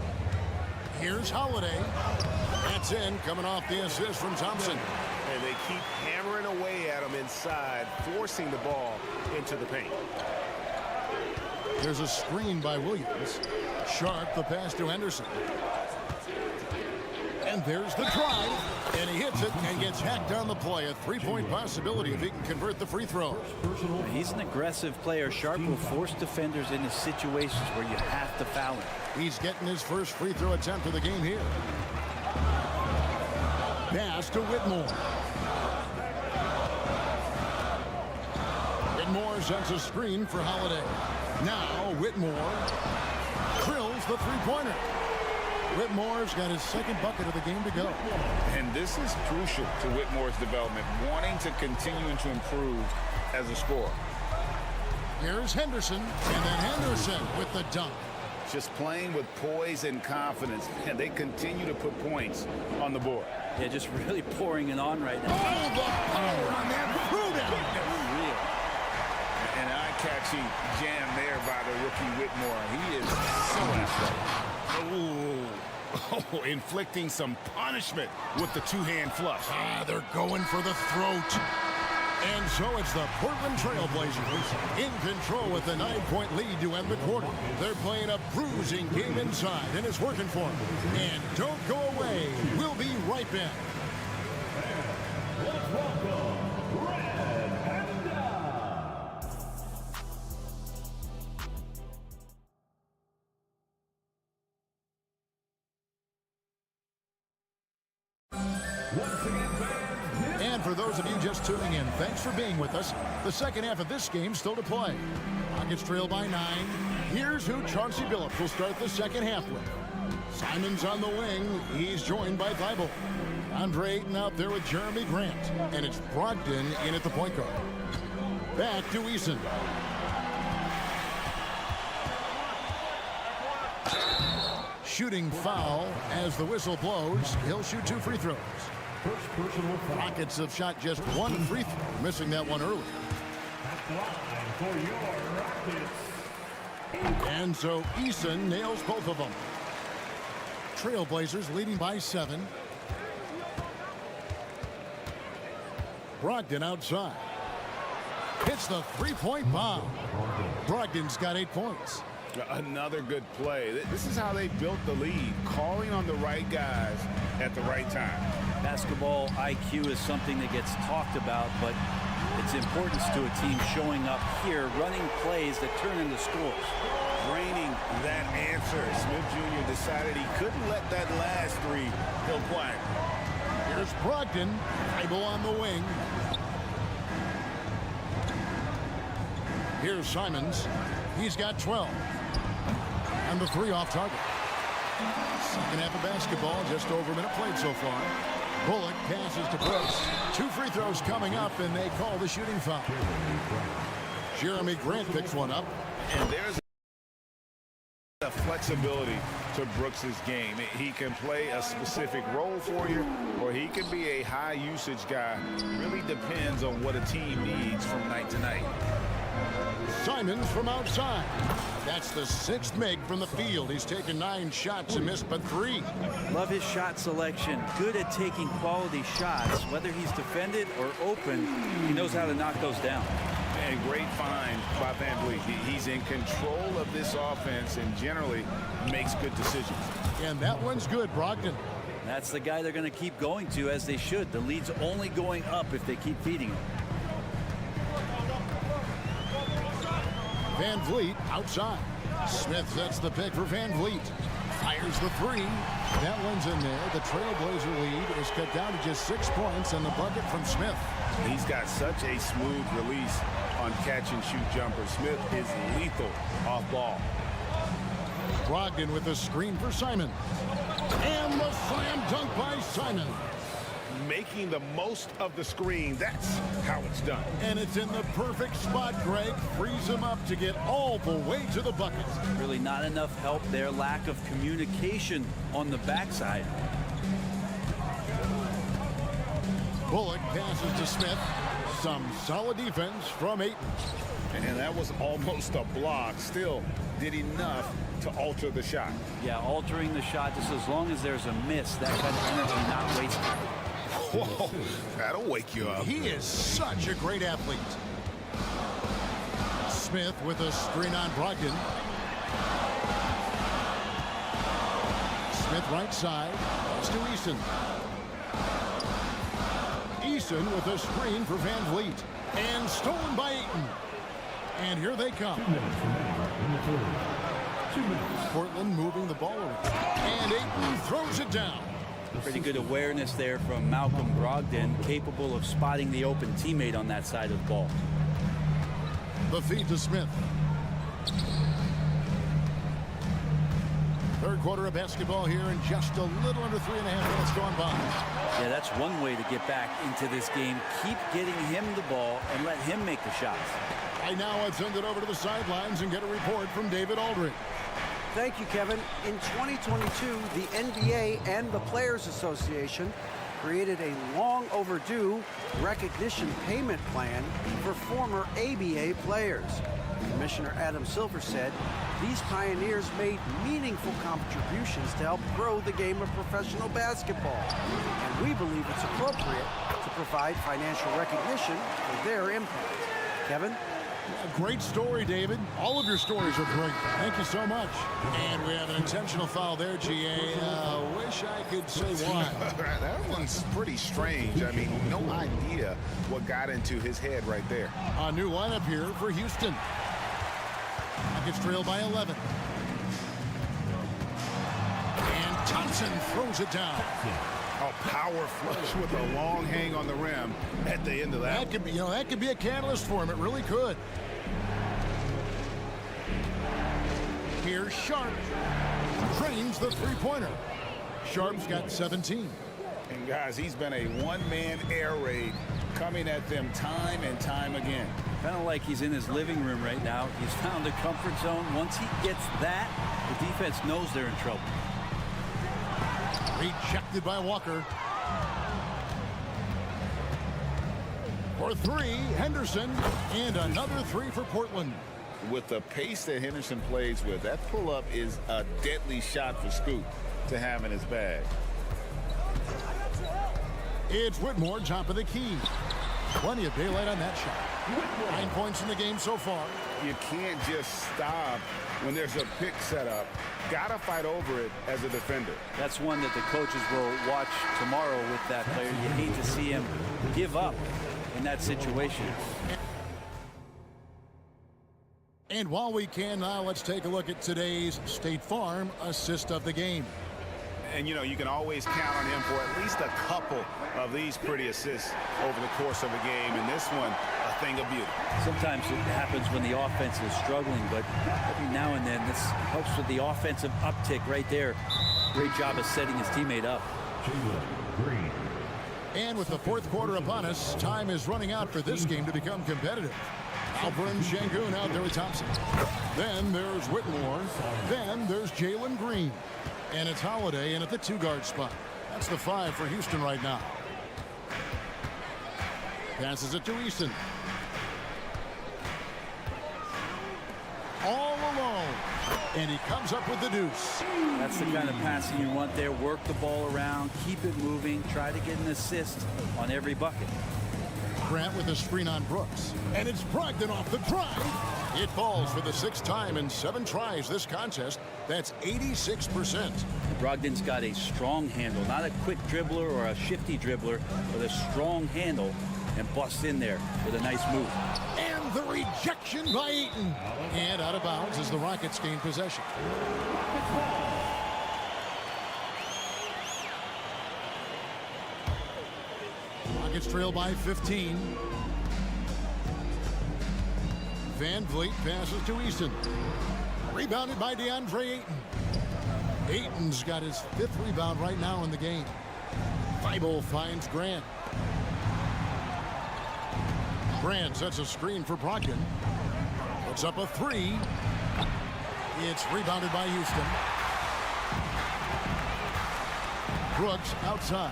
Here's Holiday. That's in, coming off the assist from Thompson. And they keep hammering away at him inside, forcing the ball into the paint. There's a screen by Williams. Sharp, the pass to Henderson. And there's the drive, and he hits it and gets hacked on the play. A 3-point possibility if he can convert the free throw. He's an aggressive player. Sharp will force defenders into situations where you have to foul him. He's getting his first free throw attempt of the game here. Pass to Whitmore. Whitmore sends a screen for Holiday. Now Whitmore drills the three-pointer. Whitmore's got his second bucket of the game to go. And this is crucial to Whitmore's development, wanting to continue to improve as a scorer. Here's Henderson, and then Henderson with the dunk. Just playing with poise and confidence, and they continue to put points on the board. Yeah, just really pouring it on right now. Oh, the power on that throwdown. Unreal. An eye-catching jam there by the rookie Whitmore. He is so athletic. Oh, inflicting some punishment with the two-hand flush. They're going for the throat. And so it's the Portland Trail Blazers in control with the 9-point lead to end the quarter. They're playing a bruising game inside, and it's working for them. And don't go away. We'll be right back. Let's welcome Red Panda. Once again, fans. And for those of you just tuning in, thanks for being with us. The second half of this game still to play. Rockets trail by 9. Here's who Chauncey Billups will start the second half with. Simons on the wing. He's joined by Thibault. Andre Ayton out there with Jeremy Grant. And it's Brogdon in at the point guard. Back to Eason. Shooting foul as the whistle blows. He'll shoot 2 free throws. First personal foul. Rockets have shot just 1 free throw, missing that one early. Line for your Rockets. And so Eason nails both of them. Trail Blazers leading by 7. Brogdon outside. Hits the three-point bomb. Brogdon's got 8 points. Another good play. This is how they built the lead, calling on the right guys at the right time. Basketball IQ is something that gets talked about, but its importance to a team showing up here, running plays that turn into scores. Draining that answer. Smith Jr. decided he couldn't let that last 3 go quiet. Here's Brogdon. Thibault on the wing. Here's Simons. He's got 12. And the 3 off target. Second half of basketball, just over a minute played so far. Bullock passes to Brooks. 2 free throws coming up, and they call the shooting foul. Jeremy Grant picks one up. And there's the flexibility to Brooks's game. He can play a specific role for you, or he can be a high usage guy. Really depends on what a team needs from night to night. Simons from outside. That's the 6th make from the field. He's taken 9 shots and missed but 3. Love his shot selection. Good at taking quality shots. Whether he's defended or open, he knows how to knock those down. And great find by Van Vliet. He's in control of this offense and generally makes good decisions. And that one's good, Brogdon. That's the guy they're going to keep going to, as they should. The lead's only going up if they keep feeding him. Van Vliet outside. Smith sets the pick for Van Vliet. Fires the 3. That one's in there. The Trailblazer lead is cut down to just 6 points, and the bucket from Smith. He's got such a smooth release on catch-and-shoot jumpers. Smith is lethal off ball. Brogdon with a screen for Simon. And the slam dunk by Simon. Making the most of the screen. That's how it's done. And it's in the perfect spot, Greg. Frees him up to get all the way to the bucket. Really not enough help there. Lack of communication on the backside. Bullock passes to Smith. Some solid defense from Ayton. And that was almost a block. Still did enough to alter the shot. Yeah, altering the shot just as long as there's a miss. That kind of energy not wasted. Whoa, that'll wake you up. He is such a great athlete. Smith with a screen on Brogdon. Smith right side. It's to Eason. Eason with a screen for Van Vliet. And stolen by Ayton. And here they come. 2 minutes remaining in the third. 2 minutes. Portland moving the ball around. And Ayton throws it down. Pretty good awareness there from Malcolm Brogdon, capable of spotting the open teammate on that side of the ball. The feed to Smith. Third quarter of basketball here in just a little under 3.5 minutes gone by. Yeah, that's one way to get back into this game. Keep getting him the ball and let him make the shots. Right now, I've send it over to the sidelines and get a report from David Aldridge. Thank you, Kevin. In 2022, the NBA and the Players Association created a long overdue recognition payment plan for former ABA players. Commissioner Adam Silver said these pioneers made meaningful contributions to help grow the game of professional basketball. And we believe it's appropriate to provide financial recognition for their impact. Kevin? A great story, David. All of your stories are great. Thank you so much. And we have an intentional foul there, GA. Wish I could say why. That one's pretty strange. I mean, no idea what got into his head right there. A new lineup here for Houston. Rockets trail by 11. And Thompson throws it down. A power flush with a long hang on the rim at the end of that. That could be, that could be a catalyst for him. It really could. Here's Sharp. Drains the three-pointer. Sharp's got 17. And guys, he's been a one-man air raid coming at them time and time again. Kind of like he's in his living room right now. He's found a comfort zone. Once he gets that, the defense knows they're in trouble. Rejected by Walker. For three, Henderson. And another three for Portland. With the pace that Henderson plays with, that pull-up is a deadly shot for Scoot to have in his bag. It's Whitmore, top of the key. Plenty of daylight on that shot. 9 points in the game so far. You can't just stop when there's a pick set up. Gotta fight over it as a defender. That's one that the coaches will watch tomorrow with that player. You hate to see him give up in that situation. And while we can now, let's take a look at today's State Farm assist of the game. And, you can always count on him for at least a couple of these pretty assists over the course of a game. And this one, a thing of beauty. Sometimes it happens when the offense is struggling, but every now and then this helps with the offensive uptick right there. Great job of setting his teammate up. And with the fourth quarter upon us, time is running out for this game to become competitive. Alper and Shangoon out there with Thompson. Then there's Whitmore. Then there's Jalen Green. And it's Holiday in at the two-guard spot. That's the 5 for Houston right now. Passes it to Easton. All alone. And he comes up with the deuce. That's the kind of passing you want there. Work the ball around, keep it moving, try to get an assist on every bucket. Grant with a screen on Brooks. And it's Brogdon off the drive. It falls for the 6th time in 7 tries this contest. That's 86%. Brogdon's got a strong handle, not a quick dribbler or a shifty dribbler, but a strong handle, and busts in there with a nice move. And the rejection by Eaton. And out of bounds as the Rockets gain possession. Rockets trail by 15. Van Vliet passes to Easton. Rebounded by DeAndre Ayton. Ayton's got his 5th rebound right now in the game. Thibault finds Grant. Grant sets a screen for Brogdon. Puts up a 3. It's rebounded by Houston. Brooks outside.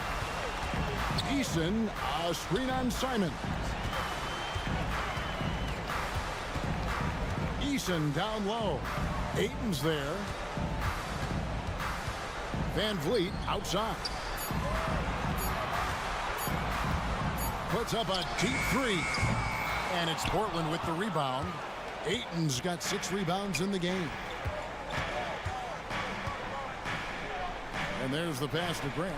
Easton, a screen on Simon. Easton down low. Ayton's there. Van Vliet outside. Puts up a deep 3. And it's Portland with the rebound. Ayton's got 6 rebounds in the game. And there's the pass to Grant.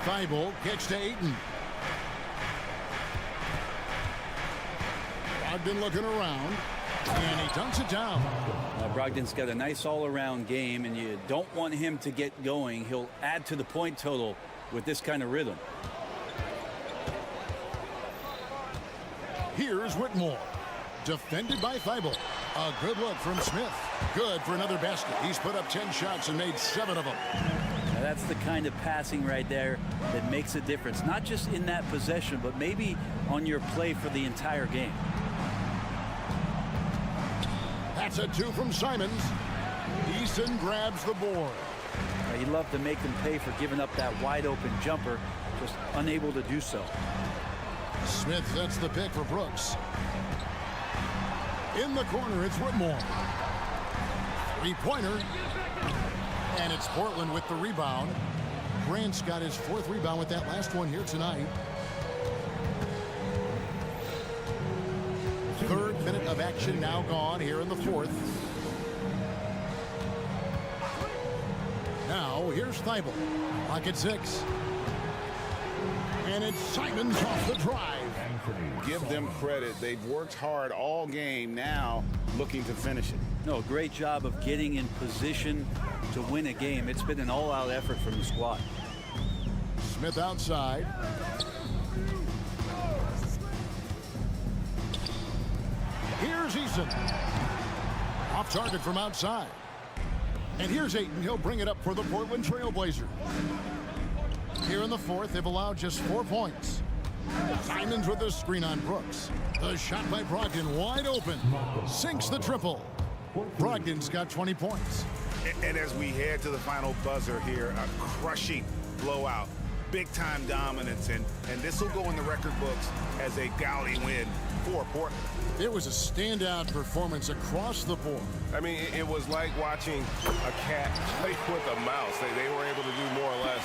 Thibault gets to Ayton. Brogdon looking around, and he dunks it down. Brogdon's got a nice all-around game, and you don't want him to get going. He'll add to the point total with this kind of rhythm. Here's Whitmore, defended by Thibault. A good look from Smith. Good for another basket. He's put up 10 shots and made 7 of them. Now that's the kind of passing right there that makes a difference, not just in that possession, but maybe on your play for the entire game. That's a 2 from Simons. Eason grabs the board. He'd love to make them pay for giving up that wide open jumper, just unable to do so. Smith sets the pick for Brooks. In the corner, it's Whitmore. 3-pointer. And it's Portland with the rebound. Grant's got his 4th rebound with that last one here tonight. 3rd minute of action now gone here in the 4th. Now, here's Thibault. Clock at 6. And it's Simons off the drive. Give them credit. They've worked hard all game, now looking to finish it. No, great job of getting in position to win a game. It's been an all-out effort from the squad. Smith outside. Here's Eason. Off target from outside. And here's Ayton. He'll bring it up for the Portland Trail Blazers. Here in the 4th, they've allowed just 4 points. Simons with the screen on Brooks. The shot by Brogdon wide open. Sinks the triple. Brogdon's got 20 points. And as we head to the final buzzer here, a crushing blowout. Big-time dominance, and this will go in the record books as a gaudy win for Portland. It was a standout performance across the board. I mean, it was like watching a cat play with a mouse. They were able to do more or less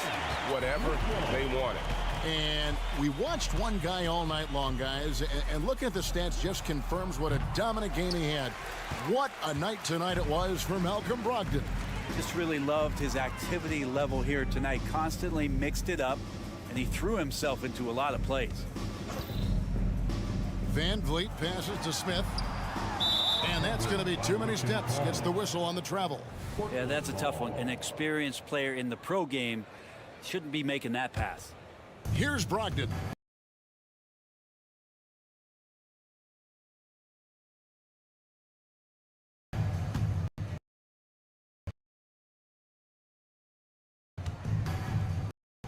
whatever they wanted. And we watched one guy all night long, guys, and looking at the stats just confirms what a dominant game he had. What a night tonight it was for Malcolm Brogdon. Just really loved his activity level here tonight. Constantly mixed it up, and he threw himself into a lot of plays. Van Vliet passes to Smith. And that's going to be too many steps. Gets the whistle on the travel. Yeah, that's a tough one. An experienced player in the pro game shouldn't be making that pass. Here's Brogdon.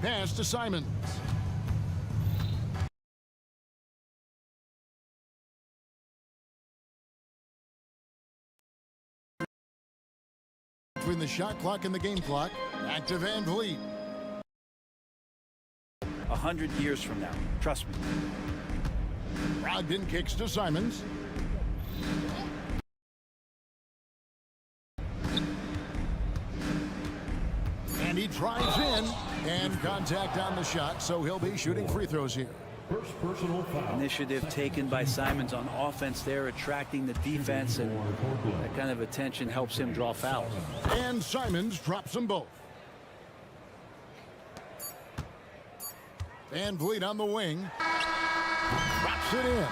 Pass to Simons. Between the shot clock and the game clock, back to Van Vliet. 100 years from now, trust me. Brogdon kicks to Simons. And he drives in, and contact on the shot, so he'll be shooting free throws here. First personal foul. Initiative taken by Simons on offense there, attracting the defense, and that kind of attention helps him draw fouls. And Simons drops them both. Van Vliet on the wing. Drops it in.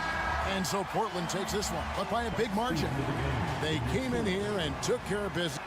And so Portland takes this one, but by a big margin. They came in here and took care of business.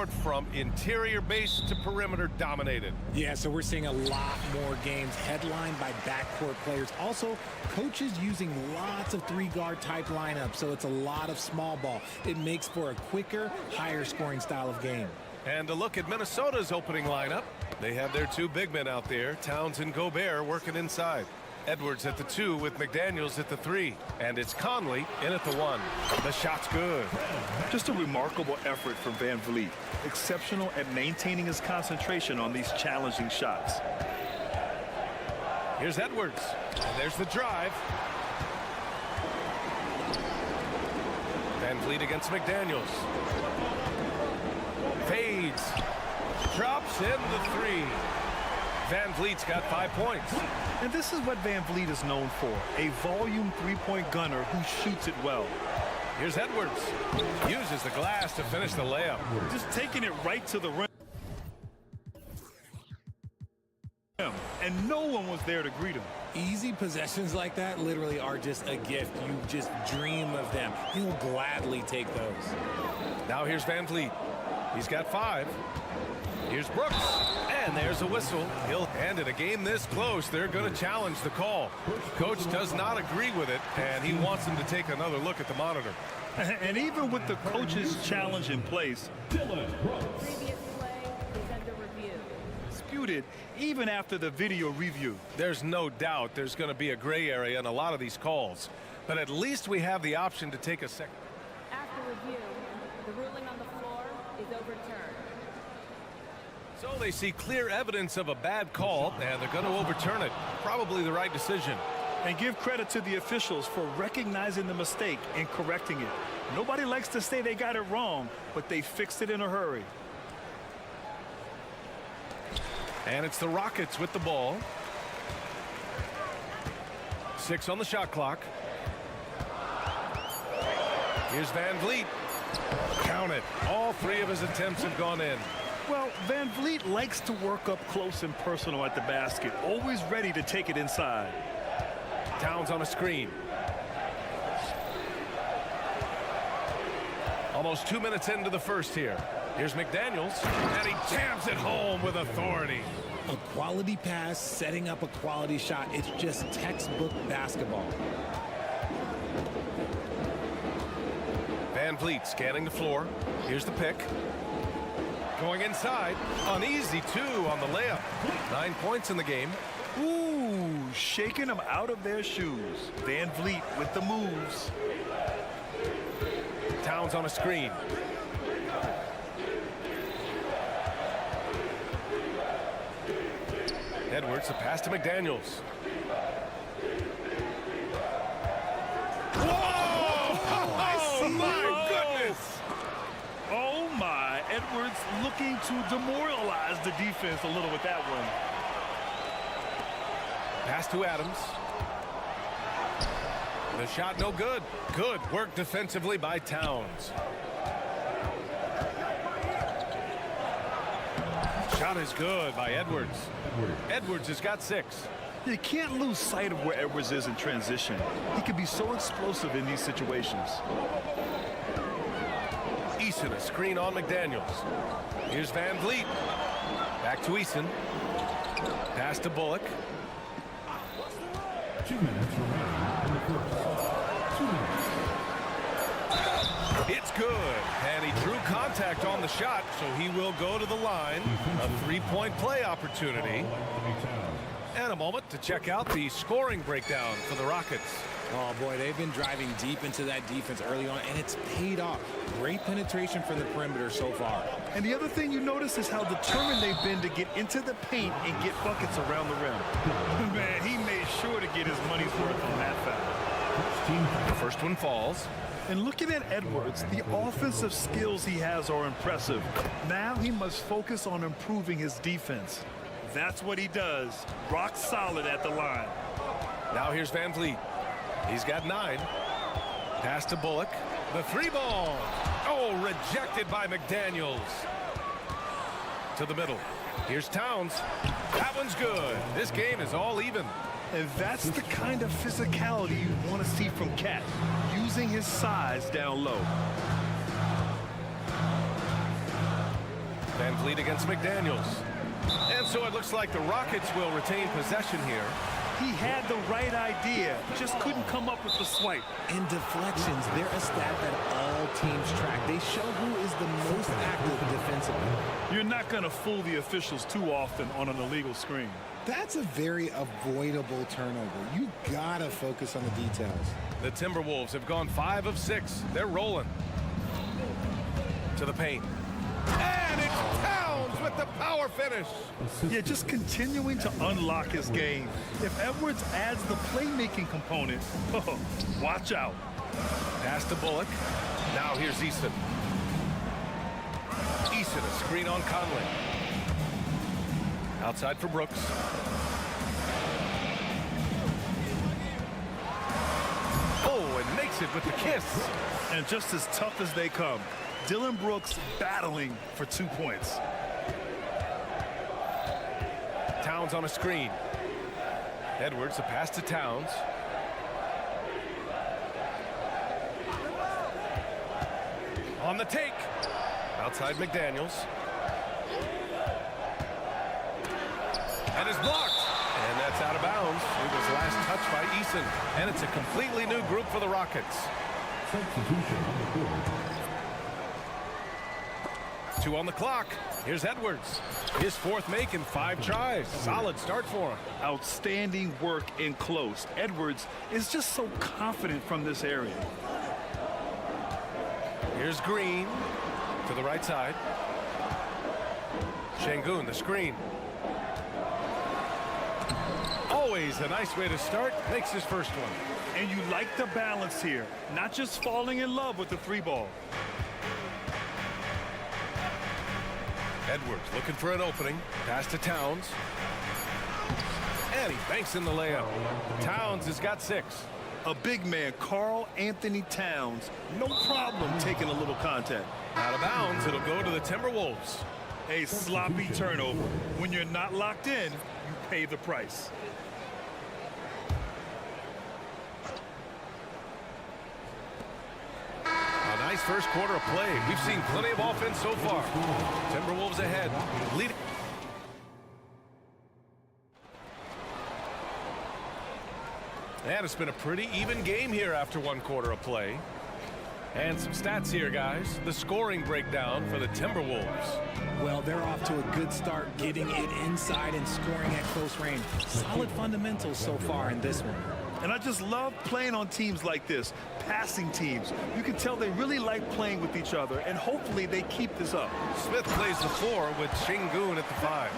sport from interior base to perimeter dominated. Yeah, so we're seeing a lot more games headlined by backcourt players. Also, coaches using lots of three-guard type lineups, so it's a lot of small ball. It makes for a quicker, higher scoring style of game. And a look at Minnesota's opening lineup. They have their two big men out there, Towns and Gobert, working inside. Edwards at the 2 with McDaniels at the 3. And it's Conley in at the 1. The shot's good. Just a remarkable effort from Van Vliet. Exceptional at maintaining his concentration on these challenging shots. Here's Edwards. And there's the drive. Van Vliet against McDaniels. Fades. Drops in the 3. Van Vliet's got 5 points. And this is what Van Vliet is known for, a volume three-point gunner who shoots it well. Here's Edwards. Uses the glass to finish the layup. Just taking it right to the rim. And no one was there to greet him. Easy possessions like that literally are just a gift. You just dream of them. He'll gladly take those. Now here's Van Vliet. He's got 5. Here's Brooks. And there's a whistle. And in a game this close, they're going to challenge the call. Coach does not agree with it, and he wants him to take another look at the monitor. And even with the coach's challenge in place, previous play is under review. disputed even after the video review. There's no doubt there's going to be a gray area in a lot of these calls, but at least we have the option to take a second. After review, the ruling on the floor is overturned. So they see clear evidence of a bad call, and they're going to overturn it. Probably the right decision. And give credit to the officials for recognizing the mistake and correcting it. Nobody likes to say they got it wrong, but they fixed it in a hurry. And it's the Rockets with the ball. 6 on the shot clock. Here's Van Vliet. Count it. All 3 of his attempts have gone in. Well, Van Vliet likes to work up close and personal at the basket, always ready to take it inside. Towns on a screen. Almost 2 minutes into the first here. Here's McDaniels, and he jams it home with authority. A quality pass, setting up a quality shot. It's just textbook basketball. Van Vliet scanning the floor. Here's the pick. Going inside. An easy 2 on the layup. 9 points in the game. Ooh, shaking them out of their shoes. Van Vliet with the moves. Towns on a screen. Edwards, a pass to McDaniels. Whoa! Oh, my goodness! Oh, my. Edwards looking to demoralize the defense a little with that one. Pass to Adams. The shot no good. Good work defensively by Towns. Shot is good by Edwards. Edwards has got 6. You can't lose sight of where Edwards is in transition. He can be so explosive in these situations. Eason, a screen on McDaniels. Here's Van Vliet. Back to Eason. Pass to Bullock. 2 minutes remaining in the first. 2 minutes. It's good, and he drew contact on the shot, so he will go to the line. A 3-point play opportunity. And a moment to check out the scoring breakdown for the Rockets. Oh, boy, they've been driving deep into that defense early on, and it's paid off. Great penetration from the perimeter so far. And the other thing you notice is how determined they've been to get into the paint and get buckets around the rim. Man, he made sure to get his money's worth on that foul. The first one falls. And looking at Edwards, the offensive skills he has are impressive. Now he must focus on improving his defense. That's what he does. Rock solid at the line. Now here's Van Vliet. He's got 9. Pass to Bullock. The 3 ball. Oh, rejected by McDaniels. To the middle. Here's Towns. That one's good. This game is all even. And that's the kind of physicality you want to see from Cat, using his size down low. Fleet against McDaniels. And so it looks like the Rockets will retain possession here. He had the right idea, just couldn't come up with the swipe. And deflections, they're a stat that all teams track. They show who is the most active defensively. You're not going to fool the officials too often on an illegal screen. That's a very avoidable turnover. You gotta focus on the details. The Timberwolves have gone 5 of 6. They're rolling. To the paint. And it's Towns with the power finish. Yeah, just continuing to unlock his game. If Edwards adds the playmaking component, oh, watch out. Pass to Bullock. Now here's Eason. Eason, a screen on Conley. Outside for Brooks. Oh, and makes it with the kiss. And just as tough as they come, Dillon Brooks battling for 2 points. Towns on a screen. Edwards, a pass to Towns. On the take. Outside McDaniels. And is blocked. And that's out of bounds. It was last touched by Eason. And it's a completely new group for the Rockets. Substitution on the court. 2 on the clock. Here's Edwards. His 4th make in 5 tries. Solid start for him. Outstanding work in close. Edwards is just so confident from this area. Here's Green to the right side. Şengün, the screen. Always a nice way to start. Makes his first one. And you like the balance here. Not just falling in love with the 3 ball. Edwards looking for an opening. Pass to Towns. And he banks in the layup. Towns has got 6. A big man, Karl Anthony Towns, no problem taking a little contact. Out of bounds, it'll go to the Timberwolves. A sloppy turnover. When you're not locked in, you pay the price. A nice first quarter of play. We've seen plenty of offense so far. Timberwolves ahead. Leading. And it's been a pretty even game here after 1 quarter of play. And some stats here, guys. The scoring breakdown for the Timberwolves. Well, they're off to a good start getting it inside and scoring at close range. Solid fundamentals so far in this one. And I just love playing on teams like this, passing teams. You can tell they really like playing with each other, and hopefully they keep this up. Smith plays the 4 with Şengün at the 5.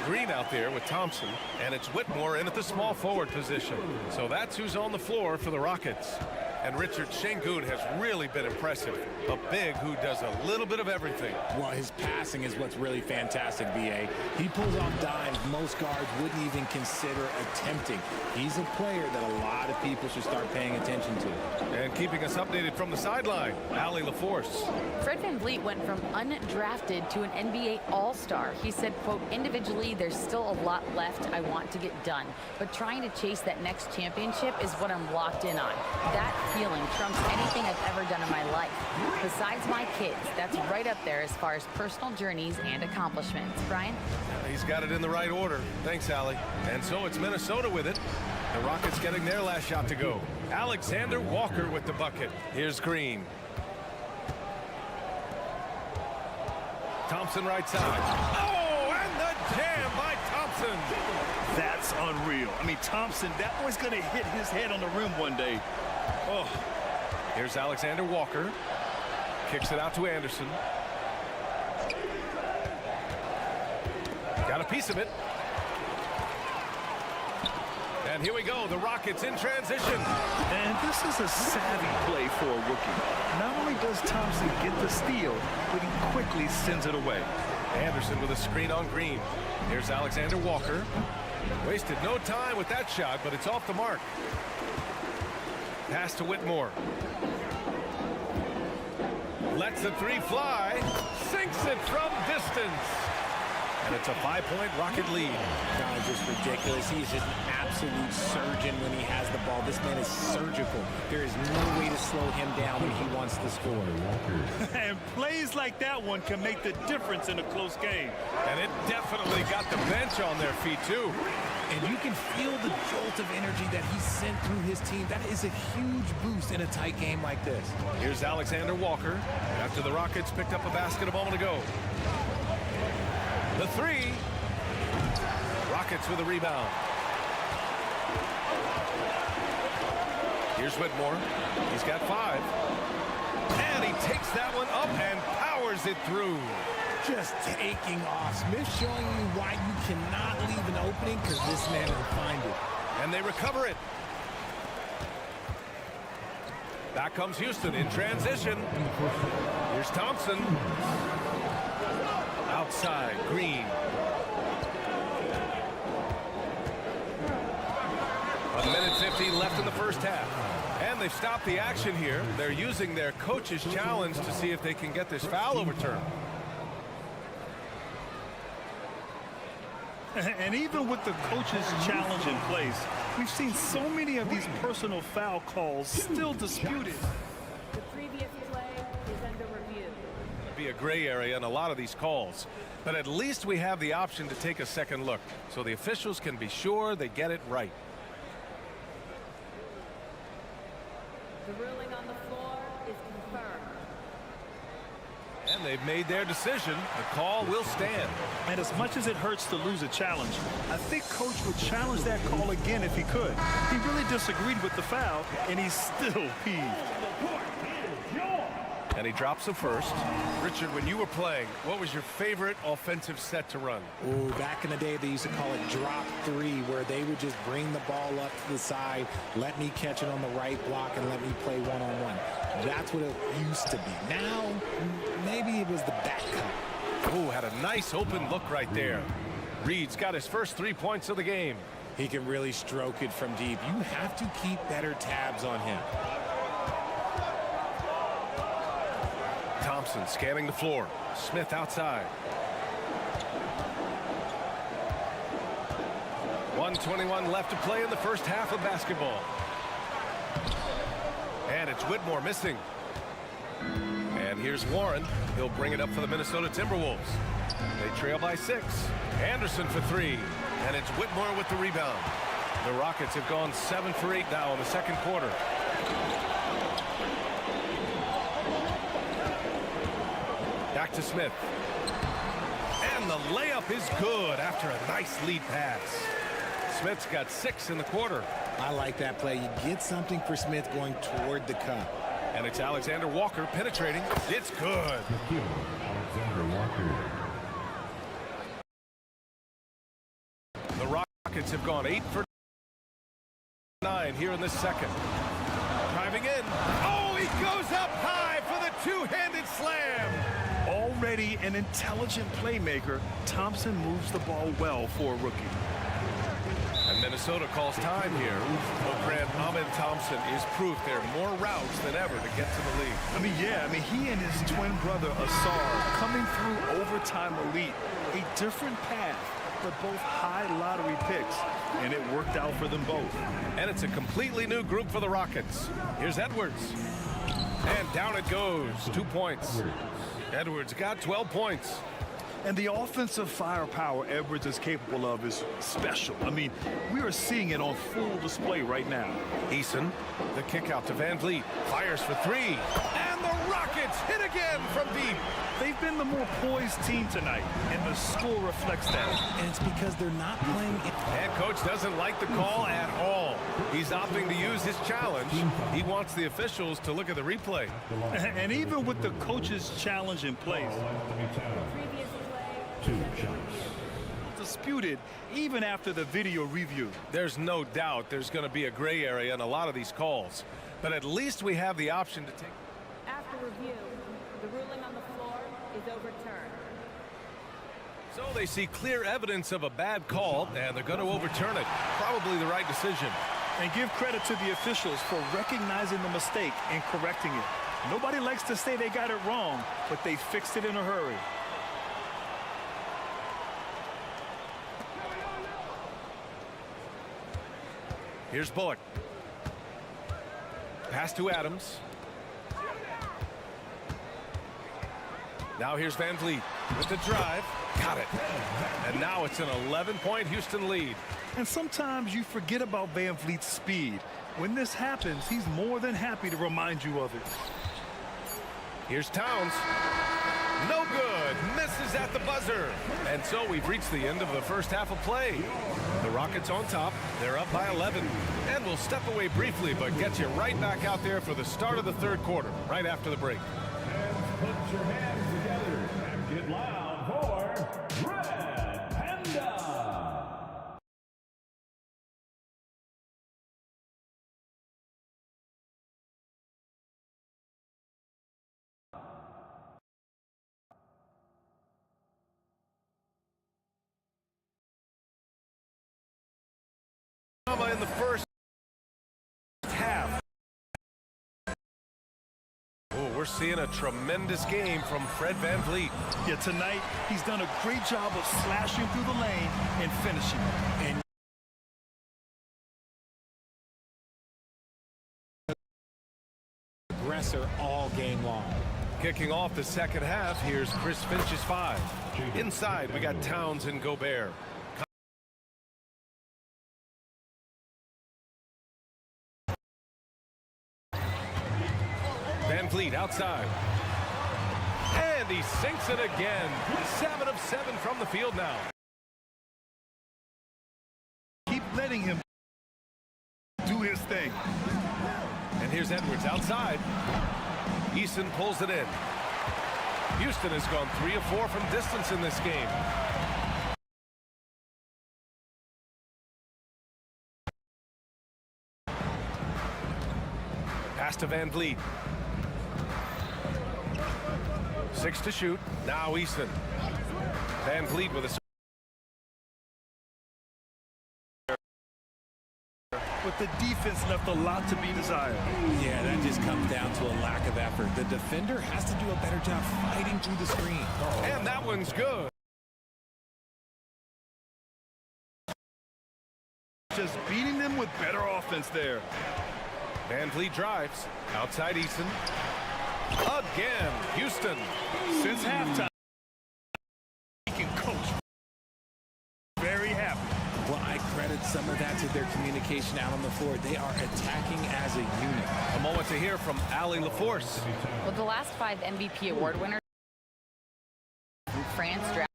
Green out there with Thompson, and it's Whitmore in at the small forward position. So that's who's on the floor for the Rockets. And Richard, Şengün has really been impressive. A big who does a little bit of everything. Well, his passing is what's really fantastic, B.A. He pulls off dimes most guards wouldn't even consider attempting. He's a player that a lot of people should start paying attention to. And keeping us updated from the sideline, Allie LaForce. Fred VanVleet went from undrafted to an NBA All-Star. He said, quote, individually, there's still a lot left I want to get done, but trying to chase that next championship is what I'm locked in on. That feeling trumps anything I've ever done in my life. Besides my kids, that's right up there as far as personal journeys and accomplishments. Brian? He's got it in the right order. Thanks, Allie. And so it's Minnesota with it. The Rockets getting their last shot to go. Alexander Walker with the bucket. Here's Green. Thompson right side. Oh, and the jam by Thompson. That's unreal. I mean, Thompson, that boy's going to hit his head on the rim one day. Oh. Here's Alexander Walker. Kicks it out to Anderson. Got a piece of it. And here we go, the Rockets in transition. And this is a savvy play for a rookie. Not only does Thompson get the steal, but he quickly sends it away. Anderson with a screen on Green. Here's Alexander Walker. Wasted no time with that shot, but it's off the mark. Pass to Whitmore. Lets the 3 fly. Sinks it from distance. And it's a 5-point Rocket lead. Not just ridiculous. He's just an absolute surgeon when he has the ball. This man is surgical. There is no way to slow him down when he wants to score. And plays like that one can make the difference in a close game. And it definitely got the bench on their feet, too. And you can feel the jolt of energy that he sent through his team. That is a huge boost in a tight game like this. Here's Alexander Walker after the Rockets picked up a basket a moment ago. The three. Rockets with a rebound. Here's Whitmore. He's got 5. And he takes that one up and powers it through. Just taking off. Smith showing you why you cannot leave an opening, because this man will find it. And they recover it. Back comes Houston in transition. Here's Thompson. Outside, Green. A minute 50 left in the first half. And they've stopped the action here. They're using their coach's challenge to see if they can get this foul overturned. And even with the coach's challenge in place, we've seen so many of these personal foul calls still disputed. The previous play is under review. It'll be a gray area in a lot of these calls, but at least we have the option to take a second look so the officials can be sure they get it right. The ruling on the floor is confirmed. And they've made their decision. The call will stand. And as much as it hurts to lose a challenge, I think Coach would challenge that call again if he could. He really disagreed with the foul, and he's still peeved. And he drops the first. Richard, when you were playing, what was your favorite offensive set to run? Oh, back in the day, they used to call it drop 3, where they would just bring the ball up to the side, let me catch it on the right block, and let me play one-on-one. That's what it used to be. Now, maybe it was the back cut. Oh, had a nice open look right there. Reed's got his first 3 points of the game. He can really stroke it from deep. You have to keep better tabs on him. Thompson scanning the floor. Smith outside. 1:21 left to play in the first half of basketball. And it's Whitmore missing. And here's Warren. He'll bring it up for the Minnesota Timberwolves. They trail by 6. Anderson for 3. And it's Whitmore with the rebound. The Rockets have gone 7 for 8 now in the second quarter. Back to Smith. And the layup is good after a nice lead pass. Smith's got 6 in the quarter. I like that play. You get something for Smith going toward the cup. And it's Alexander Walker penetrating. It's good. Alexander Walker. The Rockets have gone 8 for 9 here in the second. Driving in. Oh, he goes up high for the two-handed slam. Already an intelligent playmaker, Thompson moves the ball well for a rookie. And Minnesota calls time here. Well, Grant, Ahmed Thompson is proof there are more routes than ever to get to the league. He and his twin brother, Asar, coming through overtime elite. A different path, but both high lottery picks, and it worked out for them both. And it's a completely new group for the Rockets. Here's Edwards. And down it goes. 2 points. Edwards got 12 points. And the offensive firepower Edwards is capable of is special. We are seeing it on full display right now. Eason, the kick out to Van Vliet. Fires for 3. And the Rockets hit again from deep. They've been the more poised team tonight, and the score reflects that. And it's because they're not playing. Head coach doesn't like the call at all. He's opting to use his challenge. He wants the officials to look at the replay. And even with the coach's challenge in place, disputed even after the video review. There's no doubt there's going to be a gray area in a lot of these calls, but at least we have the option to take. After review, the ruling on the floor is overturned. So they see clear evidence of a bad call, and they're going to overturn it. Probably the right decision. And give credit to the officials for recognizing the mistake and correcting it. Nobody likes to say they got it wrong, but they fixed it in a hurry. Here's Bullock. Pass to Adams. Now here's Van Vliet with the drive. Got it. And now it's an 11-point Houston lead. And sometimes you forget about Van Vliet's speed. When this happens, he's more than happy to remind you of it. Here's Towns. No good. Misses at the buzzer. And so we've reached the end of the first half of play. The Rockets on top. They're up by 11. And we'll step away briefly, but get you right back out there for the start of the third quarter, right after the break. Put your hands together and get loud for Red Panda. In the first half. Oh, we're seeing a tremendous game from Fred Van Vliet. Yeah, tonight he's done a great job of slashing through the lane and finishing. And aggressor all game long. Kicking off the second half, here's Chris Finch's 5. Inside, we got Towns and Gobert. Van Vliet outside. And he sinks it again. 7 of 7 from the field now. Keep letting him do his thing. And here's Edwards outside. Eason pulls it in. Houston has gone 3 of 4 from distance in this game. Pass to Van Vliet. 6 to shoot. Now Eason. Van Vliet with a... But the defense left a lot to be desired. Yeah, that just comes down to a lack of effort. The defender has to do a better job fighting through the screen. And that one's good. Just beating them with better offense there. Van Vliet drives. Outside Eason. Again, Houston. Since halftime, he can coach. Very happy. Well, I credit some of that to their communication out on the floor. They are attacking as a unit. A moment to hear from Allie LaForce. Well, the last 5 MVP award winners from France drafted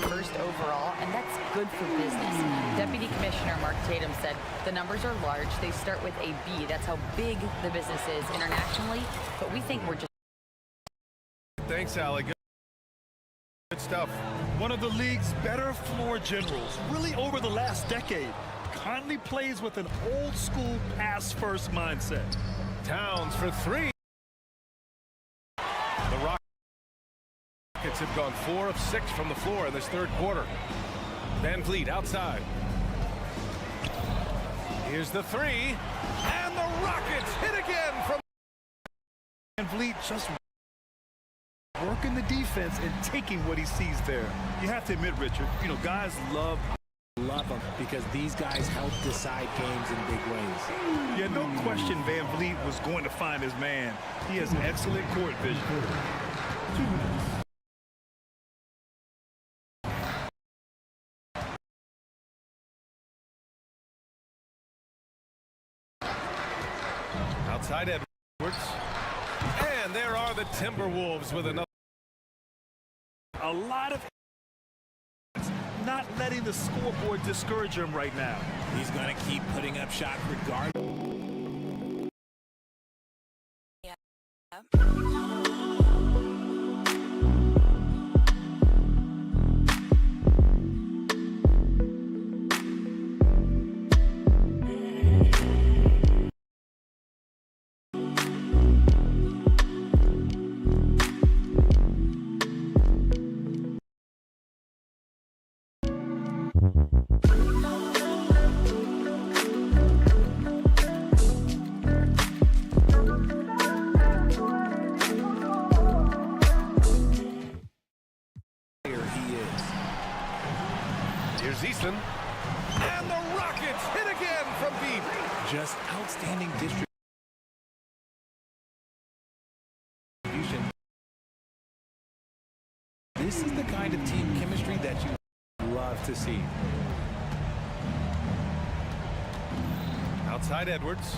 first overall, and that's good for business. Deputy Commissioner Mark Tatum said the numbers are large. They start with a B. That's how big the business is internationally, but we think we're just... Thanks, Allie. Good stuff. One of the league's better floor generals, really over the last decade. Conley plays with an old-school pass-first mindset. Towns for 3. The Rockets have gone 4 of 6 from the floor in this third quarter. Van Vliet outside. Here's the 3. And the Rockets hit again from... Van Vliet just working the defense and taking what he sees there. You have to admit, Richard, you know, guys love them because these guys help decide games in big ways. Yeah, no question Van Vliet was going to find his man. He has excellent court vision. Outside Edwards. And there are the Timberwolves with another. A lot of not letting the scoreboard discourage him right now. He's going to keep putting up shots regardless. And the Rockets hit again from deep. Just outstanding distribution. This is the kind of team chemistry that you love to see. Outside Edwards.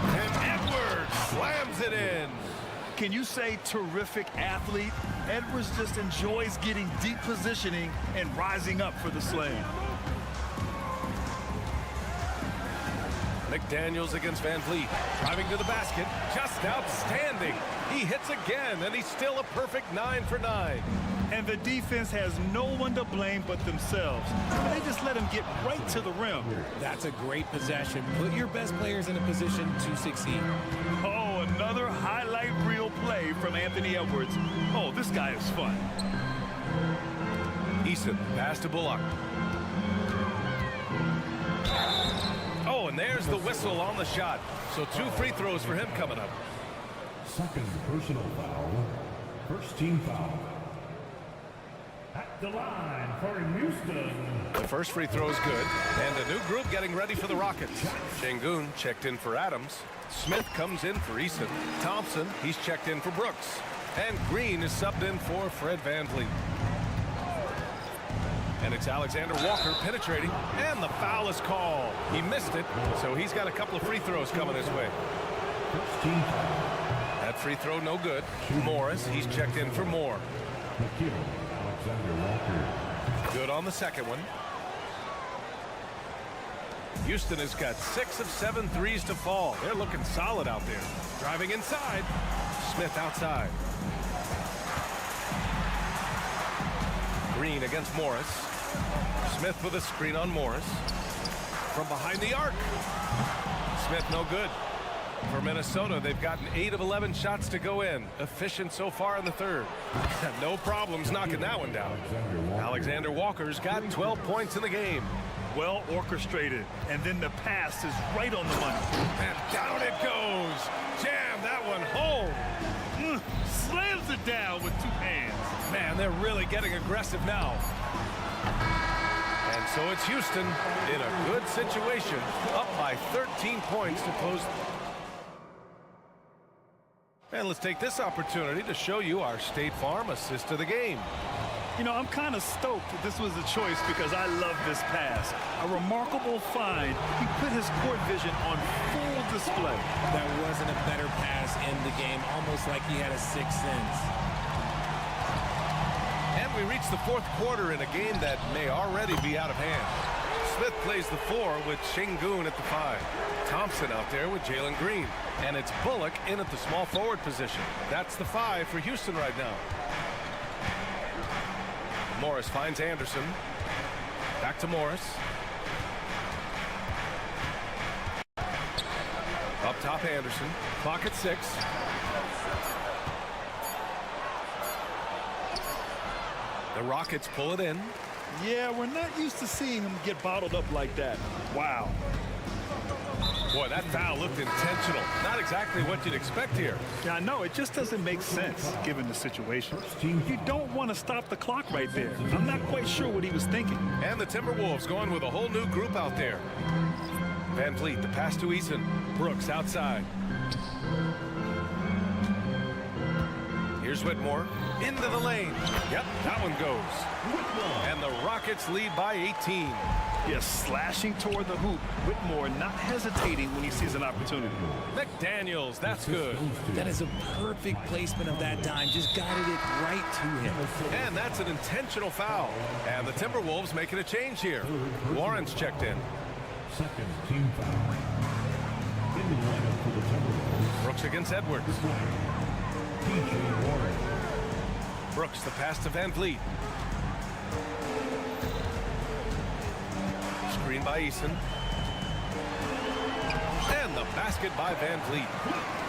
And Edwards slams it in. Can you say terrific athlete? Edwards just enjoys getting deep positioning and rising up for the slam. McDaniels against Van Vliet. Driving to the basket. Just outstanding. He hits again, and he's still a perfect 9 for 9. And the defense has no one to blame but themselves. They just let him get right to the rim. That's a great possession. Put your best players in a position to succeed. Oh, another highlight reel play from Anthony Edwards. Oh, this guy is fun. Eason, pass to Bullock. Oh, and there's the whistle on the shot. So 2 free throws for him coming up. Second personal foul. First team foul. At the line for Houston. The first free throw is good. And a new group getting ready for the Rockets. Şengün checked in for Adams. Smith comes in for Eason. Thompson, he's checked in for Brooks. And Green is subbed in for Fred VanVleet. And it's Alexander Walker penetrating. And the foul is called. He missed it, so he's got a couple of free throws coming his way. First team foul. That free throw no good. Morris, he's checked in for Moore. Alexander Walker. Good on the second one. Houston has got 6 of 7 threes to fall. They're looking solid out there. Driving inside. Smith outside. Green against Morris. Smith with a screen on Morris. From behind the arc. Smith no good. For Minnesota, they've gotten 8 of 11 shots to go in. Efficient so far in the third. No problems knocking that one down. Alexander Walker's got 12 points in the game. Well orchestrated. And then the pass is right on the money. And down it goes. Jam that one home. Slams it down with 2 hands. Man, they're really getting aggressive now. And so it's Houston in a good situation. Up by 13 points to close. And let's take this opportunity to show you our State Farm assist of the game. You know, I'm kind of stoked that this was a choice because I love this pass. A remarkable find. He put his court vision on full display. That wasn't a better pass in the game, almost like he had a 6th sense. And we reach the 4th quarter in a game that may already be out of hand. Smith plays the 4 with Şengün at the 5. Thompson out there with Jalen Green. And it's Bullock in at the small forward position. That's the 5 for Houston right now. Morris finds Anderson. Back to Morris. Up top Anderson. Clock at 6. The Rockets pull it in. Yeah, we're not used to seeing him get bottled up like that. Wow. Boy, that foul looked intentional. Not exactly what you'd expect here. Yeah, I know. It just doesn't make sense given the situation. You don't want to stop the clock right there. I'm not quite sure what he was thinking. And the Timberwolves going with a whole new group out there. VanVleet, the pass to Eason. Brooks outside. Here's Whitmore. Into the lane. Yep, that one goes. And the Rockets lead by 18. Yes, slashing toward the hoop. Whitmore not hesitating when he sees an opportunity. McDaniels, that's good. That is a perfect placement of that dime. Just guided it right to him. And that's an intentional foul. And the Timberwolves making a change here. Warren's checked in. Second team foul. In the lineup for the Timberwolves. Brooks against Edwards. T.J. Warren. Brooks, the pass to VanVleet. Screen by Eason. And the basket by VanVleet.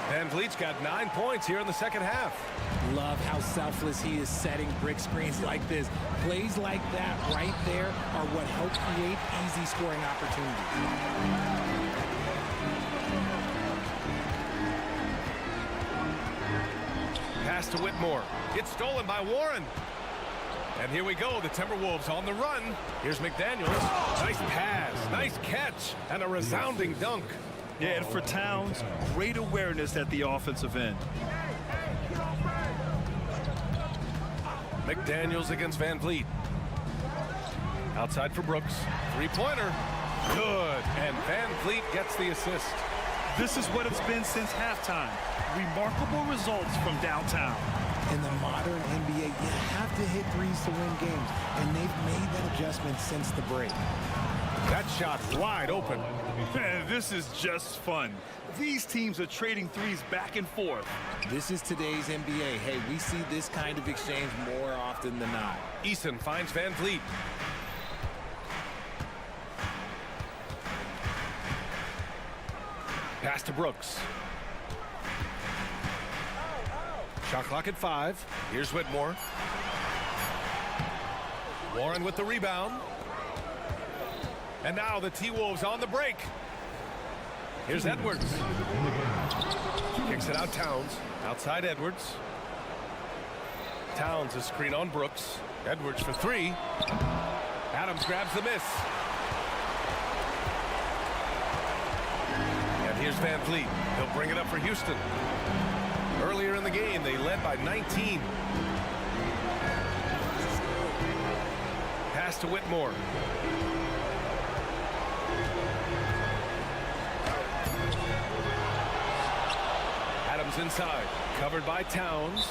VanVleet's got 9 points here in the second half. Love how selfless he is setting brick screens like this. Plays like that right there are what help create easy scoring opportunities. Pass to Whitmore. It's stolen by Warren. And here we go, the Timberwolves on the run. Here's McDaniels. Nice pass, nice catch, and a resounding dunk. Yeah, and for Towns, great awareness at the offensive end. McDaniels against Van Vliet. Outside for Brooks. Three-pointer. Good. And Van Vliet gets the assist. This is what it's been since halftime. Remarkable results from downtown. In the modern NBA, you have to hit threes to win games, and they've made that adjustment since the break. That shot wide open. Man, this is just fun. These teams are trading threes back and forth. This is today's NBA. Hey, we see this kind of exchange more often than not. Eason finds Van Vliet. Pass to Brooks. Shot clock at 5. Here's Whitmore. Warren with the rebound. And now the T-Wolves on the break. Here's Edwards. Kicks it out Towns. Outside Edwards. Towns a screen on Brooks. Edwards for 3. Adams grabs the miss. And here's Van Vliet. He'll bring it up for Houston. Earlier in the game, they led by 19. Pass to Whitmore. Adams inside. Covered by Towns.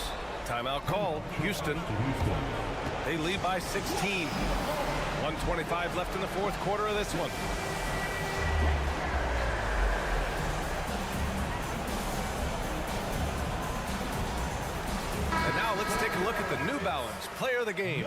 Timeout called. Houston. They lead by 16. 1:25 left in the fourth quarter of this one. And now let's take a look at the New Balance player of the game,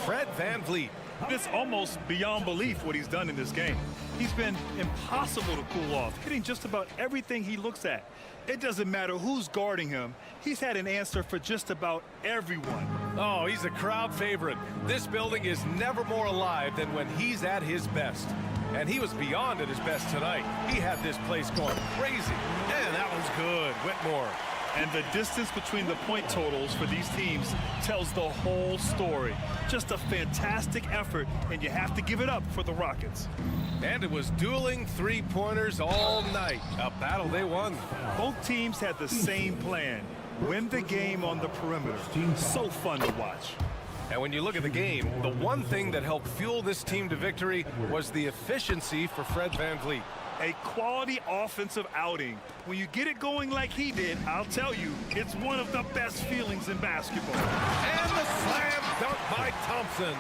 Fred Van Vliet. It's almost beyond belief what he's done in this game. He's been impossible to cool off, hitting just about everything he looks at. It doesn't matter who's guarding him. He's had an answer for just about everyone. Oh, he's a crowd favorite. This building is never more alive than when he's at his best. And he was beyond at his best tonight. He had this place going crazy. And that one's good. Whitmore. And the distance between the point totals for these teams tells the whole story. Just a fantastic effort, and you have to give it up for the Rockets. And it was dueling three-pointers all night. A battle they won. Both teams had the same plan. Win the game on the perimeter. So fun to watch. And when you look at the game, the one thing that helped fuel this team to victory was the efficiency for Fred Van Vliet. A quality offensive outing. When you get it going like he did, I'll tell you, it's one of the best feelings in basketball. And the slam dunk by Thompson.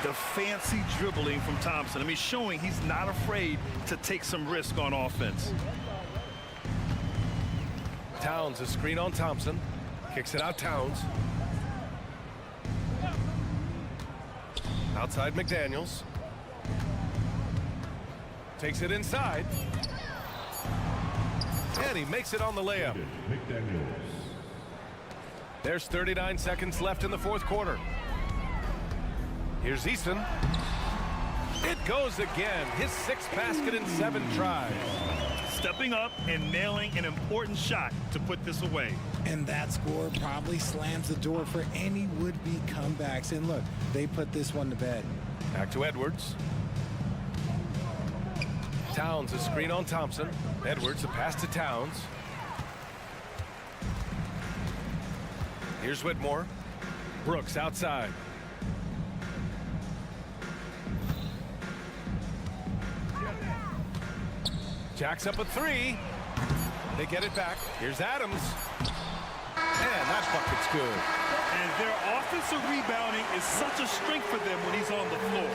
The fancy dribbling from Thompson. I mean, showing he's not afraid to take some risk on offense. Towns a screen on Thompson. Kicks it out Towns. Outside McDaniels. Takes it inside. And he makes it on the layup. There's 39 seconds left in the fourth quarter. Here's Eason. It goes again. His 6th basket in 7 tries. Stepping up and nailing an important shot to put this away. And that score probably slams the door for any would-be comebacks. And look, they put this one to bed. Back to Edwards. Towns a screen on Thompson. Edwards a pass to Towns. Here's Whitmore. Brooks outside. Jacks up a 3. They get it back. Here's Adams. And that bucket's good. And their offensive rebounding is such a strength for them when he's on the floor.